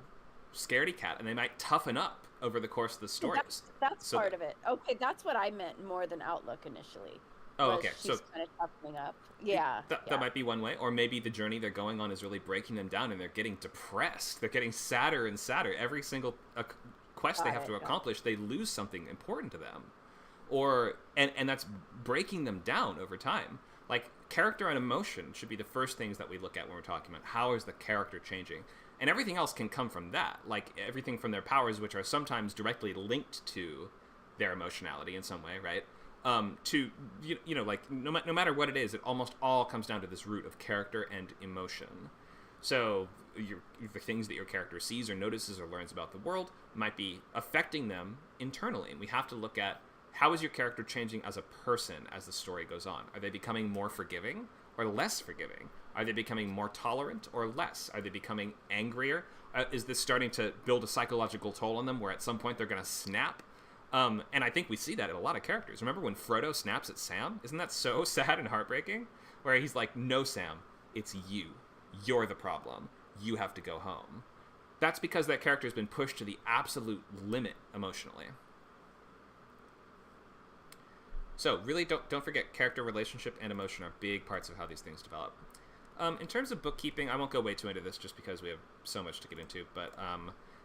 A: scaredy cat, and they might toughen up over the course of the story.
D: That's part of it. Okay, that's what I meant more than outlook initially.
A: Oh, okay.
D: She's kind of toughening up. Yeah.
A: That might be one way. Or maybe the journey they're going on is really breaking them down, and they're getting depressed. They're getting sadder and sadder. Every single quest they have to accomplish, they lose something important to them. And that's breaking them down over time. Like, character and emotion should be the first things that we look at when we're talking about how is the character changing. And everything else can come from that. Like, everything from their powers, which are sometimes directly linked to their emotionality in some way, right? To, like, no matter what it is, it almost all comes down to this root of character and emotion. So the things that your character sees or notices or learns about the world might be affecting them internally. And we have to look at, how is your character changing as a person as the story goes on? Are they becoming more forgiving or less forgiving? Are they becoming more tolerant or less? Are they becoming angrier? Is this starting to build a psychological toll on them where at some point they're going to snap? And I think we see that in a lot of characters. Remember when Frodo snaps at Sam? Isn't that so sad and heartbreaking? Where he's like, no, Sam, it's you. You're the problem. You have to go home. That's because that character has been pushed to the absolute limit emotionally. So really don't forget, character, relationship, and emotion are big parts of how these things develop. In terms of bookkeeping, I won't go way too into this just because we have so much to get into, but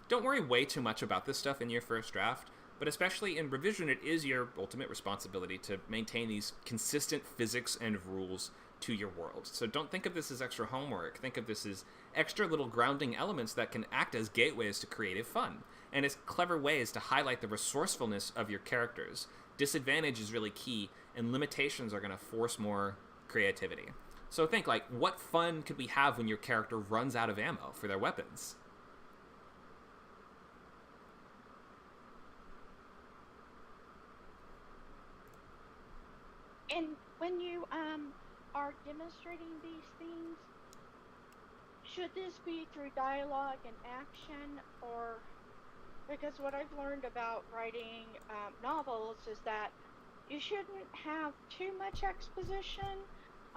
A: don't worry way too much about this stuff in your first draft. But especially in revision, it is your ultimate responsibility to maintain these consistent physics and rules to your world. So don't think of this as extra homework. Think of this as extra little grounding elements that can act as gateways to creative fun, and as clever ways to highlight the resourcefulness of your characters. Disadvantage is really key, and limitations are going to force more creativity. So think, like, what fun could we have when your character runs out of ammo for their weapons?
G: And when you are demonstrating these things, should this be through dialogue and action, or because what I've learned about writing novels is that you shouldn't have too much exposition.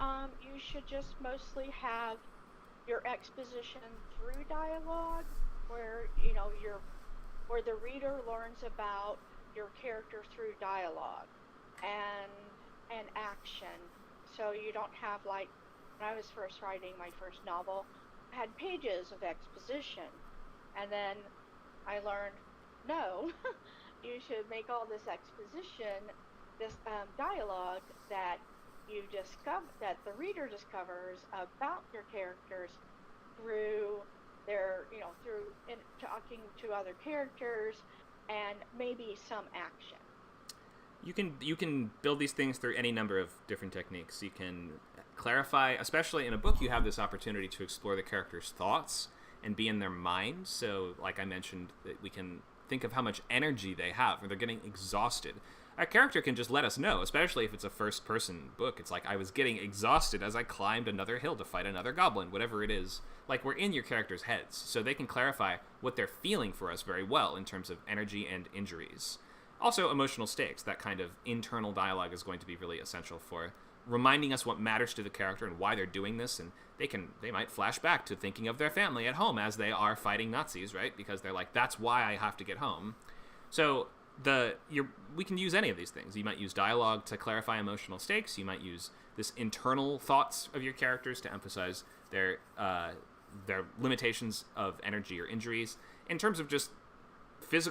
G: You should just mostly have your exposition through dialogue, where where the reader learns about your character through dialogue and action. So you don't have, like, when I was first writing my first novel, I had pages of exposition, and then I learned, no, you should make all this exposition, this dialogue that that the reader discovers about your characters through their, through talking to other characters, and maybe some action.
A: You can build these things through any number of different techniques. You can clarify, especially in a book, you have this opportunity to explore the character's thoughts and be in their mind. So, like I mentioned, that we can think of how much energy they have, or they're getting exhausted. Our character can just let us know, especially if it's a first-person book. It's like, I was getting exhausted as I climbed another hill to fight another goblin, whatever it is. Like, we're in your character's heads, so they can clarify what they're feeling for us very well in terms of energy and injuries. Also, emotional stakes. That kind of internal dialogue is going to be really essential for reminding us what matters to the character and why they're doing this, and they might flash back to thinking of their family at home as they are fighting Nazis, right? Because they're like, that's why I have to get home. So we can use any of these things. You might use dialogue to clarify emotional stakes. You might use this internal thoughts of your characters to emphasize their limitations of energy or injuries. In terms of just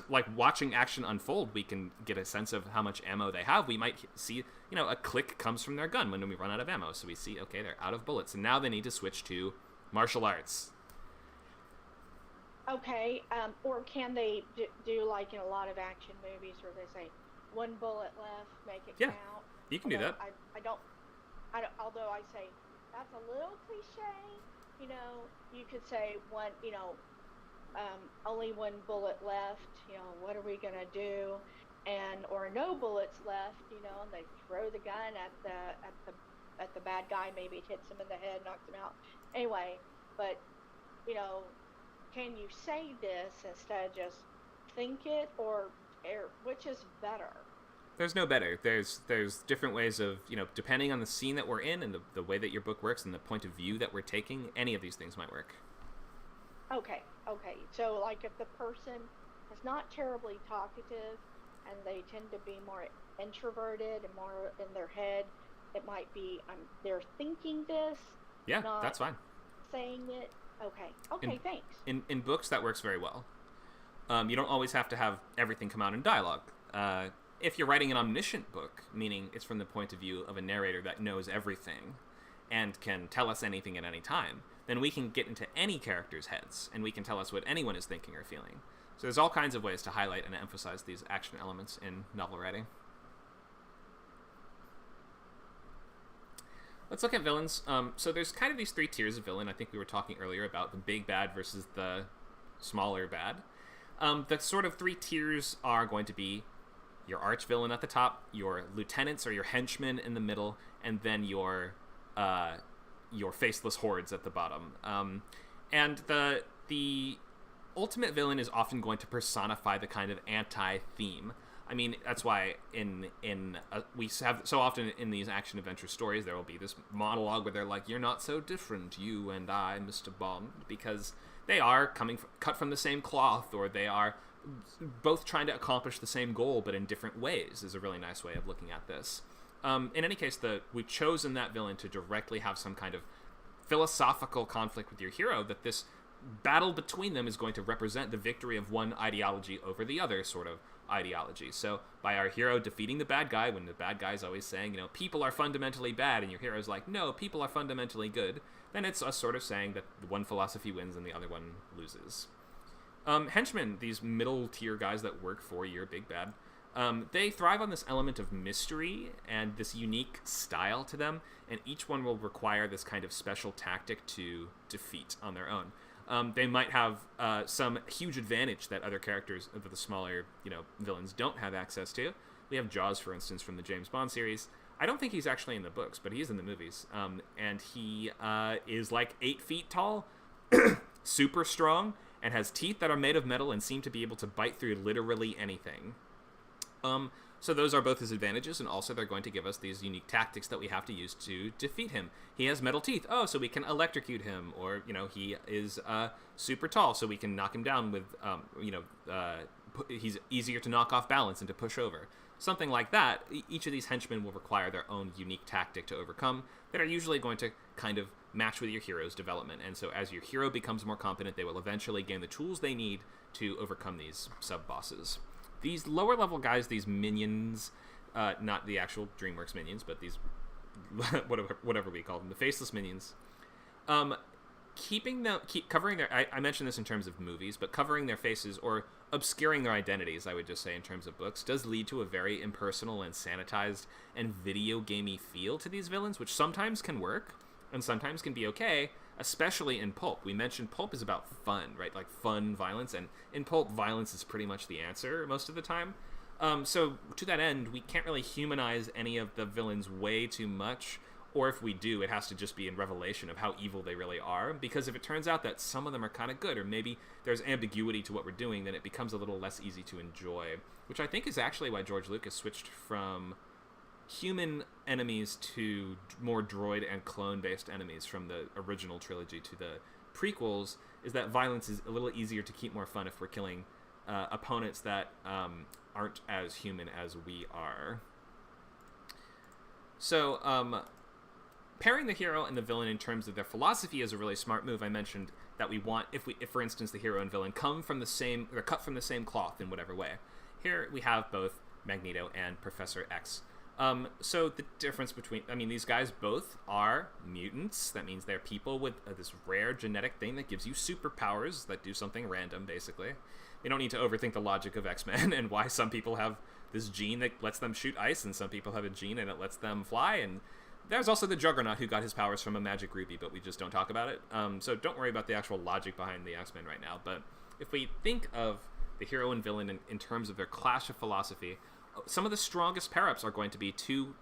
A: like watching action unfold, we can get a sense of how much ammo they have. We might see, a click comes from their gun when we run out of ammo. So we see, okay, they're out of bullets, and now they need to switch to martial arts.
G: Okay, or can they do like in a lot of action movies where they say, one bullet left, make it count?
A: You can do that.
G: I don't, although I say, that's a little cliche, you could say one, only one bullet left, what are we gonna do? Or no bullets left, and they throw the gun at the bad guy, maybe it hits him in the head, knocks him out. Anyway, but, can you say this instead of just think it, or which is better?
A: There's no better. There's different ways of, depending on the scene that we're in and the way that your book works and the point of view that we're taking, any of these things might work.
G: Okay. So, like, if the person is not terribly talkative and they tend to be more introverted and more in their head, it might be they're thinking this.
A: Yeah, that's fine.
G: Saying it. Okay, thanks.
A: In books, that works very well. You don't always have to have everything come out in dialogue. If you're writing an omniscient book, meaning it's from the point of view of a narrator that knows everything and can tell us anything at any time, then we can get into any character's heads, and we can tell us what anyone is thinking or feeling. So there's all kinds of ways to highlight and emphasize these action elements in novel writing. Let's look at villains. So there's kind of these three tiers of villain. I think we were talking earlier about the big bad versus the smaller bad. The sort of three tiers are going to be your arch villain at the top, your lieutenants or your henchmen in the middle, and then your faceless hordes at the bottom. And the ultimate villain is often going to personify the kind of anti-theme. I mean, that's why we have so often in these action adventure stories there will be this monologue where they're like, "You're not so different, you and I, Mr. Bond," because they are cut from the same cloth, or they are both trying to accomplish the same goal but in different ways. Is a really nice way of looking at this. In any case, we've chosen that villain to directly have some kind of philosophical conflict with your hero, that this battle between them is going to represent the victory of one ideology over the other sort of ideology. So by our hero defeating the bad guy, when the bad guy is always saying, people are fundamentally bad, and your hero's like, no, people are fundamentally good, then it's us sort of saying that one philosophy wins and the other one loses. Henchmen, these middle tier guys that work for your big bad, they thrive on this element of mystery and this unique style to them, and each one will require this kind of special tactic to defeat on their own. They might have some huge advantage that other characters, the smaller, villains don't have access to. We have Jaws, for instance, from the James Bond series. I don't think he's actually in the books, but he's in the movies. And he is like 8 feet tall, super strong, and has teeth that are made of metal and seem to be able to bite through literally anything. So those are both his advantages, and also they're going to give us these unique tactics that we have to use to defeat him. He has metal teeth. Oh, so we can electrocute him. Or, he is super tall, so we can knock him down with, he's easier to knock off balance and to push over. Something like that. Each of these henchmen will require their own unique tactic to overcome that are usually going to kind of match with your hero's development. And so as your hero becomes more competent, they will eventually gain the tools they need to overcome these sub-bosses. These lower level guys, these minions, not the actual DreamWorks minions, but these, whatever we call them, the faceless minions, covering their, I mentioned this in terms of movies, but covering their faces or obscuring their identities, I would just say in terms of books, does lead to a very impersonal and sanitized and video gamey feel to these villains, which sometimes can work and sometimes can be okay, especially in pulp. We mentioned pulp is about fun, right? Like fun violence, and in pulp, violence is pretty much the answer most of the time. So to that end, we can't really humanize any of the villains way too much, or if we do, it has to just be in revelation of how evil they really are, because if it turns out that some of them are kind of good, or maybe there's ambiguity to what we're doing, then it becomes a little less easy to enjoy, which I think is actually why George Lucas switched from human enemies to more droid and clone-based enemies from the original trilogy to the prequels, is that violence is a little easier to keep more fun if we're killing opponents that aren't as human as we are. So, pairing the hero and the villain in terms of their philosophy is a really smart move. I mentioned that we want, if for instance, the hero and villain come from the same, they're cut from the same cloth in whatever way. Here we have both Magneto and Professor X. So the difference between, these guys both are mutants. That means they're people with this rare genetic thing that gives you superpowers that do something random, basically. We don't need to overthink the logic of X-Men and why some people have this gene that lets them shoot ice and some people have a gene and it lets them fly. And there's also the Juggernaut who got his powers from a magic ruby, but we just don't talk about it. So don't worry about the actual logic behind the X-Men right now. But if we think of the hero and villain in terms of their clash of philosophy, some of the strongest pair-ups are going to be two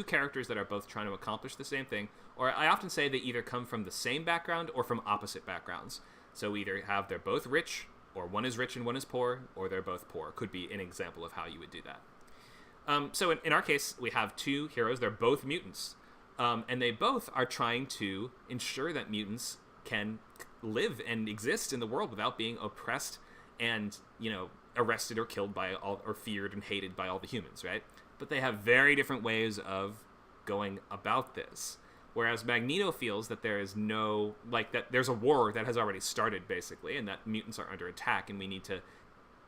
A: characters that are both trying to accomplish the same thing, or I often say they either come from the same background or from opposite backgrounds. So either they're both rich, or one is rich and one is poor, or they're both poor. Could be an example of how you would do that. So in our case, we have two heroes. They're both mutants, and they both are trying to ensure that mutants can live and exist in the world without being oppressed and, arrested or killed by all, or feared and hated by all the humans, right? But they have very different ways of going about this. Whereas Magneto feels that there is that there's a war that has already started, basically, and that mutants are under attack, and we need to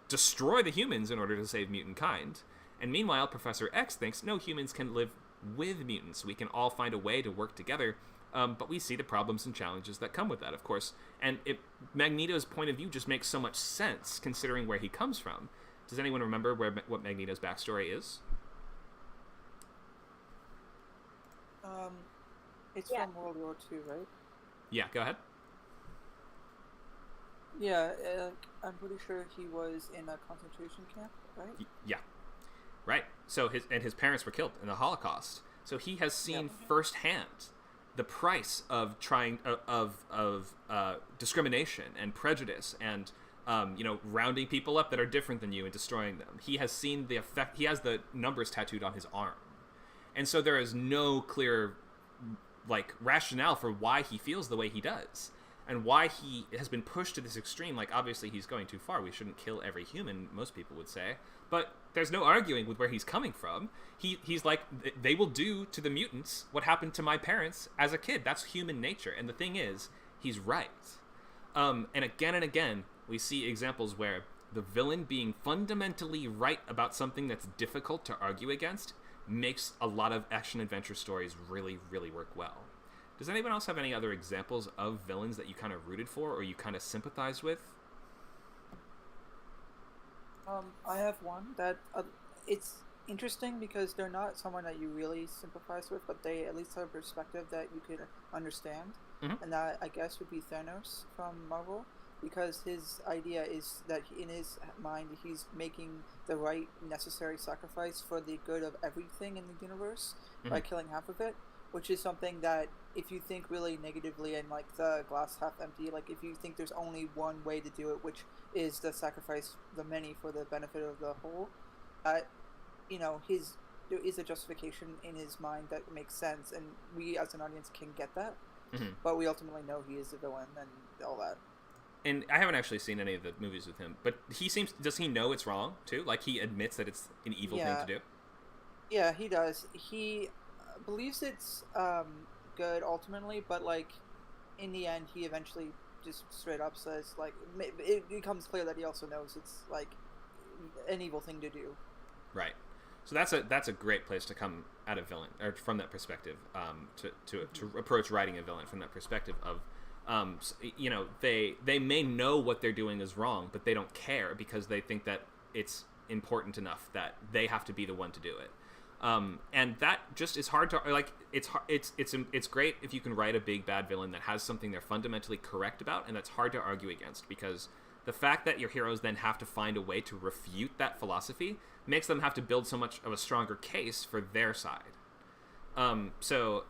A: destroy the humans in order to save mutant kind. And meanwhile, Professor X thinks, no, humans can live with mutants. We can all find a way to work together. But we see the problems and challenges that come with that, of course. And Magneto's point of view just makes so much sense, considering where he comes from. Does anyone remember what Magneto's backstory is?
E: It's from World War II, right?
A: Yeah, go ahead.
E: Yeah, I'm pretty sure he was in a concentration camp, right?
A: Yeah, right. So his parents were killed in the Holocaust. So he has seen firsthand the price of trying of discrimination and prejudice and rounding people up that are different than you and destroying them. He has seen the effect. He has the numbers tattooed on his arm. And so there is no clear, rationale for why he feels the way he does. And why he has been pushed to this extreme. Like, obviously, he's going too far. We shouldn't kill every human, most people would say. But there's no arguing with where he's coming from. He's like, they will do to the mutants what happened to my parents as a kid. That's human nature. And the thing is, he's right. And again, we see examples where the villain being fundamentally right about something that's difficult to argue against makes a lot of action-adventure stories really, really work well. Does anyone else have any other examples of villains that you kind of rooted for or you kind of sympathized with?
E: I have one that it's interesting because they're not someone that you really sympathize with, but they at least have a perspective that you could understand. Mm-hmm. And that, I guess, would be Thanos from Marvel, because his idea is that in his mind he's making the right necessary sacrifice for the good of everything in the universe by killing half of it, which is something that if you think really negatively and like the glass half empty, like if you think there's only one way to do it, which is to sacrifice the many for the benefit of the whole, there is a justification in his mind that makes sense, and we as an audience can get that, but we ultimately know he is a villain and all that.
A: And I haven't actually seen any of the movies with him, but does he know it's wrong too? Like, he admits that it's an evil thing to do? Yeah,
E: he does. He believes it's good ultimately, but like in the end he eventually just straight up says, like, it becomes clear that he also knows it's like an evil thing to do.
A: Right. So that's a great place to come at a villain, or from that perspective, to approach writing a villain from that perspective of, they may know what they're doing is wrong, but they don't care because they think that it's important enough that they have to be the one to do it. And that just is hard to, like, it's great if you can write a big bad villain that has something they're fundamentally correct about, and that's hard to argue against, because the fact that your heroes then have to find a way to refute that philosophy makes them have to build so much of a stronger case for their side. So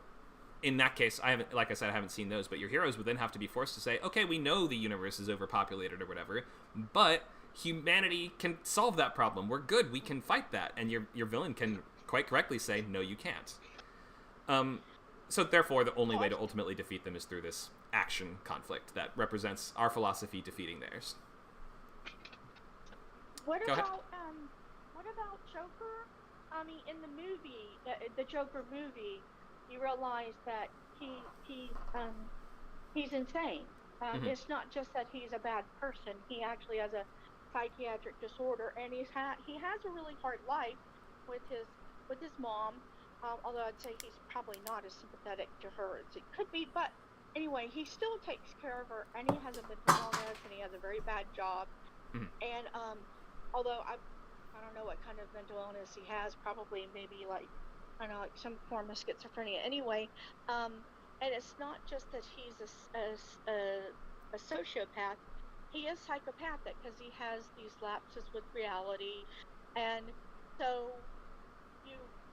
A: in that case, I haven't seen those, but your heroes would then have to be forced to say, okay, we know the universe is overpopulated or whatever, but humanity can solve that problem. We're good. We can fight that. And your villain can quite correctly say, no, you can't. So therefore, the only way to ultimately defeat them is through this action conflict that represents our philosophy defeating theirs.
G: What about Joker? I mean, in the movie, the Joker movie, you realize that he's insane. It's not just that he's a bad person. He actually has a psychiatric disorder, and he has a really hard life with his mom. Although I'd say he's probably not as sympathetic to her as he could be, but anyway, he still takes care of her, and he has a mental illness, and he has a very bad job. And although I don't know what kind of mental illness he has, probably maybe like some form of schizophrenia. Anyway, and it's not just that he's a sociopath; he is psychopathic because he has these lapses with reality, and so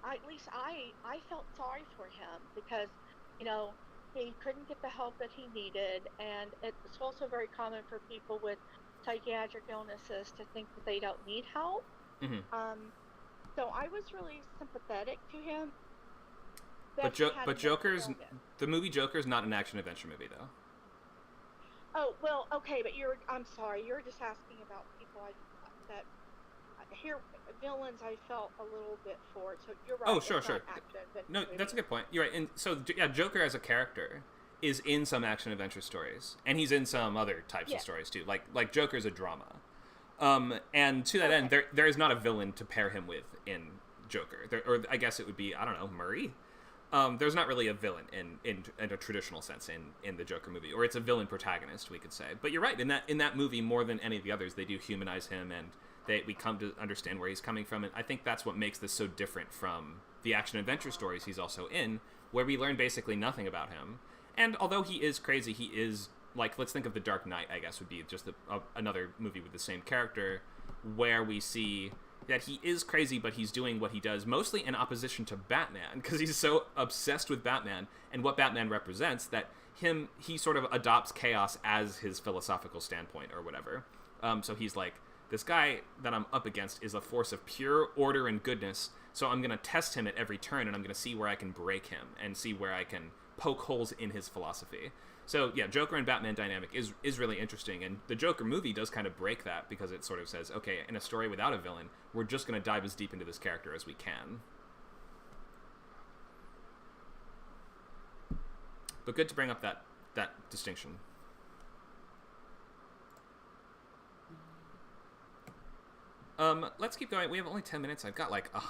G: I felt sorry for him because, he couldn't get the help that he needed, and it's also very common for people with psychiatric illnesses to think that they don't need help. So I was really sympathetic to him.
A: But the movie Joker's not an action-adventure movie, though.
G: Oh, well, okay, but I'm sorry, you're just asking about people villains I felt a little bit for, so you're right.
A: Oh, sure. No, that's a good point. You're right. And so, yeah, Joker as a character is in some action-adventure stories, and he's in some other types of stories, too. Like Joker's a drama. And to that end, there is not a villain to pair him with in Joker. Or I guess it would be, I don't know, Murray? There's not really a villain in a traditional sense in the Joker movie, or it's a villain protagonist, we could say. But you're right, in that movie, more than any of the others, they do humanize him, and we come to understand where he's coming from, and I think that's what makes this so different from the action-adventure stories he's also in, where we learn basically nothing about him. And although he is crazy, he is, like, let's think of The Dark Knight, I guess, would be just another movie with the same character, where we see that he is crazy, but he's doing what he does mostly in opposition to Batman, because he's so obsessed with Batman and what Batman represents that he sort of adopts chaos as his philosophical standpoint or whatever. So he's like, this guy that I'm up against is a force of pure order and goodness, so I'm going to test him at every turn, and I'm going to see where I can break him and see where I can poke holes in his philosophy. So, yeah, Joker and Batman dynamic is really interesting, and the Joker movie does kind of break that, because it sort of says, okay, in a story without a villain, we're just going to dive as deep into this character as we can. But good to bring up that distinction. Let's keep going. We have only 10 minutes. I've got like a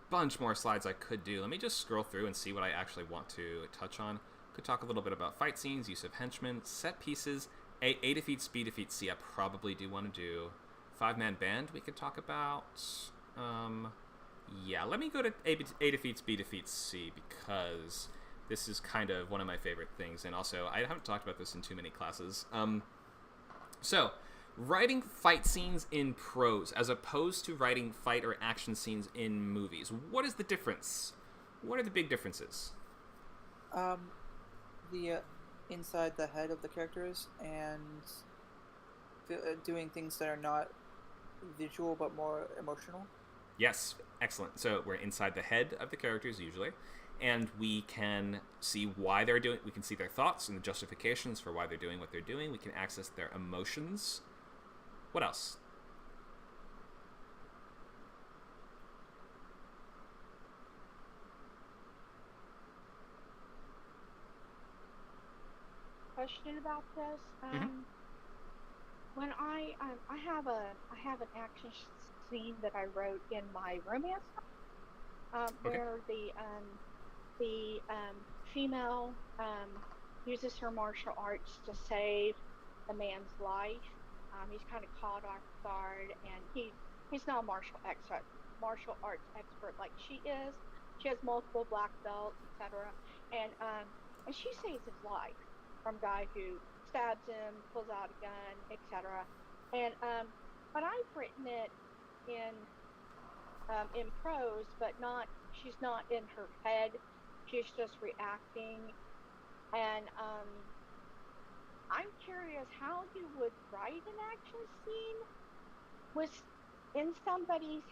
A: bunch more slides I could do. Let me just scroll through and see what I actually want to touch on. Could talk a little bit about fight scenes, use of henchmen, set pieces, A defeats, B defeats, C I probably do want to do. 5-man band we could talk about. Yeah, let me go to A defeats, B defeats, C, because this is kind of one of my favorite things, and also I haven't talked about this in too many classes. So, writing fight scenes in prose as opposed to writing fight or action scenes in movies. What is the difference? What are the big differences?
E: The inside the head of the characters and doing things that are not visual but more emotional.
A: Yes, excellent. So we're inside the head of the characters usually, and we can see why they're doing. We can see their thoughts and the justifications for why they're doing what they're doing. We can access their emotions. What else?
G: Question about this. When I have an action scene that I wrote in my romance, where the female uses her martial arts to save the man's life. He's kind of caught off guard, and he's not a martial arts expert like she is. She has multiple black belts, etc. And she saves his life from a guy who stabs him, pulls out a gun, etc. And but I've written it in prose, but not. She's not in her head. She's just reacting, and I'm curious how you would write an action scene with somebody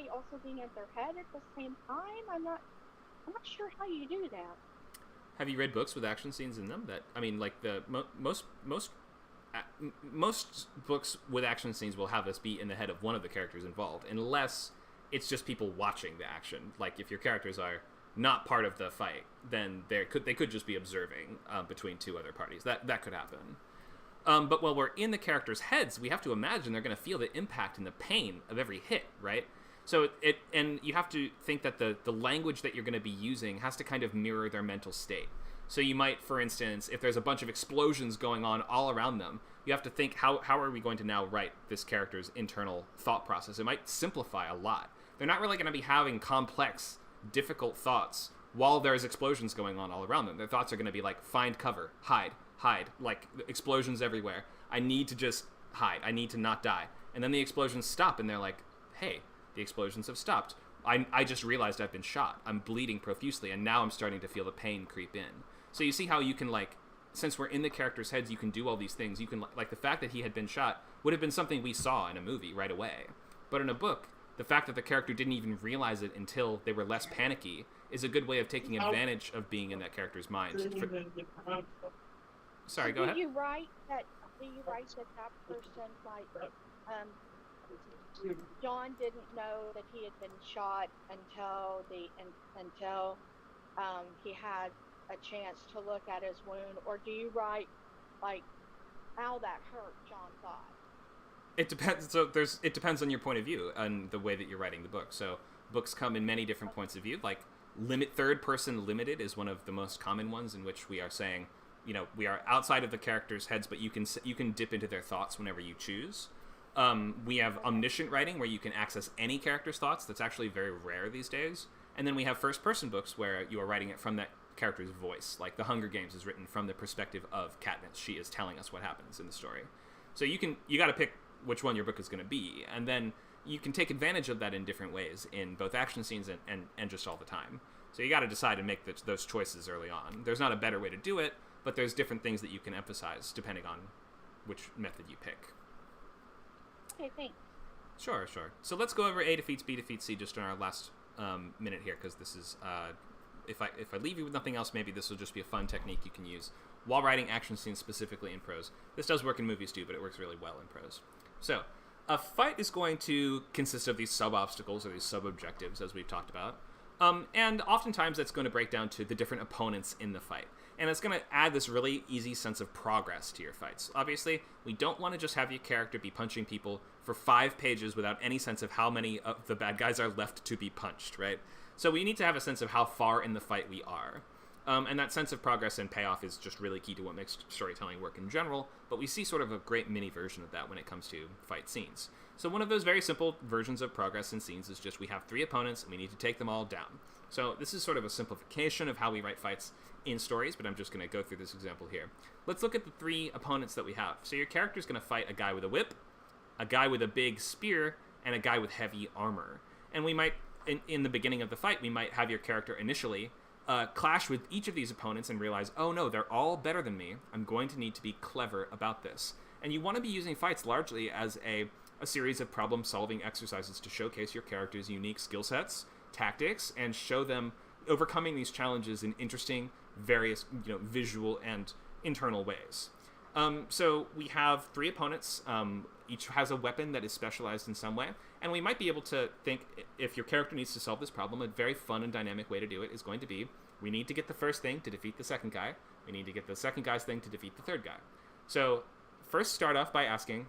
G: also being in their head at the same time. I'm not sure how you do that.
A: Have you read books with action scenes in them? Most books with action scenes will have us be in the head of one of the characters involved, unless it's just people watching the action. Like if your characters are not part of the fight, then they could just be observing between two other parties. That could happen. But while we're in the characters' heads, we have to imagine they're going to feel the impact and the pain of every hit, right? So and you have to think that the language that you're going to be using has to kind of mirror their mental state. So you might, for instance, if there's a bunch of explosions going on all around them, you have to think, how are we going to now write this character's internal thought process? It might simplify a lot. They're not really going to be having complex, difficult thoughts while there's explosions going on all around them. Their thoughts are going to be like, find cover, hide, like explosions everywhere. I need to just hide. I need to not die. And then the explosions stop, and they're like, hey, the explosions have stopped. I just realized I've been shot. I'm bleeding profusely, and now I'm starting to feel the pain creep in. So you see how you can, like, since we're in the characters' heads, you can do all these things. You can, like, the fact that he had been shot would have been something we saw in a movie right away. But in a book, the fact that the character didn't even realize it until they were less panicky is a good way of taking advantage of being in that character's mind. Sorry, go ahead.
G: Do you write that person, like, John didn't know that he had been shot until he had a chance to look at his wound, or do you write like, "Ow, that hurt," John thought?
A: It depends. So it depends on your point of view and the way that you're writing the book. So books come in many different points of view. Like third person limited is one of the most common ones, in which we are saying, we are outside of the characters' heads, but you can dip into their thoughts whenever you choose. We have omniscient writing, where you can access any character's thoughts. That's actually very rare these days. And then we have first-person books where you are writing it from that character's voice. Like The Hunger Games is written from the perspective of Katniss. She is telling us what happens in the story. So you got to pick which one your book is going to be, and then you can take advantage of that in different ways in both action scenes and just all the time. So you got to decide and make those choices early on. There's not a better way to do it, but there's different things that you can emphasize depending on which method you pick.
D: Okay, thanks.
A: Sure. So let's go over A defeats B defeats C just in our last minute here, because this is if I leave you with nothing else, maybe this will just be a fun technique you can use while writing action scenes specifically in prose. This does work in movies too, but it works really well in prose. So a fight is going to consist of these sub-obstacles or these sub-objectives, as we've talked about. And oftentimes that's going to break down to the different opponents in the fight. And it's going to add this really easy sense of progress to your fights. Obviously, we don't want to just have your character be punching people for 5 pages without any sense of how many of the bad guys are left to be punched, right? So we need to have a sense of how far in the fight we are. And that sense of progress and payoff is just really key to what makes storytelling work in general, but we see sort of a great mini version of that when it comes to fight scenes. So one of those very simple versions of progress in scenes is just we have 3 opponents and we need to take them all down. So this is sort of a simplification of how we write fights in stories, but I'm just going to go through this example here. Let's look at the 3 opponents that we have. So your character is going to fight a guy with a whip, a guy with a big spear, and a guy with heavy armor. And we might, in the beginning of the fight, we might have your character initially clash with each of these opponents and realize, oh no, they're all better than me. I'm going to need to be clever about this. And you want to be using fights largely as a series of problem-solving exercises to showcase your character's unique skill sets, tactics, and show them overcoming these challenges in interesting, various, visual and internal ways. So we have 3 opponents. Each has a weapon that is specialized in some way, and we might be able to think, if your character needs to solve this problem, a very fun and dynamic way to do it is going to be, we need to get the first thing to defeat the second guy, we need to get the second guy's thing to defeat the third guy. So first start off by asking,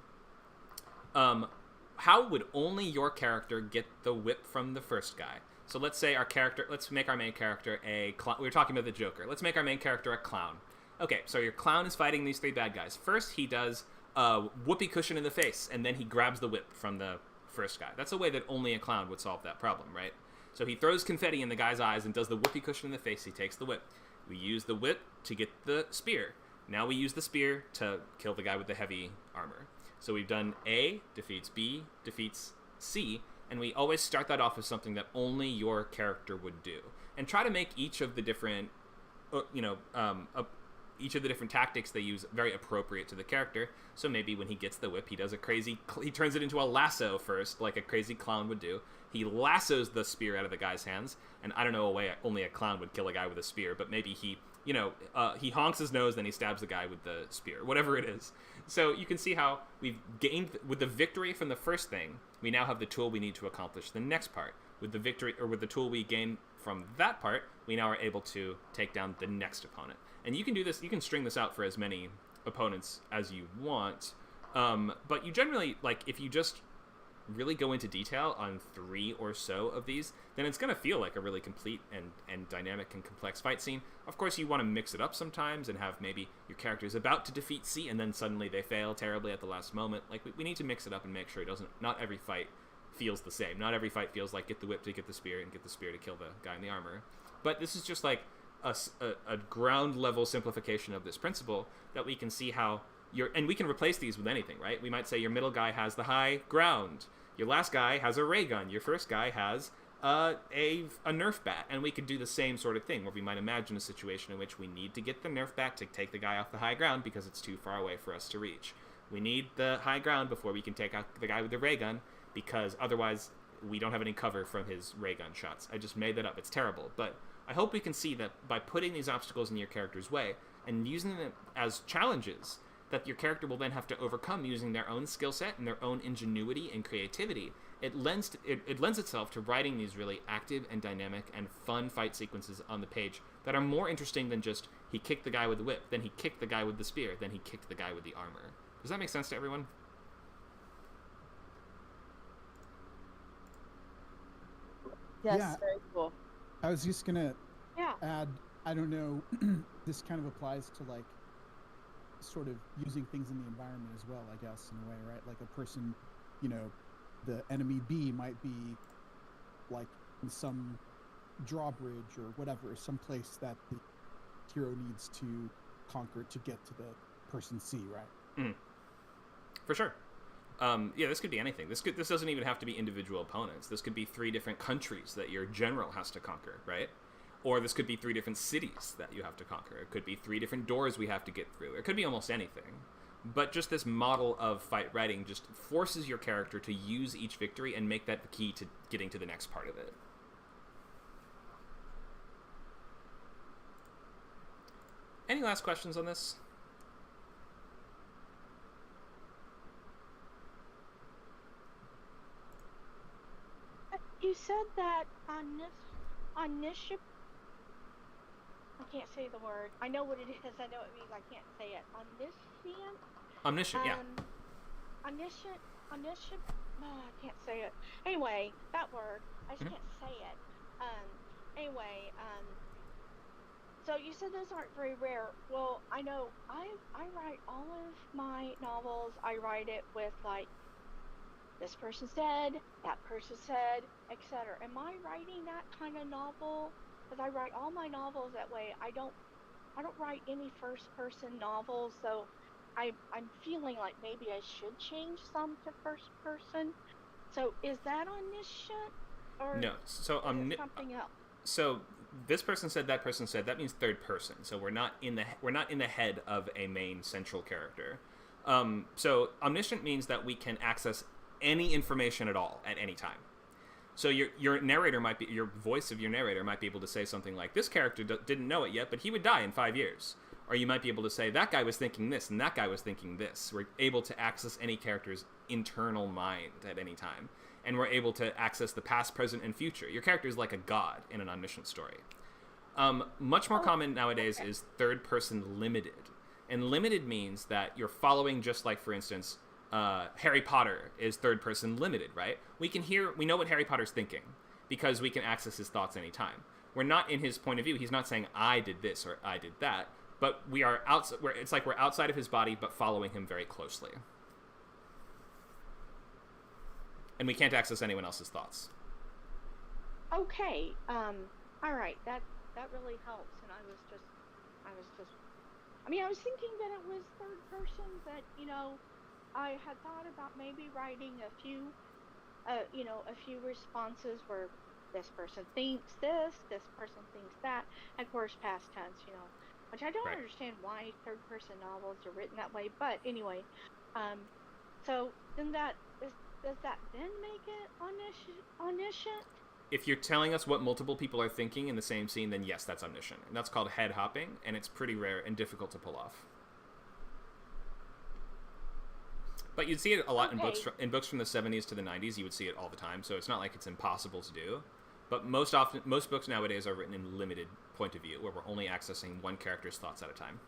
A: how would only your character get the whip from the first guy? So let's make our main character a clown. We were talking about the Joker. Let's make our main character a clown. Okay, so your clown is fighting these 3 bad guys. First, he does a whoopee cushion in the face, and then he grabs the whip from the first guy. That's a way that only a clown would solve that problem, right? So he throws confetti in the guy's eyes and does the whoopee cushion in the face. He takes the whip. We use the whip to get the spear. Now we use the spear to kill the guy with the heavy armor. So we've done A defeats B, defeats C, and we always start that off as something that only your character would do. And try to make each of the different, each of the different tactics they use very appropriate to the character. So maybe when he gets the whip, he turns it into a lasso first, like a crazy clown would do. He lassos the spear out of the guy's hands, and I don't know a way only a clown would kill a guy with a spear, but maybe he honks his nose, then he stabs the guy with the spear, whatever it is. So you can see how we've gained, with the victory from the first thing, we now have the tool we need to accomplish the next part. With the victory, or with the tool we gain from that part, we now are able to take down the next opponent. And you can do this, you can string this out for as many opponents as you want, but you generally, if you just really go into detail on 3 or so of these, then it's going to feel like a really complete and dynamic and complex fight scene. Of course, you want to mix it up sometimes and have maybe your character is about to defeat C and then suddenly they fail terribly at the last moment. We need to mix it up and make sure not every fight feels the same. Not every fight feels like get the whip to get the spear and get the spear to kill the guy in the armor. But this is just a ground level simplification of this principle that we can see how and we can replace these with anything, right? We might say your middle guy has the high ground, your last guy has a ray gun, your first guy has a Nerf bat, and we could do the same sort of thing where we might imagine a situation in which we need to get the Nerf bat to take the guy off the high ground because it's too far away for us to reach. We need the high ground before we can take out the guy with the ray gun because otherwise we don't have any cover from his ray gun shots. I just made that up. It's terrible, but I hope we can see that by putting these obstacles in your character's way and using them as challenges that your character will then have to overcome using their own skill set and their own ingenuity and creativity, it lends itself to writing these really active and dynamic and fun fight sequences on the page that are more interesting than just he kicked the guy with the whip, then he kicked the guy with the spear, then he kicked the guy with the armor. Does that make sense to everyone?
D: Yes,
C: Yeah.
D: very cool.
C: I was just gonna
G: Yeah.
C: add, I don't know, this kind of applies to sort of using things in the environment as well, I guess, in a way, right? Like a person, the enemy B might be in some drawbridge or whatever, some place that the hero needs to conquer to get to the person C, right?
A: For sure. Yeah, this could be anything. This doesn't even have to be individual opponents. This could be 3 different countries that your general has to conquer, right? Or this could be 3 different cities that you have to conquer. It could be 3 different doors we have to get through. It could be almost anything. But just this model of fight writing just forces your character to use each victory and make that the key to getting to the next part of it. Any last questions on this?
G: You said that omniscient. I can't say the word. I know what it is. I know what it means. I can't say it.
A: Omniscient, yeah.
G: Omniscient. Oh, I can't say it. Anyway, that word. I just can't say it. Anyway, so you said those aren't very rare. Well, I know I write all of my novels. I write it with like, this person said, that person said, etc. Am I writing that kind of novel? Because I write all my novels that way. I don't write any first-person novels, so I'm feeling like maybe I should change some to first-person. So is that omniscient, or
A: no? So
G: something else?
A: So this person said, that person said. That means third person. So we're not in the head of a main central character. So omniscient means that we can access any information at all at any time. So your narrator might be, your voice of your narrator might be able to say something like, this character didn't know it yet, but he would die in 5 years. Or you might be able to say, that guy was thinking this, and that guy was thinking this. We're able to access any character's internal mind at any time. And we're able to access the past, present, and future. Your character is like a god in an omniscient story. Much more common nowadays is third-person limited. And limited means that you're following, just like, for instance, Harry Potter is third-person limited, right? We know what Harry Potter's thinking because we can access his thoughts anytime. We're not in his point of view. He's not saying, I did this or I did that, but we are outside. It's like we're outside of his body, but following him very closely. And we can't access anyone else's thoughts.
G: Okay. All right. That really helps. And I was thinking that it was third person, that, I had thought about maybe writing a few responses where this person thinks this person thinks that, and of course past tense, which I don't understand why third person novels are written that way, but anyway, so then does that then make it omniscient?
A: If you're telling us what multiple people are thinking in the same scene, then yes, that's omniscient. And that's called head hopping, and it's pretty rare and difficult to pull off. But you'd see it a lot in books from the 70s to the 90s. You would see it all the time, so it's not like it's impossible to do. But most books nowadays are written in limited point of view, where we're only accessing one character's thoughts at a time.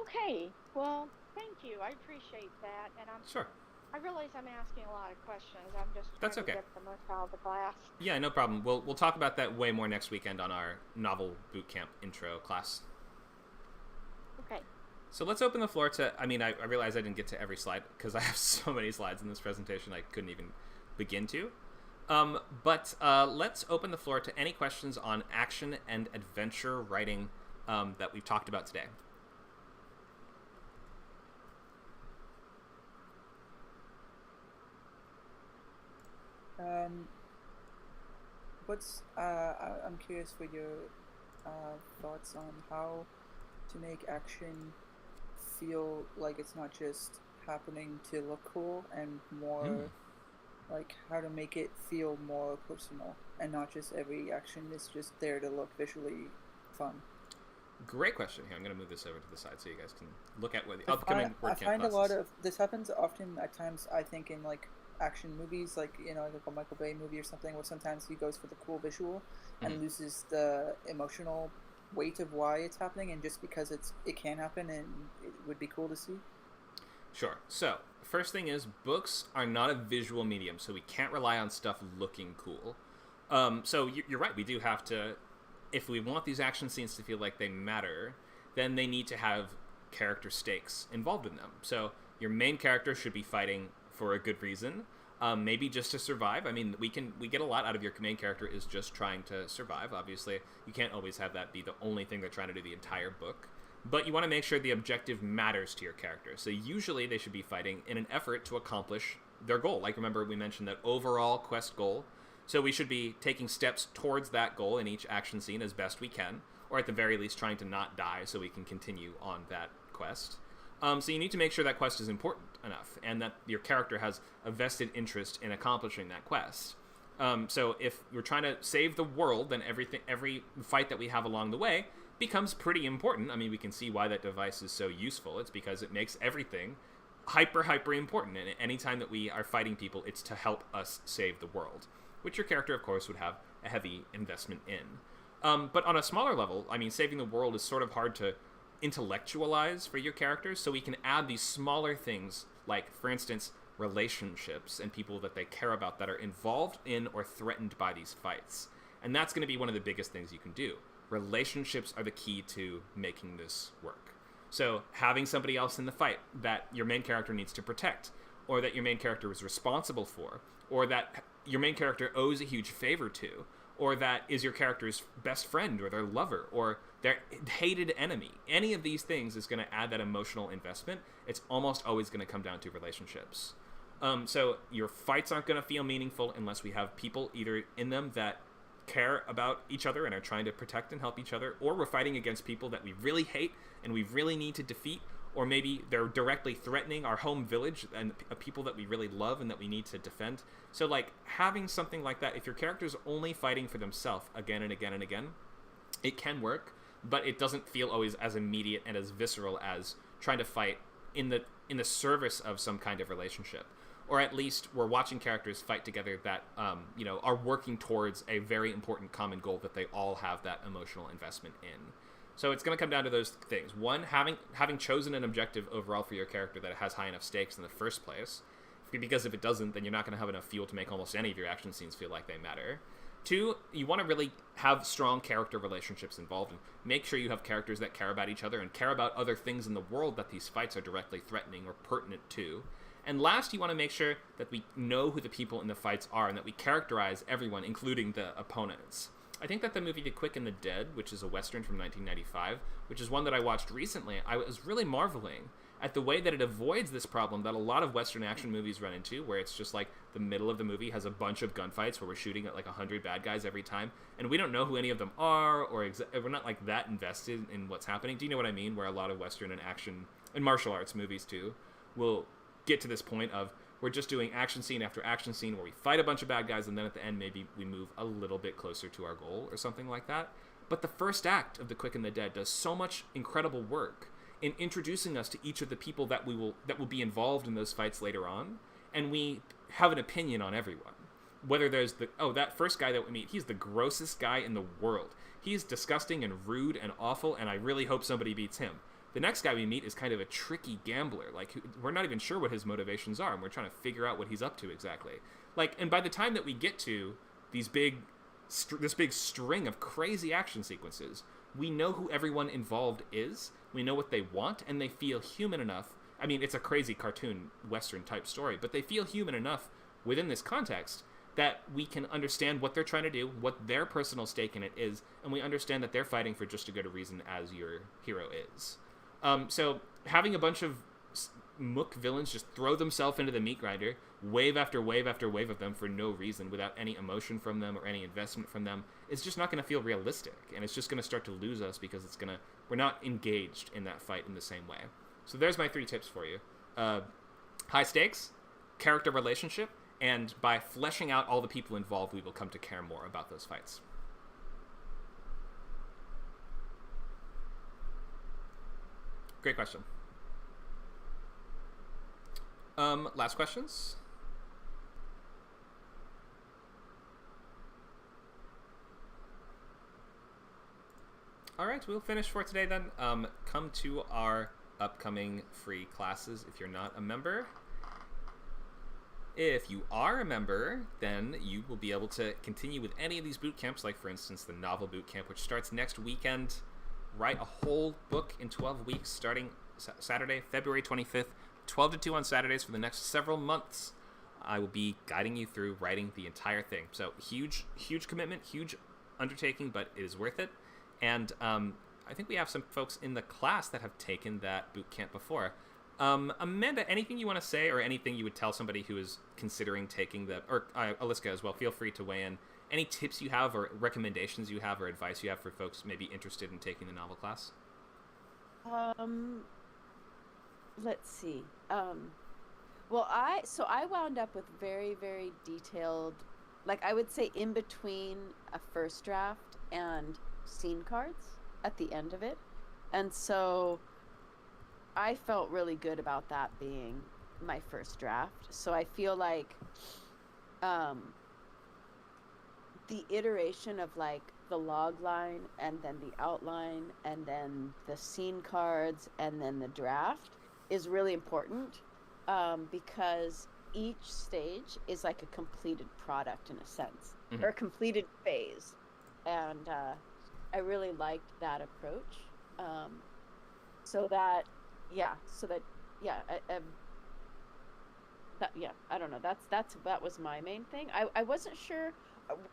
G: Okay, well, thank you. I appreciate that, and
A: Sure.
G: I realize I'm asking a lot of questions. I'm just trying to get the most out of the class.
A: Yeah, no problem. We'll talk about that way more next weekend on our novel bootcamp intro class.
G: Okay.
A: So let's open the floor to, I realize I didn't get to every slide because I have so many slides in this presentation I couldn't even begin to. But let's open the floor to any questions on action and adventure writing that we've talked about today.
E: I'm curious for your thoughts on how to make action feel like it's not just happening to look cool, and more like how to make it feel more personal and not just every action is just there to look visually fun.
A: Great question. Here, I'm going to move this over to the side so you guys can look at what the upcoming WordCamp
E: I find
A: classes.
E: a lot of this happens often at times, I think, in like action movies, like like a Michael Bay movie or something, where sometimes he goes for the cool visual and loses the emotional weight of why it's happening, and just because it can happen and it would be cool to see. Sure.
A: So first thing is, books are not a visual medium, so we can't rely on stuff looking cool. So you're right, we do have to, if we want these action scenes to feel like they matter, then they need to have character stakes involved in them. So your main character should be fighting for a good reason, maybe just to survive. I mean, we get a lot out of your main character is just trying to survive. Obviously, you can't always have that be the only thing they're trying to do the entire book, but you want to make sure the objective matters to your character. So usually they should be fighting in an effort to accomplish their goal. Like, remember we mentioned that overall quest goal. So we should be taking steps towards that goal in each action scene as best we can, or at the very least trying to not die so we can continue on that quest. So you need to make sure that quest is important enough and that your character has a vested interest in accomplishing that quest. So if we're trying to save the world, then every fight that we have along the way becomes pretty important. I mean, we can see why that device is so useful. It's because it makes everything hyper important. And any time that we are fighting people, it's to help us save the world, which your character, of course, would have a heavy investment in. But on a smaller level, I mean, saving the world is sort of hard to intellectualize for your characters, so we can add these smaller things, like, for instance, relationships and people that they care about that are involved in or threatened by these fights. And that's going to be one of the biggest things you can do. Relationships are the key to making this work. So having somebody else in the fight that your main character needs to protect, or that your main character is responsible for, or that your main character owes a huge favor to, or that is your character's best friend or their lover or their hated enemy. Any of these things is going to add that emotional investment. It's almost always going to come down to relationships. So your fights aren't going to feel meaningful unless we have people either in them that care about each other and are trying to protect and help each other, or we're fighting against people that we really hate and we really need to defeat, or maybe they're directly threatening our home village and people that we really love and that we need to defend. So, like, having something like that, if your character's only fighting for themselves again and again and again, it can work, but it doesn't feel always as immediate and as visceral as trying to fight in the service of some kind of relationship. Or at least we're watching characters fight together that, are working towards a very important common goal that they all have that emotional investment in. So it's going to come down to those things. One, having chosen an objective overall for your character that has high enough stakes in the first place, because if it doesn't, then you're not going to have enough fuel to make almost any of your action scenes feel like they matter. Two, you want to really have strong character relationships involved, and make sure you have characters that care about each other and care about other things in the world that these fights are directly threatening or pertinent to. And last, you want to make sure that we know who the people in the fights are and that we characterize everyone, including the opponents. I think that the movie The Quick and the Dead, which is a Western from 1995, which is one that I watched recently, I was really marveling at the way that it avoids this problem that a lot of Western action movies run into, where it's just like the middle of the movie has a bunch of gunfights where we're shooting at like 100 bad guys every time, and we don't know who any of them are, or we're not like that invested in what's happening. Do you know what I mean? Where a lot of Western and action and martial arts movies too will get to this point of we're just doing action scene after action scene where we fight a bunch of bad guys and then at the end maybe we move a little bit closer to our goal or something like that. But the first act of The Quick and the Dead does so much incredible work in introducing us to each of the people that will be involved in those fights later on, and we have an opinion on everyone. Whether there's that first guy that we meet, he's the grossest guy in the world. He's disgusting and rude and awful, and I really hope somebody beats him. The next guy we meet is kind of a tricky gambler. Like, we're not even sure what his motivations are, and we're trying to figure out what he's up to exactly. Like, and by the time that we get to this big string of crazy action sequences, we know who everyone involved is, we know what they want, and they feel human enough. I mean, it's a crazy cartoon Western type story, but they feel human enough within this context that we can understand what they're trying to do, what their personal stake in it is, and we understand that they're fighting for just as good a reason as your hero is. So having a bunch of mook villains just throw themselves into the meat grinder, wave after wave after wave of them for no reason, without any emotion from them or any investment from them, is just not going to feel realistic, and it's just going to start to lose us because we're not engaged in that fight in the same way. So there's my 3 tips for you. High stakes, character relationship, and by fleshing out all the people involved, we will come to care more about those fights. Great question. Last questions? All right, we'll finish for today then. Come to our upcoming free classes if you're not a member. If you are a member, then you will be able to continue with any of these boot camps, like for instance the novel boot camp, which starts next weekend. Write a whole book in 12 weeks, starting Saturday, February 25th, 12 to 2 on Saturdays for the next several months. I will be guiding you through writing the entire thing. So huge commitment, huge undertaking, but it is worth it. And I think we have some folks in the class that have taken that boot camp before. Amanda, anything you want to say or anything you would tell somebody who is considering taking or Aliska as well, feel free to weigh in. Any tips you have or recommendations you have or advice you have for folks maybe interested in taking the novel class?
H: let's see. Well, I wound up with very, very detailed, like I would say in between a first draft and scene cards at the end of it. And so I felt really good about that being my first draft. So I feel like the iteration of like the log line and then the outline and then the scene cards and then the draft is really important, because each stage is like a completed product in a sense, or a completed phase. And I really liked that approach. I don't know. That was my main thing. I wasn't sure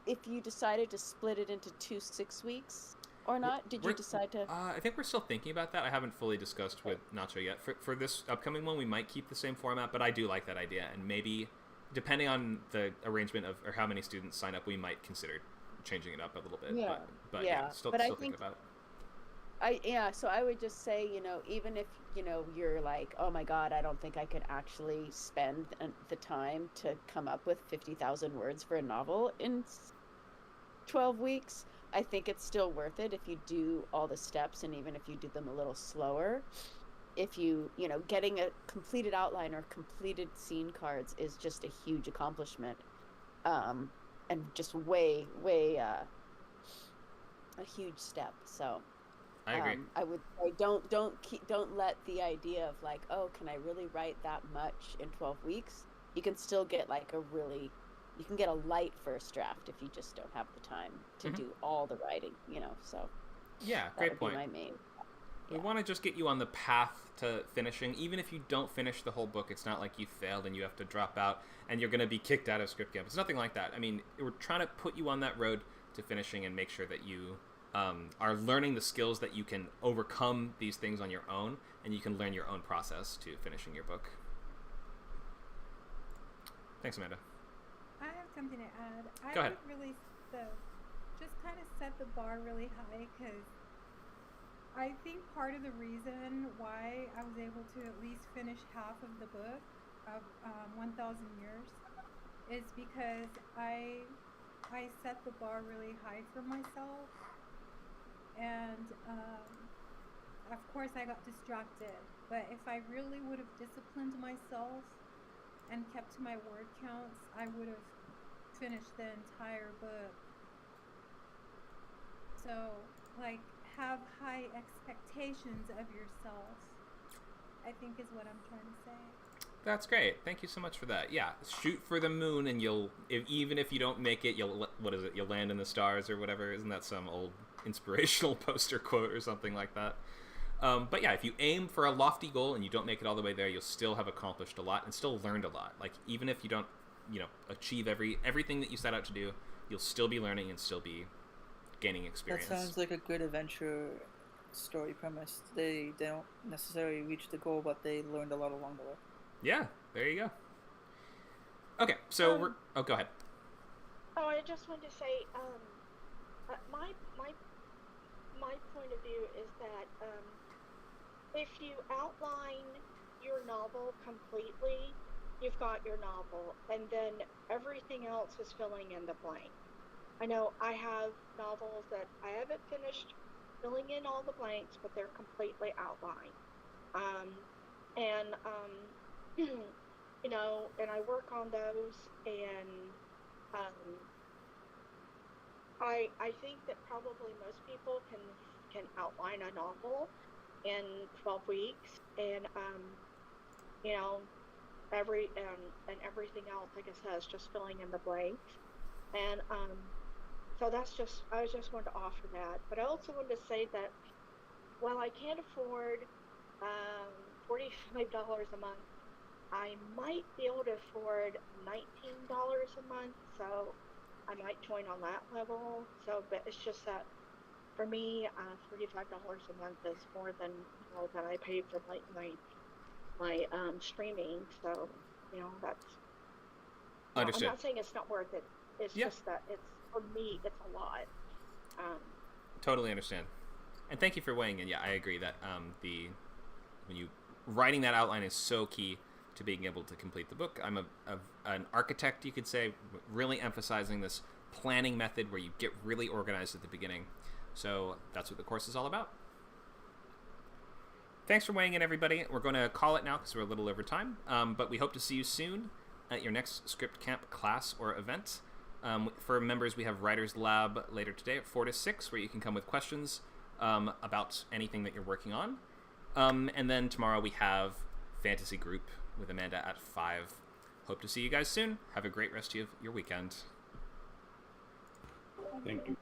H: if you decided to split it into 2 6 weeks or not. Did you decide to?
A: I think we're still thinking about that. I haven't fully discussed with Nacho yet. For this upcoming one, we might keep the same format, but I do like that idea. And maybe, depending on the arrangement of or how many students sign up, we might consider changing it up a little bit.
H: Yeah.
A: But still thinking about it.
H: So I would just say, even if, you're like, oh my God, I don't think I could actually spend the time to come up with 50,000 words for a novel in 12 weeks, I think it's still worth it if you do all the steps, and even if you do them a little slower. If getting a completed outline or completed scene cards is just a huge accomplishment, and just way a huge step. So
A: I agree.
H: I would say don't let the idea of like, oh, can I really write that much in 12 weeks? You can still get like you can get a light first draft if you just don't have the time to do all the writing, so.
A: Yeah, great point.
H: That would be my main.
A: We want to just get you on the path to finishing. Even if you don't finish the whole book, it's not like you failed and you have to drop out and you're going to be kicked out of ScriptCamp. It's nothing like that. I mean, we're trying to put you on that road to finishing and make sure that you are learning the skills that you can overcome these things on your own, and you can learn your own process to finishing your book. Thanks, Amanda.
I: I have something to add.
A: Go ahead.
I: I would really just kind of set the bar really high, because I think part of the reason why I was able to at least finish half of the book of 1,000 Years is because I set the bar really high for myself. And of course I got distracted, but if I really would have disciplined myself and kept to my word counts, I would have finished the entire book. So like, have high expectations of yourself, I think is what I'm trying to say.
A: That's great. Thank you so much for that. Yeah, shoot for the moon, and even if you don't make it, you'll land in the stars or whatever. Isn't that some old inspirational poster quote or something like that? But yeah, if you aim for a lofty goal and you don't make it all the way there, you'll still have accomplished a lot and still learned a lot. Like, even if you don't, achieve everything that you set out to do, you'll still be learning and still be gaining experience.
E: That sounds like a good adventure story premise. They don't necessarily reach the goal, but they learned a lot along the way.
A: Yeah, there you go. Okay, so go ahead.
G: Oh, I just wanted to say, my point of view is that if you outline your novel completely, you've got your novel, and then everything else is filling in the blank. I know I have novels that I haven't finished filling in all the blanks, but they're completely outlined. And I work on those, and I think that probably most people can outline a novel in 12 weeks, and everything else, like I said, is just filling in the blanks. And so I just wanted to offer that. But I also wanted to say that while I can't afford $45 a month, I might be able to afford $19 a month, so I might join on that level. So, but it's just that for me, $45 a month is more than that I pay for my streaming. So, that's.
A: Understood.
G: I'm not saying it's not worth it. It's just that it's, for me, it's a lot.
A: Totally understand. And thank you for weighing in. Yeah, I agree that when you writing that outline is so key to being able to complete the book. I'm an architect, you could say, really emphasizing this planning method where you get really organized at the beginning. So that's what the course is all about. Thanks for weighing in, everybody. We're going to call it now because we're a little over time, but we hope to see you soon at your next ScriptCamp class or event. For members, we have Writers Lab later today at 4 to 6, where you can come with questions about anything that you're working on. And then tomorrow we have Fantasy Group with Amanda at 5. Hope to see you guys soon. Have a great rest of your weekend.
J: Thank you.